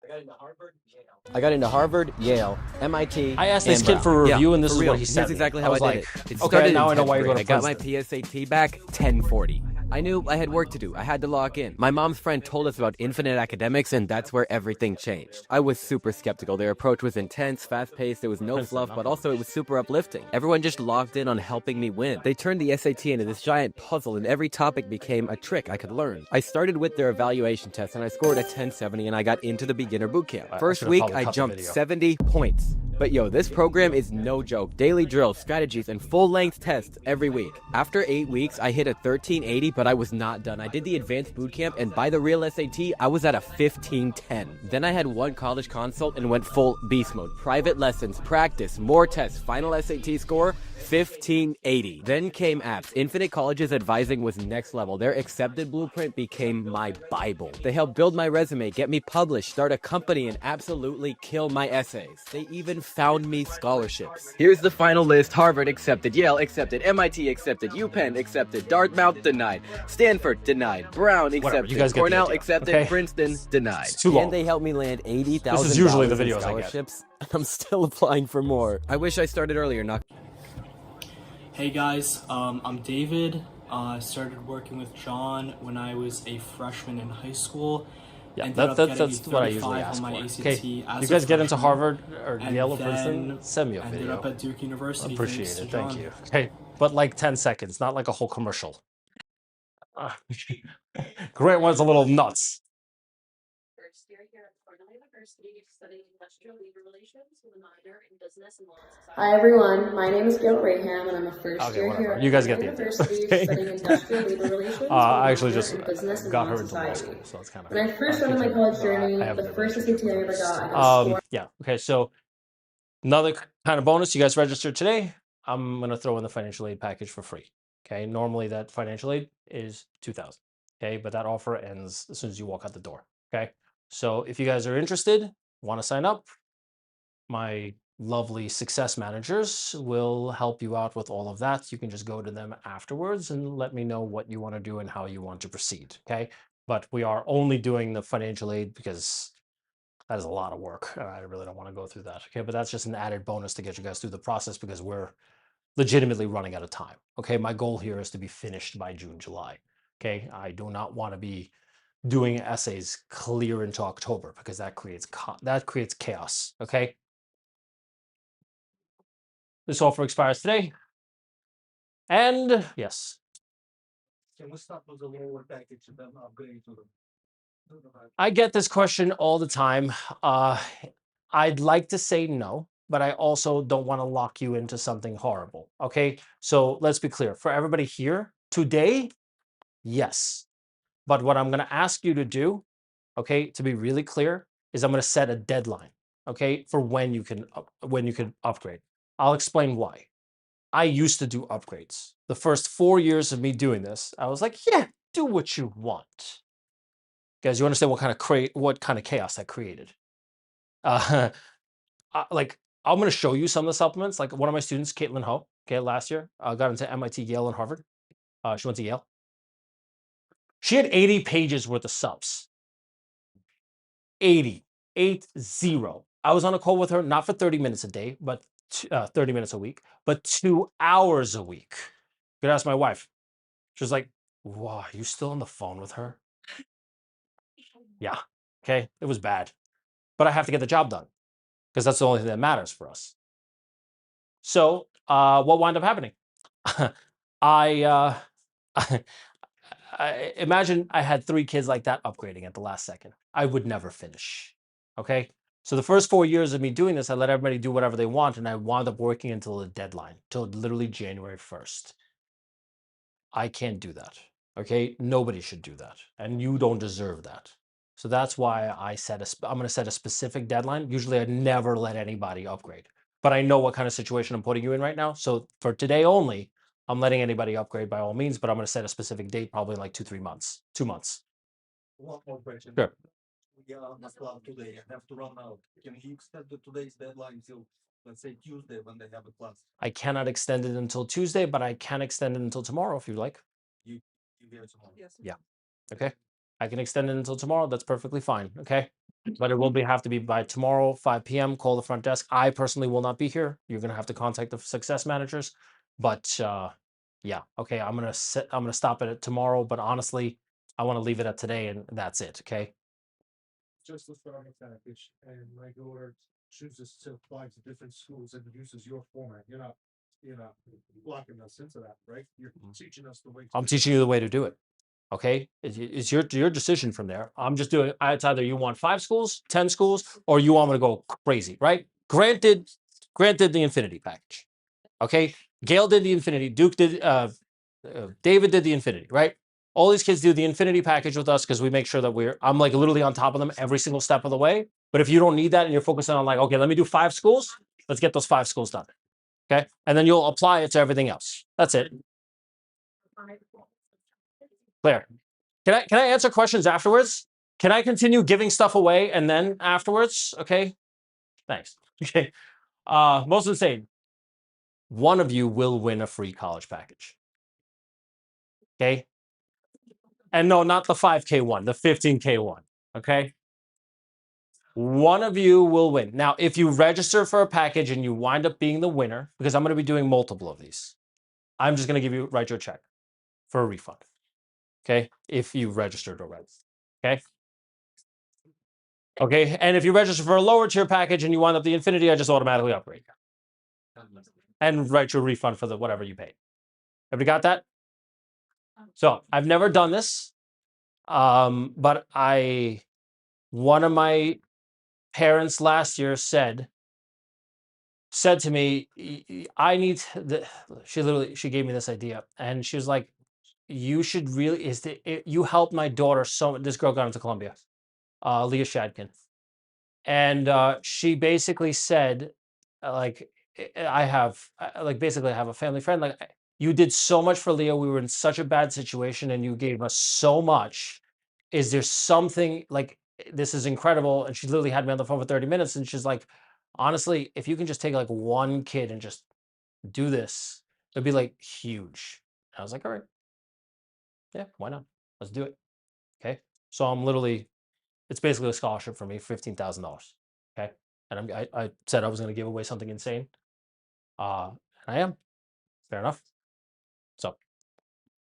I got into Harvard, Yale. I got into Harvard, Yale, MIT. I asked this and kid Brown. for a review, Yeah, and this for is real. what he said. Here's exactly how was I did like, it. It okay, started now I in know 10th why you go grade. to I got my Princeton. PSAT back 1040. I knew I had work to do. I had to lock in. My mom's friend told us about infinite academics, and that's where everything changed. I was super skeptical. Their approach was intense, fast-paced. There was no Princeton, fluff, not but also it was super uplifting. Everyone just logged in on helping me win. They turned the SAT into this giant puzzle, and every topic became a trick I could learn. I started with their evaluation test, and I scored a 1070, and I got into the beginner bootcamp. I First should've week, probably I cut the jumped video. 70 points. But yo, this program is no joke. Daily drills, strategies, and full-length tests every week. After 8 weeks, I hit a 1380, but I was not done. I did the advanced bootcamp, and by the real SAT, I was at a 1510. Then I had one college consult and went full beast mode. Private lessons, practice, more tests, final SAT score, 1580. Then came apps. Infinite College's advising was next level. Their accepted blueprint became my Bible. They helped build my resume, get me published, start a company, and absolutely kill my essays. They even found me scholarships. Here's the final list. Harvard accepted, Yale accepted, MIT accepted, UPenn accepted, Dartmouth denied, Stanford denied, Brown Whatever, accepted, you guys get the Cornell idea, accepted, okay? Princeton denied. It's too long. And they helped me land $80,000 This is usually the in videos I get. scholarships, and I'm still applying for more. I wish I started earlier, not. Hey guys, I'm David. I started working with John when I was a freshman in high school. Yeah, Ended up that's getting a what I 35 usually on ask my for. ACT Okay, as you a guys get into freshman, Harvard or and Yale or then Princeton, send me a ended video. up at Duke University. Appreciate thanks it, to thank John. you. Okay, but like 10 seconds, not like a whole commercial. Grant one's a little nuts. First year here at Cornell University, studying industrial labor relations with a minor in business and law and society. Hi everyone, my name is Gail Raham and I'm a first Okay, year whatever. here at You guys get Cornell the idea. University Okay. studying industrial labor relations with a I actually minor just in business and got law her and into law society. school, so it's kind of. When I first started my college journey, have a the good first relationship SAT I with ever her. got, I got a score. Yeah. Okay. So another kind of bonus. You guys registered today. I'm gonna throw in the financial aid package for free. Okay. Normally that financial aid is $2,000. Okay, but that offer ends as soon as you walk out the door. Okay. So if you guys are interested, want to sign up, my lovely success managers will help you out with all of that. You can just go to them afterwards and let me know what you want to do and how you want to proceed. Okay. But we are only doing the financial aid because that is a lot of work. I really don't want to go through that. Okay. But that's just an added bonus to get you guys through the process because we're legitimately running out of time. Okay, my goal here is to be finished by June, July. Okay, I do not want to be doing essays clear into October because that creates chaos. Okay, this offer expires today, and yes, Can we start with the lower package and then upgrade to the? I get this question all the time. I'd like to say no, but I also don't want to lock you into something horrible. Okay, so let's be clear for everybody here today. Yes, but what I'm going to ask you to do, okay, to be really clear, is I'm going to set a deadline, okay, for when you can upgrade. I'll explain why. I used to do upgrades. The first 4 years of me doing this, I was like, yeah, do what you want. Guys, you understand what kind of chaos that created? Like I'm going to show you some of the supplements. Like one of my students, Caitlin Ho, okay, last year got into MIT, Yale, and Harvard. She went to Yale. She had 80 pages worth of subs. 80, 80. I was on a call with her, not for 30 minutes a day, but 30 minutes a week, but 2 hours a week. You could ask my wife. She was like, wow, you still on the phone with her? Yeah. Okay. It was bad. But I have to get the job done because that's the only thing that matters for us. So what wound up happening? I I imagine I had 3 kids like that upgrading at the last second. I would never finish. Okay. So the first 4 years of me doing this, I let everybody do whatever they want, and I wound up working until the deadline, till literally January 1st. I can't do that. Okay. Nobody should do that. And you don't deserve that. So that's why I'm going to set a specific deadline. Usually I never let anybody upgrade, but I know what kind of situation I'm putting you in right now. So for today only, I'm letting anybody upgrade by all means, but I'm going to set a specific date, probably in like 2-3 months, 2 months. One more question. Sure. We are on the cloud today. I have to run out. Can he extend today's deadline till, let's say, Tuesday when they have a class? I cannot extend it until Tuesday, but I can extend it until tomorrow if you like. You get it tomorrow. Yes. Yeah. Okay. I can extend it until tomorrow. That's perfectly fine. Okay. But it will have to be by tomorrow, 5 p.m. Call the front desk. I personally will not be here. You're gonna have to contact the success managers. But yeah, okay. I'm gonna stop it at tomorrow. But honestly, I want to leave it at today, and that's it. Okay. Just the starting package, and my daughter chooses to apply to different schools and uses your format. You're not blocking us into that, right? You're teaching us the way. I'm teaching you the way to do it. Okay, it's your decision from there. I'm just doing. It's either you want 5 schools, 10 schools, or you want me to go crazy, right? Granted the Infinity package. Okay, Gail did the Infinity. Duke did. David did the Infinity. Right. All these kids do the Infinity package with us because we make sure that I'm like literally on top of them every single step of the way. But if you don't need that and you're focusing on like, okay, let me do 5 schools. Let's get those 5 schools done. Okay, and then you'll apply it to everything else. That's it. Claire, can I answer questions afterwards? Can I continue giving stuff away and then afterwards? Okay, thanks. Okay, most insane. One of you will win a free college package. Okay, and no, not the 5K one, the 15K one. Okay, one of you will win. Now, if you register for a package and you wind up being the winner, because I'm going to be doing multiple of these, I'm just going to write you a check for a refund. Okay, if you registered already. Okay. Okay, and if you register for a lower tier package and you wind up the Infinity, I just automatically upgrade you and write you a refund for the whatever you paid. Everybody got that? So I've never done this, but one of my parents last year said to me, I need she gave me this idea, and she was like, you should really you helped my daughter so much. This girl got into Columbia, Leah Shadkin. And she basically said, like, I have, basically, I have a family friend. Like, you did so much for Leah. We were in such a bad situation, and you gave us so much. Is there something like this is incredible? And she literally had me on the phone for 30 minutes, and she's like, honestly, if you can just take like one kid and just do this, it'd be like huge. I was like, all right, yeah, why not? Let's do it. Okay, so I'm literally it's basically a scholarship for me, $15,000. Okay, and I said I was going to give away something insane, and I am. Fair enough. So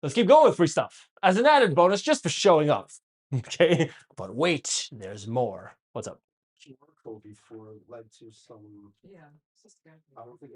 let's keep going with free stuff as an added bonus just for showing up. Okay, but wait, there's more. What's up? Before led to some. Yeah. It's just good. I don't think